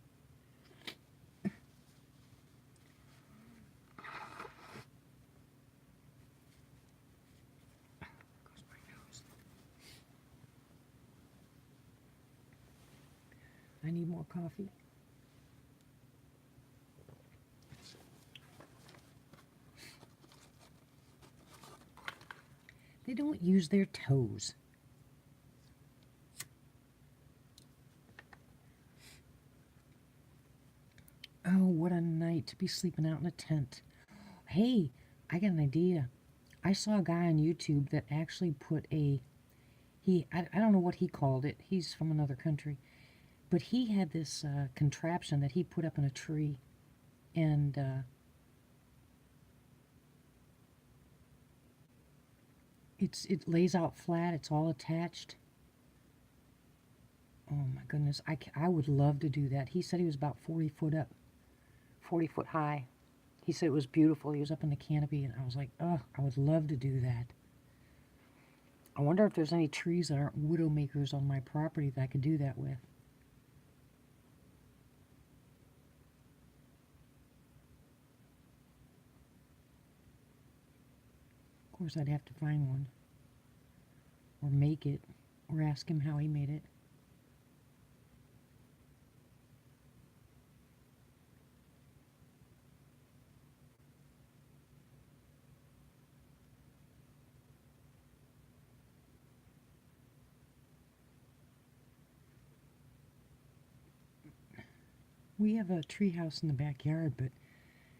Goes my nose. I need more coffee. They don't use their toes. Oh, what a night to be sleeping out in a tent. Hey, I got an idea. I saw a guy on YouTube that actually put I don't know what he called it. He's from another country. But he had this contraption that he put up in a tree. And it lays out flat. It's all attached. Oh my goodness. I would love to do that. He said he was about 40 foot up. 40 foot high. He said it was beautiful. He was up in the canopy, and I was like, oh, I would love to do that. I wonder if there's any trees that aren't widowmakers on my property that I could do that with. Of course, I'd have to find one, or make it, or ask him how he made it. We have a tree house in the backyard, but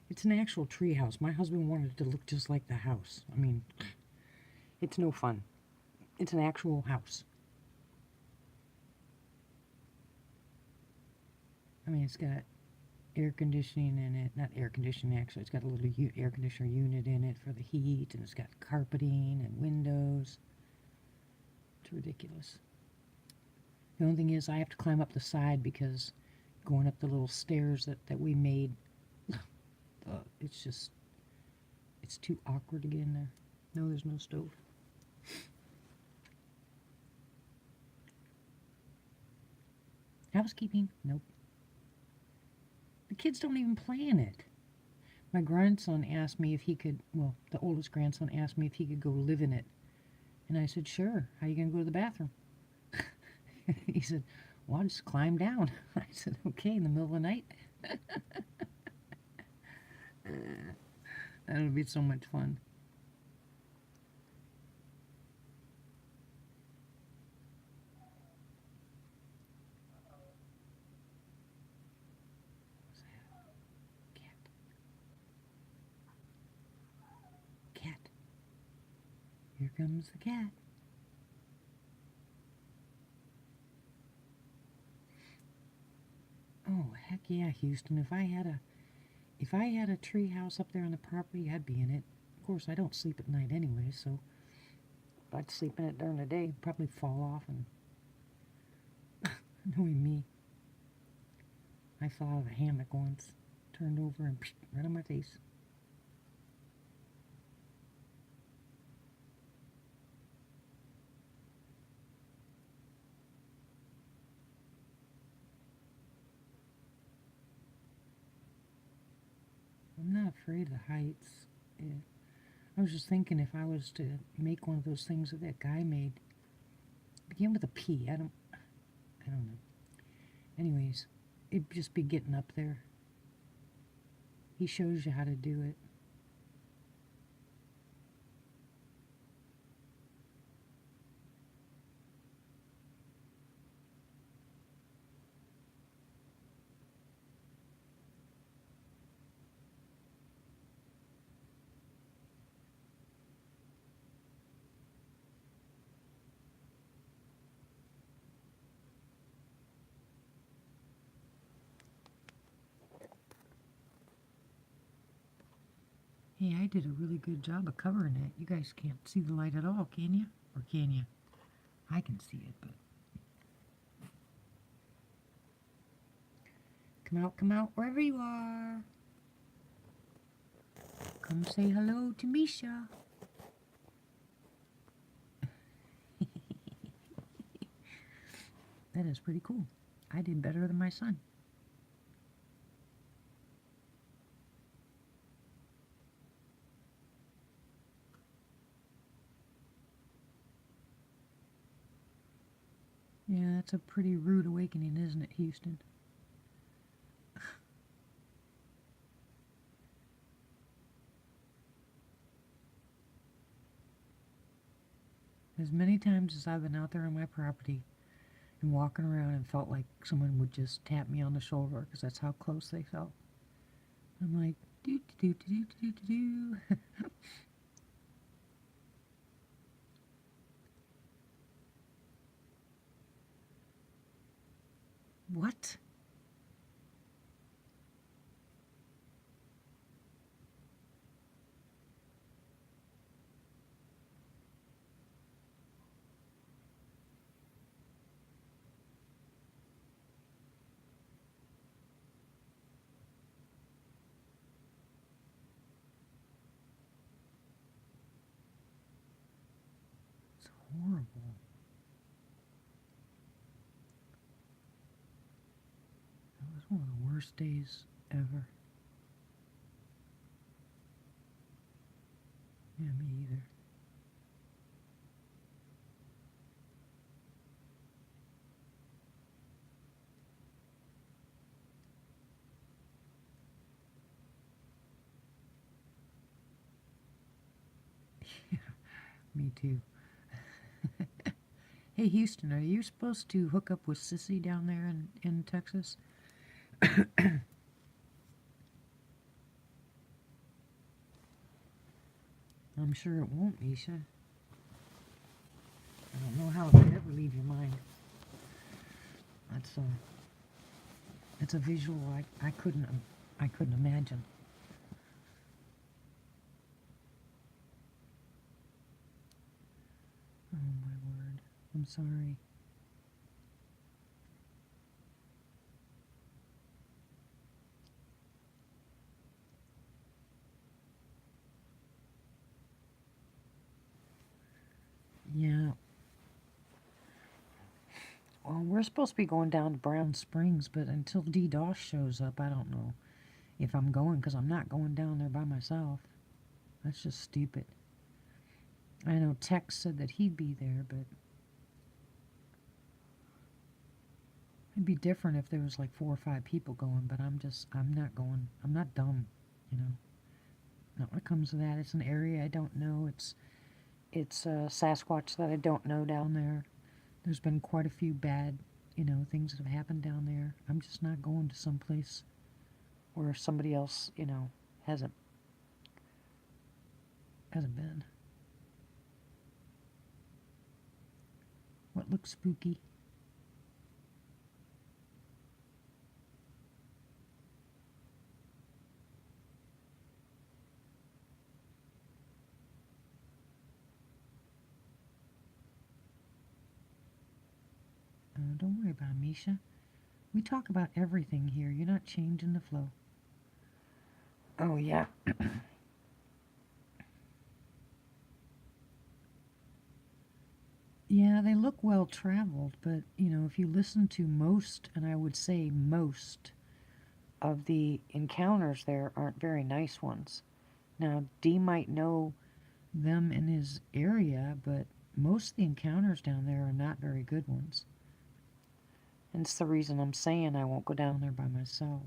it's an actual tree house. My husband wanted it to look just like the house. I mean, it's no fun. It's an actual house. I mean, it's got air conditioning in it. Not air conditioning, actually. It's got a little air conditioner unit in it for the heat, and it's got carpeting and windows. It's ridiculous. The only thing is I have to climb up the side because going up the little stairs that we made, it's too awkward to get in there. No, there's no stove. Housekeeping? Nope. The kids don't even play in it. My grandson asked me if he could, well, the oldest grandson asked me if he could go live in it. And I said, sure. How are you going to go to the bathroom? He said, well, I'll just climb down. I said, okay, in the middle of the night? That'll be so much fun. What's that? Cat. Cat. Here comes the cat. Oh, heck yeah, Houston. If I had a tree house up there on the property, I'd be in it. Of course, I don't sleep at night anyway, so if I'd sleep in it during the day, it'd probably fall off and knowing me. I fell out of a hammock once, turned over and right on my face. I'm not afraid of the heights. Yeah. I was just thinking if I was to make one of those things that that guy made, begin with a P. I don't know. Anyways, it'd just be getting up there. He shows you how to do it. Hey, I did a really good job of covering it. You guys can't see the light at all, can you? Or can you? I can see it, but... Come out, wherever you are. Come say hello to Misha. That is pretty cool. I did better than my son. Yeah, that's a pretty rude awakening, isn't it, Houston? As many times as I've been out there on my property and walking around and felt like someone would just tap me on the shoulder because that's how close they felt. I'm like, do do do do do do do. What? It's horrible. That was one of the worst days ever. Yeah, me either. Me too. Hey, Houston, are you supposed to hook up with Sissy down there in Texas? I'm sure it won't, Misha. I don't know how it could ever leave your mind. It's a visual I couldn't imagine. Oh my word. I'm sorry. Yeah. Well, we're supposed to be going down to Brown Springs, but until DDoS shows up, I don't know if I'm going, because I'm not going down there by myself. That's just stupid. I know Tex said that he'd be there, but it'd be different if there was like 4 or 5 people going, but I'm not going. I'm not dumb, you know. Not when it comes to that. It's an area I don't know. It's Sasquatch that I don't know down there. There's been quite a few bad, things that have happened down there. I'm just not going to some place where somebody else, hasn't been. What looks spooky? Don't worry about it, Misha. We talk about everything here. You're not changing the flow. Oh, yeah. Yeah, they look well traveled, but, if you listen to most, and I would say most, of the encounters there aren't very nice ones. Now, D might know them in his area, but most of the encounters down there are not very good ones. And it's the reason I'm saying I won't go down there by myself.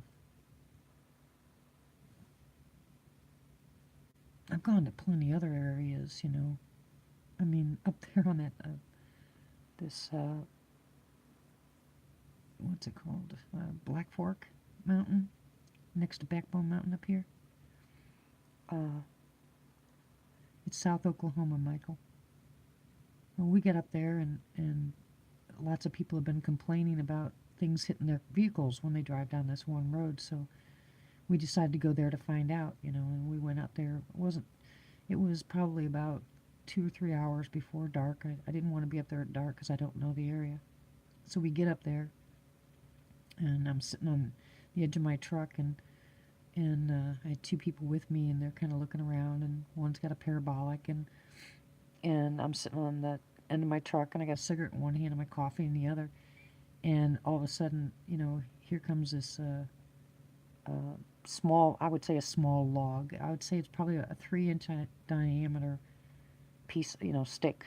I've gone to plenty other areas, I mean, up there on that, what's it called? Black Fork Mountain, next to Backbone Mountain up here. It's South Oklahoma, Michael. Well, we get up there, and lots of people have been complaining about things hitting their vehicles when they drive down this one road, so we decided to go there to find out, and we went out there. It was probably about 2 or 3 hours before dark. I didn't want to be up there at dark because I don't know the area. So we get up there, and I'm sitting on the edge of my truck, and I had 2 people with me, and they're kind of looking around, and one's got a parabolic, and I'm sitting on the end of my truck, and I got a cigarette in one hand and my coffee in the other, And all of a sudden, here comes this small, I would say a small log. I would say it's probably a 3-inch diameter piece, stick.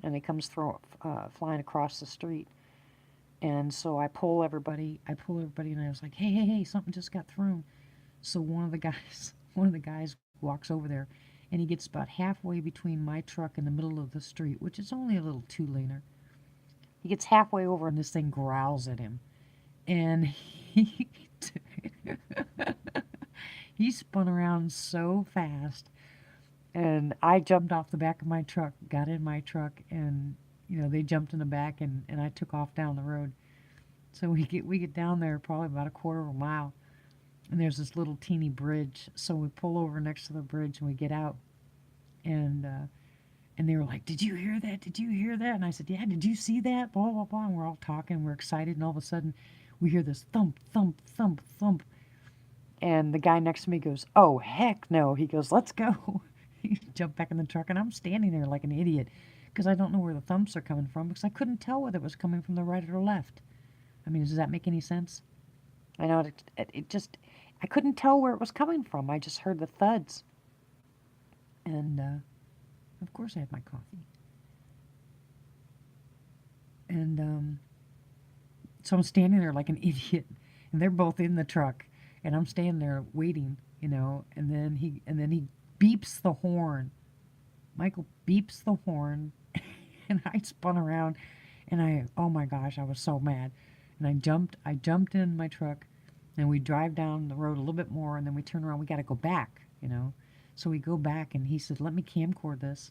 And it comes flying across the street. And so I pull everybody, and I was like, hey, hey, hey, something just got thrown. So one of the guys, walks over there, and he gets about halfway between my truck and the middle of the street, which is only a little 2-laner. He gets halfway over, and this thing growls at him, and he spun around so fast, and I jumped off the back of my truck, got in my truck, and they jumped in the back, and I took off down the road. So we get down there probably about a quarter of a mile, and there's this little teeny bridge. So we pull over next to the bridge and we get out, and they were like, "Did you hear that? Did you hear that?" And I said, "Yeah, did you see that?" Blah blah blah. And we're all talking, we're excited, and all of a sudden we hear this thump thump thump thump, and the guy next to me goes, "Oh heck no!" He goes, "Let's go." He jumped back in the truck, and I'm standing there like an idiot because I don't know where the thumps are coming from because I couldn't tell whether it was coming from the right or left. I mean, does that make any sense? I know it just, I couldn't tell where it was coming from. I just heard the thuds. And of course I had my coffee. And so I'm standing there like an idiot. And they're both in the truck. And I'm standing there waiting, and then he beeps the horn. Michael beeps the horn. And I spun around and oh my gosh, I was so mad. And I jumped in my truck, and we drive down the road a little bit more, and then we turn around. We got to go back, So we go back, and he said, "Let me camcord this."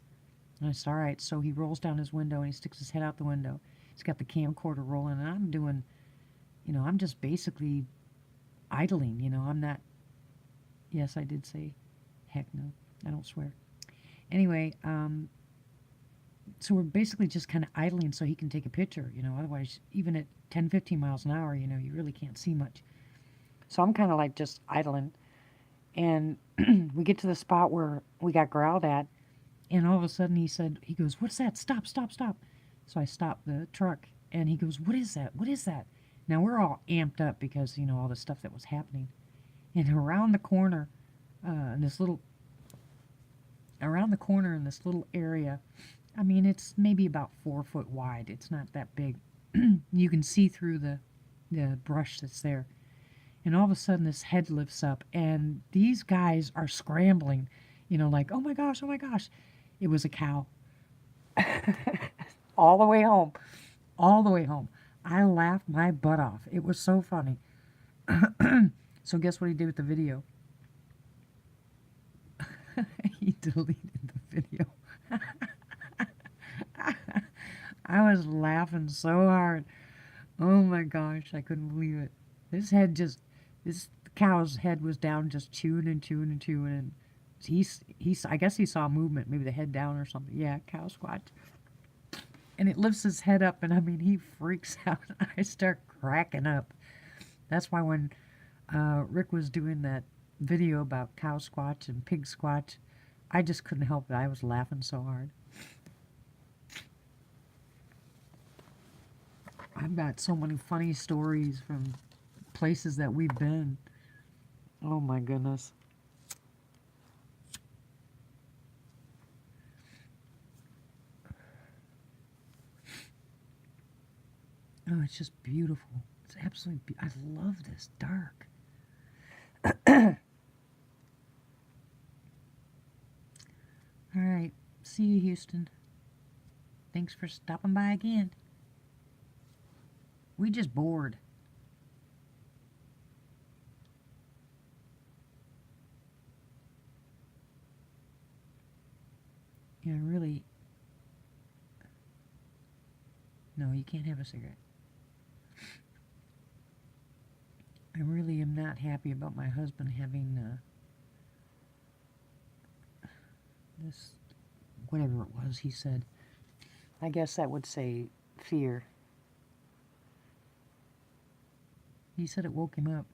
And I said, "All right." So he rolls down his window, and he sticks his head out the window. He's got the camcorder rolling, and I'm doing, I'm just basically idling, I'm not, yes, I did say, heck no, I don't swear. Anyway, so we're basically just kind of idling so he can take a picture, otherwise, even at 10, 15 miles an hour, you really can't see much. So I'm kind of like just idling. And we get to the spot where we got growled at. And all of a sudden he goes, "What's that? Stop, stop, stop." So I stopped the truck, and he goes, "What is that? What is that?" Now we're all amped up because, all the stuff that was happening. And around the corner, in this little, area, I mean, it's maybe about 4 foot wide. It's not that big. You can see through the brush that's there. And all of a sudden this head lifts up, and these guys are scrambling, like, "Oh my gosh, oh my gosh." It was a cow. All the way home. All the way home. I laughed my butt off. It was so funny. So guess what he did with the video? He deleted the video. I was laughing so hard. Oh my gosh, I couldn't believe it. This cow's head was down, just chewing and chewing and chewing, and I guess he saw movement, maybe the head down or something. Yeah, cow squat. And it lifts his head up, and I mean, he freaks out. I start cracking up. That's why when Rick was doing that video about cow squatch and pig squatch, I just couldn't help it. I was laughing so hard. I've got so many funny stories from places that we've been. Oh my goodness. Oh, it's just beautiful. It's absolutely I love this dark. All right. See you, Houston. Thanks for stopping by again. We just bored. Yeah, really. No, you can't have a cigarette. I really am not happy about my husband having this, whatever it was he said. I guess that would say fear. He said it woke him up.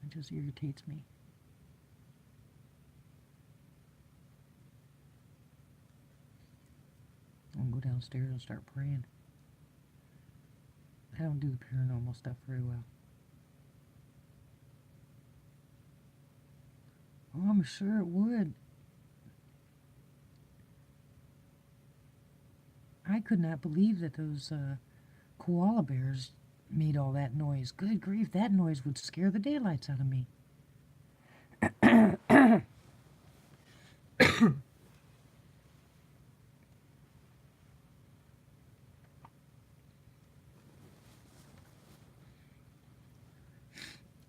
It just irritates me. I'll go downstairs and start praying. I don't do the paranormal stuff very well. Oh, I'm sure it would. I could not believe that those koala bears made all that noise. Good grief, that noise would scare the daylights out of me.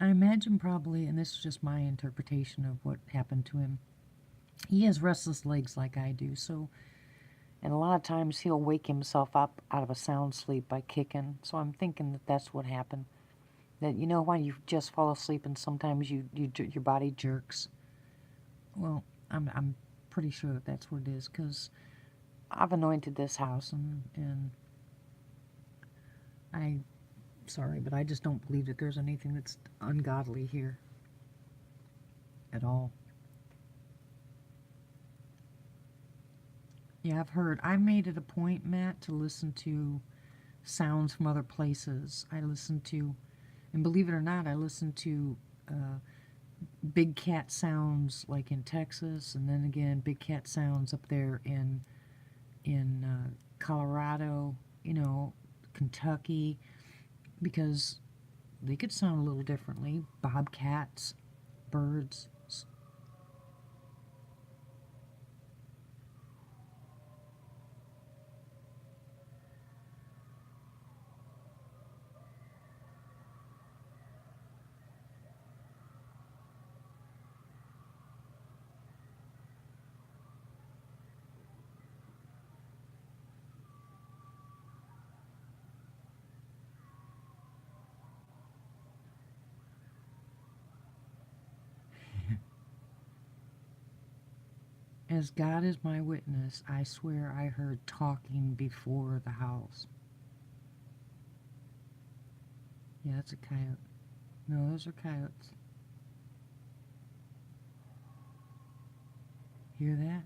I imagine probably, and this is just my interpretation of what happened to him, he has restless legs like I do, so, and a lot of times he'll wake himself up out of a sound sleep by kicking, so I'm thinking that that's what happened. That, you know, when you just fall asleep and sometimes your body jerks. Well, I'm pretty sure that that's what it is, because I've anointed this house, and sorry, but I just don't believe that there's anything that's ungodly here at all. Yeah, I made it a point, Matt, to listen to sounds from other places. I listen to, and believe it or not, I listen to big cat sounds like in Texas, and then again, big cat sounds up there in Colorado, you know, Kentucky, because they could sound a little differently. Bobcats, birds. As God is my witness, I swear I heard talking before the house. Yeah, that's a coyote. No, those are coyotes. Hear that?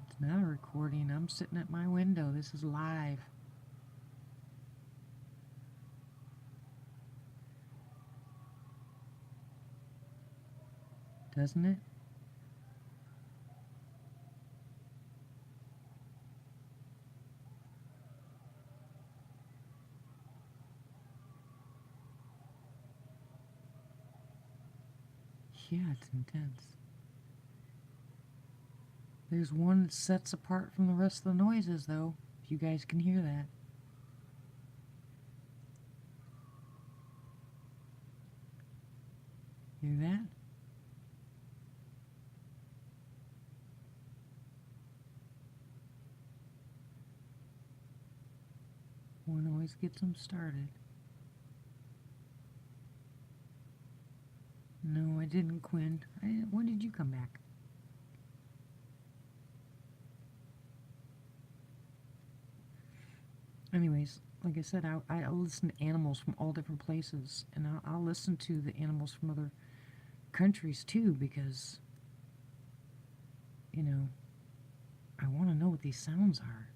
It's not a recording. I'm sitting at my window. This is live. Doesn't it? Yeah, it's intense. There's one that sets apart from the rest of the noises, though, if you guys can hear that. Hear that? One always gets them started. No, I didn't, Quinn. When did you come back? Anyways, like I said, I listen to animals from all different places, and I'll listen to the animals from other countries too, because, you know, I want to know what these sounds are.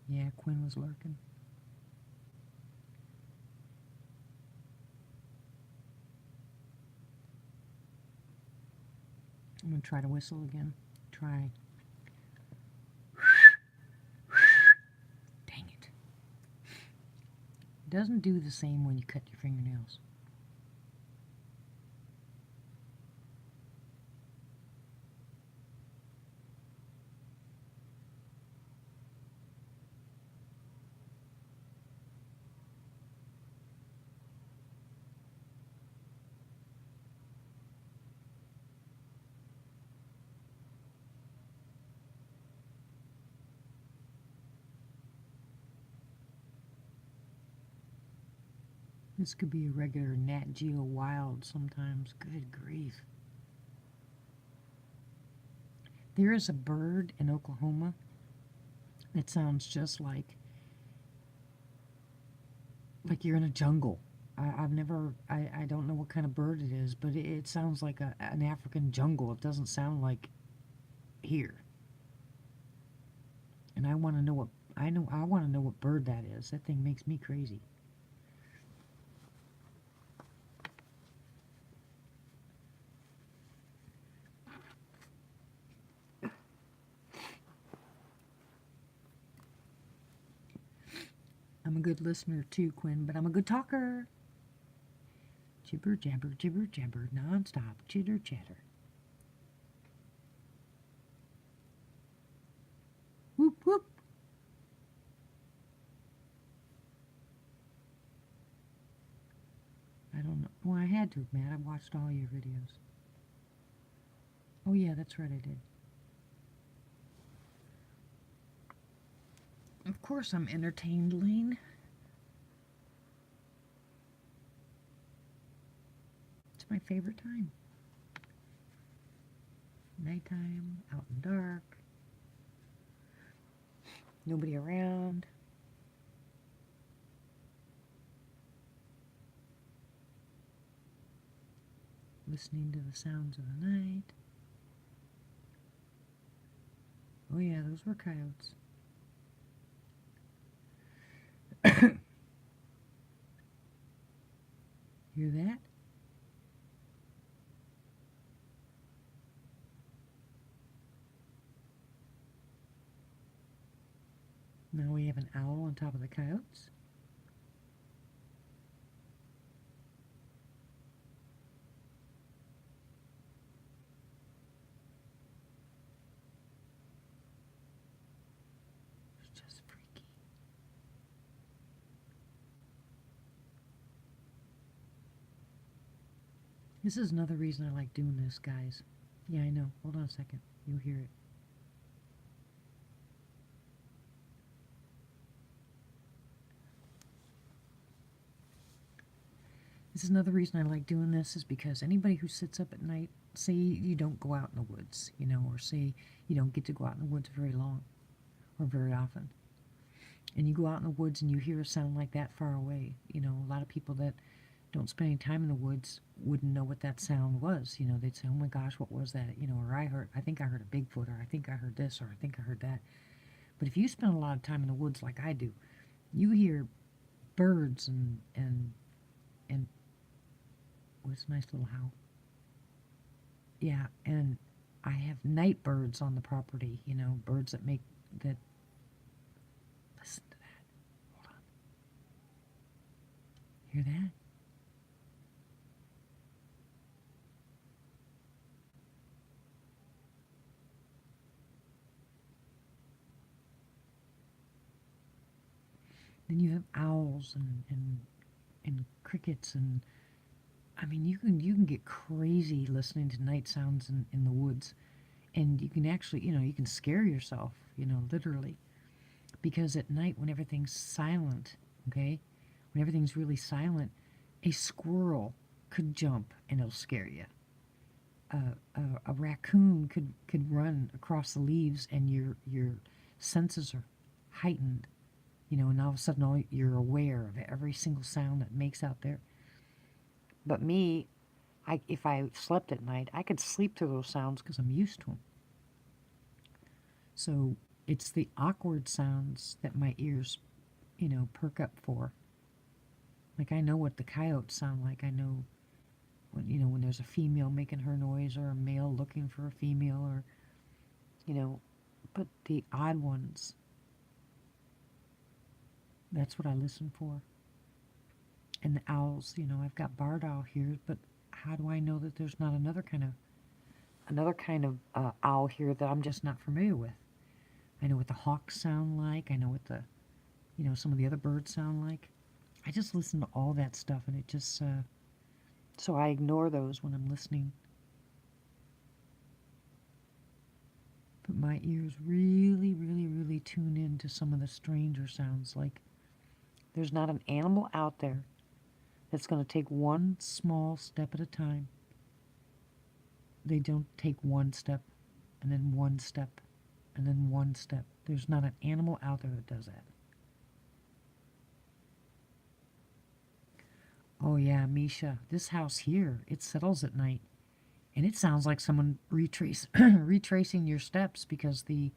Yeah, Quinn was lurking. I'm going to try to whistle again. Try. Dang it. It doesn't do the same when you cut your fingernails. This could be a regular Nat Geo Wild sometimes. Good grief. There is a bird in Oklahoma that sounds just like you're in a jungle. I don't know what kind of bird it is, but it sounds like an African jungle. It doesn't sound like here. And I want to know what I want to know what bird that is. That thing makes me crazy. I'm a good listener too, Quinn, but I'm a good talker. Jibber jabber, non-stop chitter chatter. Whoop whoop. I don't know. Well, I had to, Matt. I watched all your videos. Oh yeah, that's right, I did. Of course I'm entertained, Lane. It's my favorite time. Nighttime, out in the dark, nobody around. Listening to the sounds of the night. Oh yeah, those were coyotes. Hear that? Now we have an owl on top of the coyotes. It's just freaky. This is another reason I like doing this, guys. Yeah, I know. Hold on a second. You'll hear it. This is another reason I like doing this is because anybody who sits up at night, say you don't go out in the woods, or say you don't get to go out in the woods very long or very often, and you go out in the woods and you hear a sound like that far away, a lot of people that don't spend any time in the woods wouldn't know what that sound was. They'd say, oh my gosh, what was that? Or I think I heard a Bigfoot, or I think I heard this, or I think I heard that. But if you spend a lot of time in the woods like I do, you hear birds and what's a nice little howl. Yeah, and I have night birds on the property, birds that make that. Listen to that. Hold on. Hear that? Then you have owls and crickets, and I mean you can get crazy listening to night sounds in the woods, and you can actually you can scare yourself, literally, because at night when everything's silent, okay, when everything's really silent, a squirrel could jump and it'll scare you. A raccoon could run across the leaves and your senses are heightened, and all of a sudden you're aware of every single sound that makes out there. But me, if I slept at night, I could sleep through those sounds because I'm used to them. So it's the awkward sounds that my ears, perk up for. Like I know what the coyotes sound like. I know when there's a female making her noise or a male looking for a female, or but the odd ones, that's what I listen for. And the owls, I've got barred owl here, but how do I know that there's not another kind of owl here that I'm just not familiar with? I know what the hawks sound like. I know what the some of the other birds sound like. I just listen to all that stuff, and it just so I ignore those when I'm listening. But my ears really, really, really tune in to some of the stranger sounds. Like there's not an animal out there that's going to take one small step at a time. They don't take one step, and then one step, and then one step. There's not an animal out there that does that. Oh yeah, Misha, this house here, it settles at night. And it sounds like someone retracing your steps, because the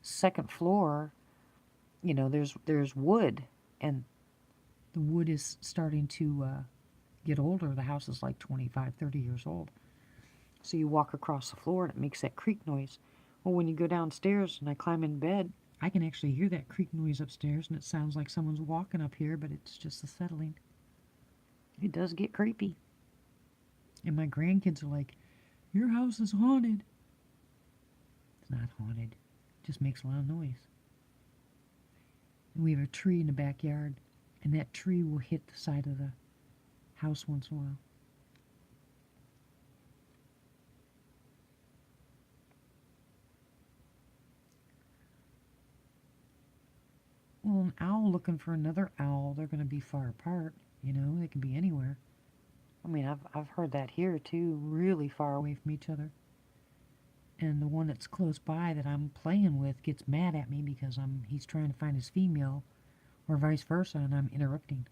second floor, you know, there's wood, and the wood is starting to get older. The house is like 25, 30 years old. So you walk across the floor and it makes that creak noise. Well, when you go downstairs and I climb in bed, I can actually hear that creak noise upstairs, and it sounds like someone's walking up here, but it's just the settling. It does get creepy. And my grandkids are like, your house is haunted. It's not haunted. It just makes a lot of noise. And we have a tree in the backyard, and that tree will hit the side of the house once in a while. Well, an owl looking for another owl, they're going to be far apart. You know, they can be anywhere. I mean, I've heard that here too, really far away from each other. And the one that's close by that I'm playing with gets mad at me because he's trying to find his female, or vice versa, and I'm interrupting.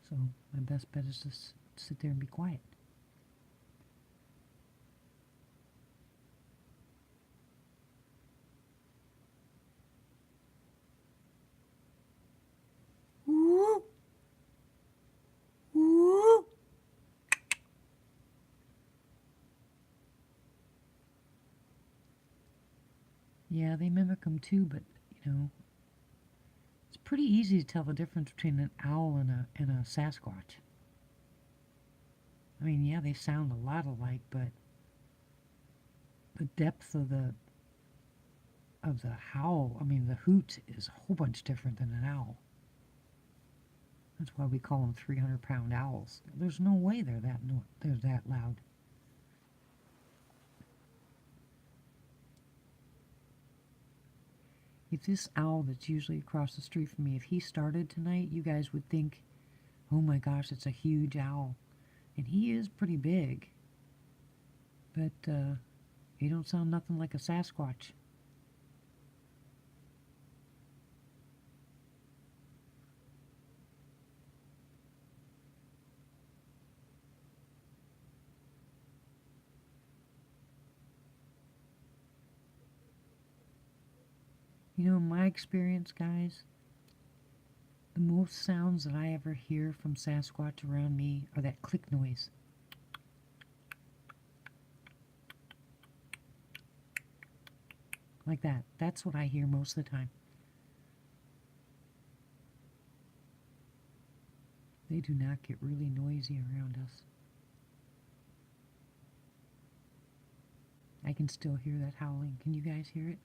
So my best bet is to sit there and be quiet. Ooh. Ooh. Yeah, they mimic them too, but, you know, it's pretty easy to tell the difference between an owl and a Sasquatch. I mean, yeah, they sound a lot alike, but the depth of the howl, I mean, the hoot is a whole bunch different than an owl. That's why we call them 300-pound owls. There's no way they're that loud. If this owl that's usually across the street from me, if he started tonight, you guys would think, oh my gosh, it's a huge owl. And he is pretty big. But he don't sound nothing like a Sasquatch. You know, in my experience, guys, the most sounds that I ever hear from Sasquatch around me are that click noise. Like that. That's what I hear most of the time. They do not get really noisy around us. I can still hear that howling. Can you guys hear it?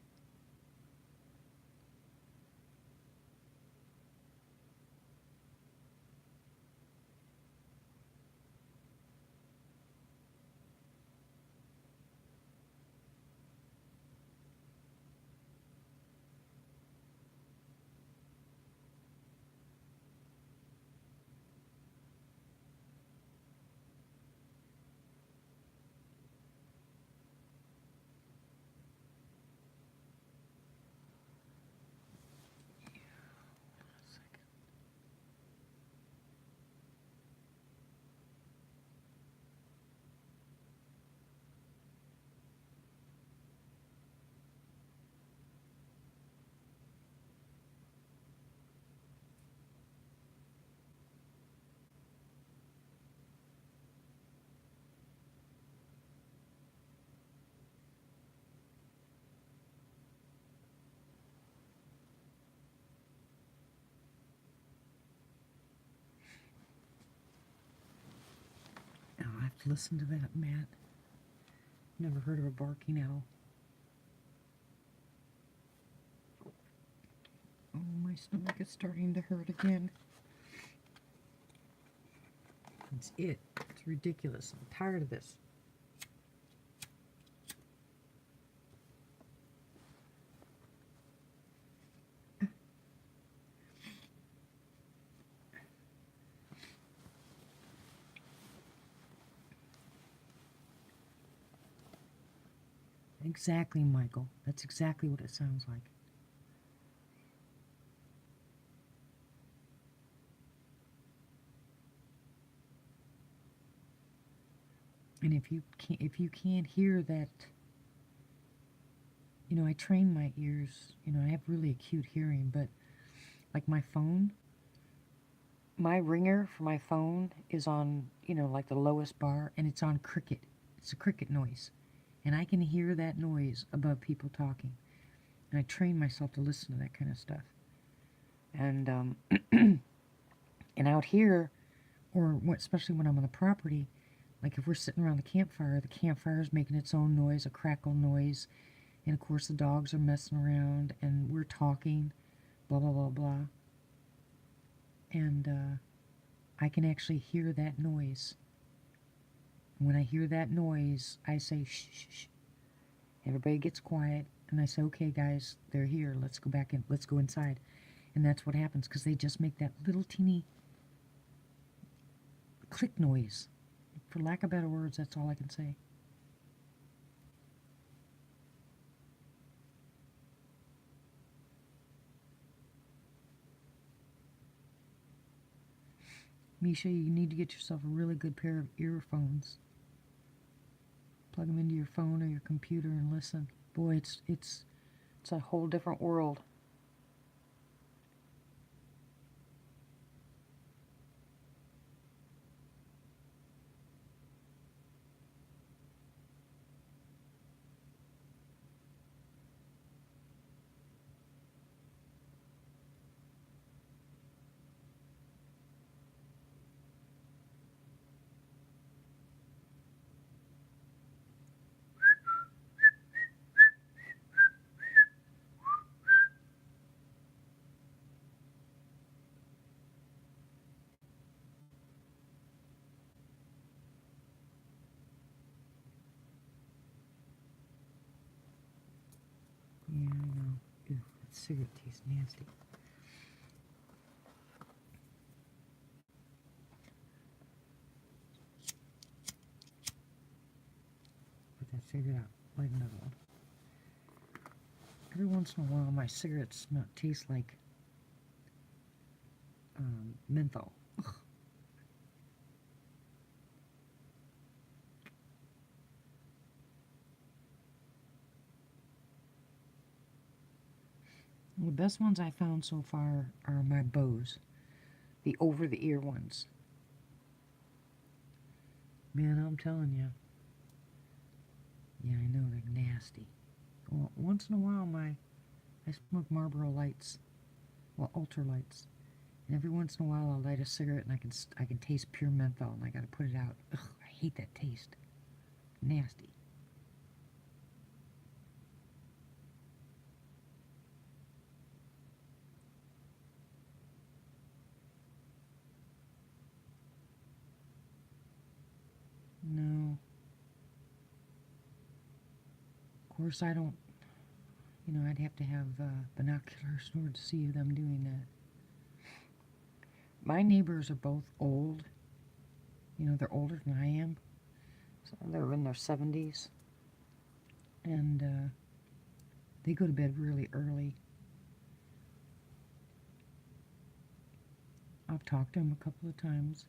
Oh, I have to listen to that, Matt. Never heard of a barking owl. Oh, my stomach is starting to hurt again. It's it. It's ridiculous. I'm tired of this. Exactly, Michael. That's exactly what it sounds like. And if you can't hear that you know, I train my ears. You know, I have really acute hearing, but like my phone, my ringer for my phone is on, you know, like the lowest bar, and it's on cricket. It's a cricket noise. And I can hear that noise above people talking. And I train myself to listen to that kind of stuff. And and out here, or especially when I'm on the property, like if we're sitting around the campfire is making its own noise, a crackle noise, and of course the dogs are messing around, and we're talking, blah blah blah blah, and I can actually hear that noise. When I hear that noise, I say shh shh shh. Everybody gets quiet, and I say, okay guys, they're here. Let's go back in. Let's go inside. And that's what happens because they just make that little teeny click noise. For lack of better words, that's all I can say. Misha, you need to get yourself a really good pair of earphones. Plug them into your phone or your computer and listen. Boy, it's a whole different world. Yeah, I know. Ew, that cigarette tastes nasty. Put that cigarette out. Light another one. Every once in a while, my cigarettes taste like menthol. Ugh. The best ones I found so far are my Bose, the over-the-ear ones. Man, I'm telling you. Yeah, I know, they're nasty. Well, once in a while, I smoke Marlboro Lights, well, Ultra Lights. And every once in a while, I'll light a cigarette and I can taste pure menthol, and I gotta put it out. Ugh, I hate that taste. Nasty. No. Of course, I don't, you know, I'd have to have binoculars in order to see them doing that. My neighbors are both old. You know, they're older than I am. So they're in their 70s. And they go to bed really early. I've talked to them a couple of times.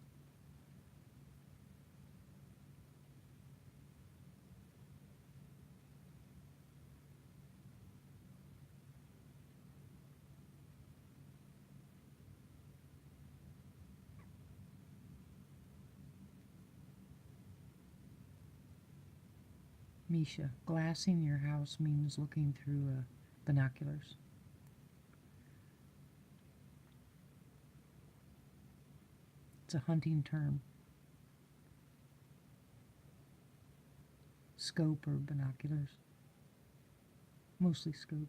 Misha, glassing your house means looking through binoculars. It's a hunting term. Scope or binoculars. Mostly scope.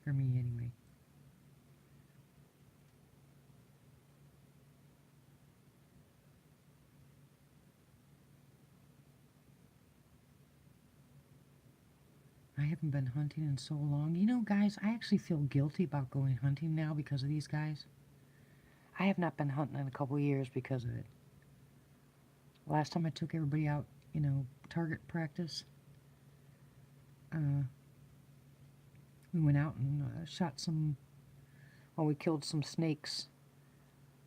For me, anyway. I haven't been hunting in so long. You know, guys, I actually feel guilty about going hunting now because of these guys. I have not been hunting in a couple of years because of it. Last time I took everybody out, you know, target practice, we went out and shot some, well, we killed some snakes,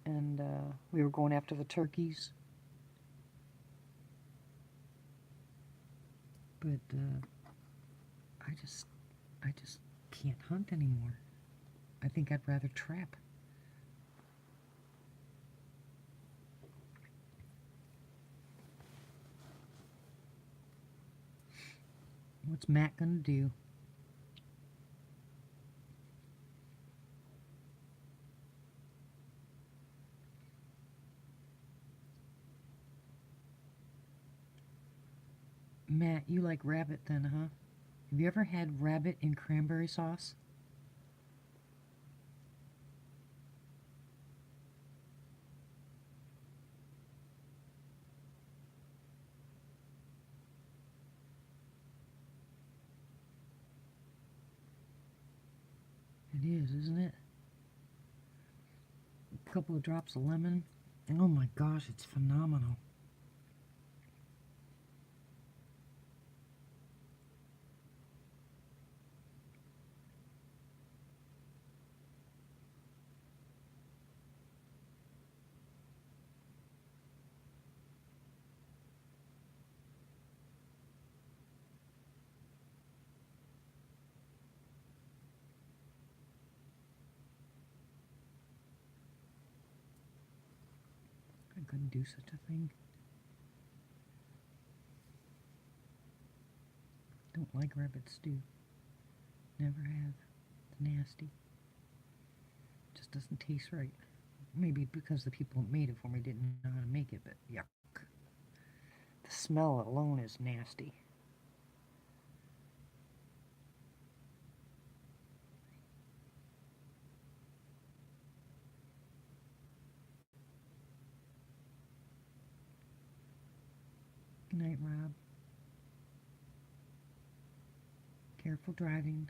and we were going after the turkeys. But I just can't hunt anymore. I think I'd rather trap. What's Matt gonna do? Matt, you like rabbit then, huh? Have you ever had rabbit in cranberry sauce? It is, isn't it? A couple of drops of lemon. Oh my gosh, it's phenomenal. I couldn't do such a thing. Don't like rabbit stew. Never have. It's nasty. Just doesn't taste right. Maybe because the people who made it for me didn't know how to make it, but yuck. The smell alone is nasty. Good night, Rob. Careful driving.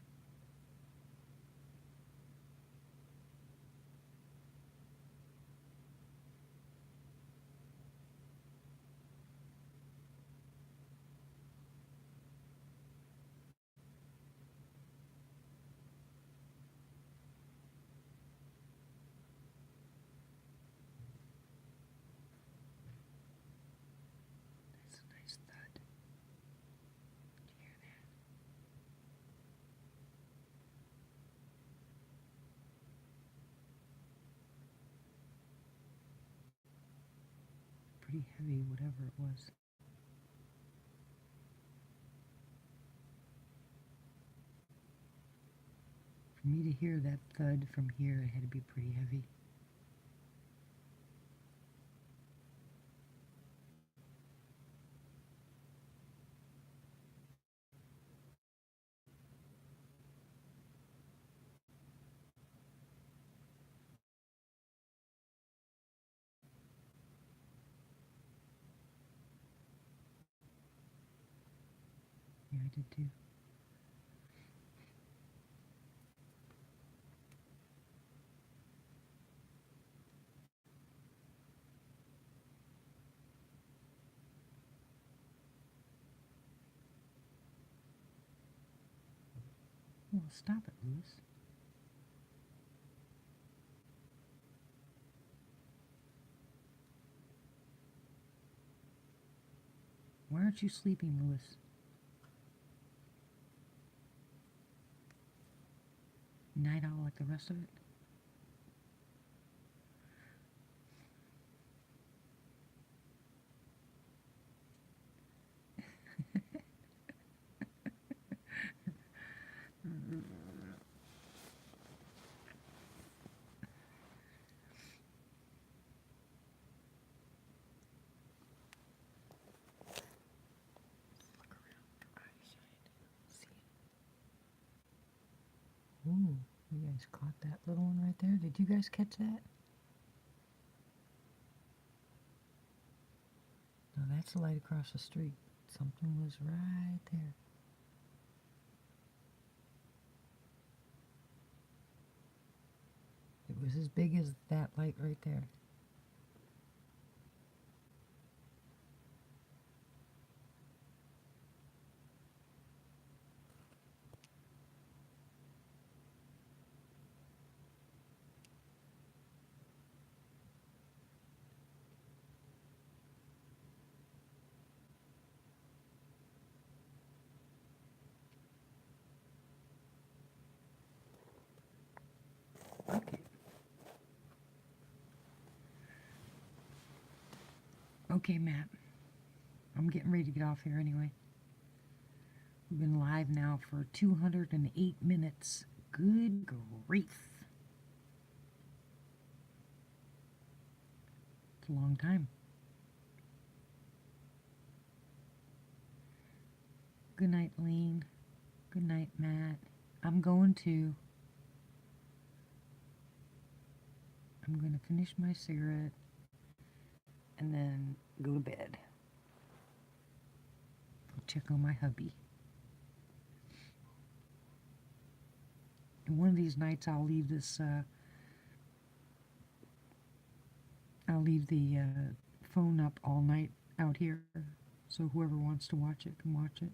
That's a nice thud. Did you hear that? Pretty heavy, whatever it was. For me to hear that thud from here, it had to be pretty heavy. Yeah, I did too. Well, stop it, Lewis. Why aren't you sleeping, Lewis? Night owl like the rest of it? Look around your eyesight. See it? Ooh, you guys caught that little one right there? Did you guys catch that? No, that's the light across the street. Something was right there. It was as big as that light right there. Okay, Matt. I'm getting ready to get off here anyway. We've been live now for 208 minutes. Good grief. It's a long time. Good night, Lane. Good night, Matt. I'm going to finish my cigarette and then go to bed. I'll check on my hubby. And one of these nights I'll leave this, I'll leave the phone up all night out here, so whoever wants to watch it can watch it.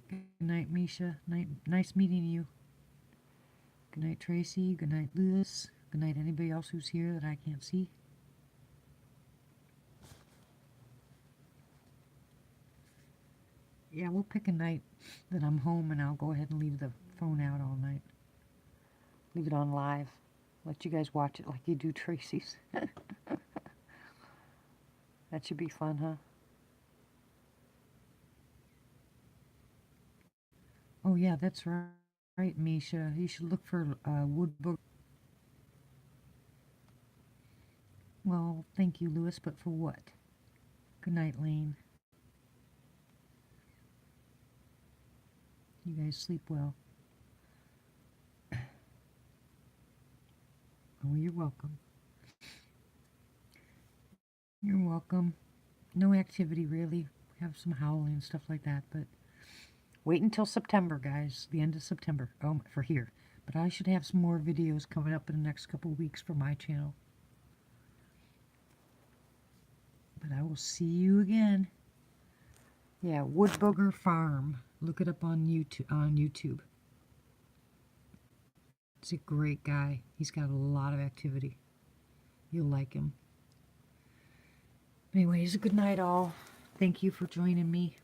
Good night, Misha. Nice meeting you. Good night, Tracy. Good night, Lewis. Good night, anybody else who's here that I can't see. Yeah, we'll pick a night that I'm home and I'll go ahead and leave the phone out all night. Leave it on live. Let you guys watch it like you do Tracy's. That should be fun, huh? Oh yeah, that's right. Right, Misha. You should look for wood book. Well, thank you, Lewis, but for what? Good night, Lane. You guys sleep well. Oh, you're welcome. You're welcome. No activity, really. Have some howling and stuff like that, but wait until September, guys. The end of September. Oh, for here. But I should have some more videos coming up in the next couple of weeks for my channel. But I will see you again. Yeah, Wood Booger Farm. Look it up on YouTube. He's a great guy. He's got a lot of activity. You'll like him. Anyways, good night all. Thank you for joining me.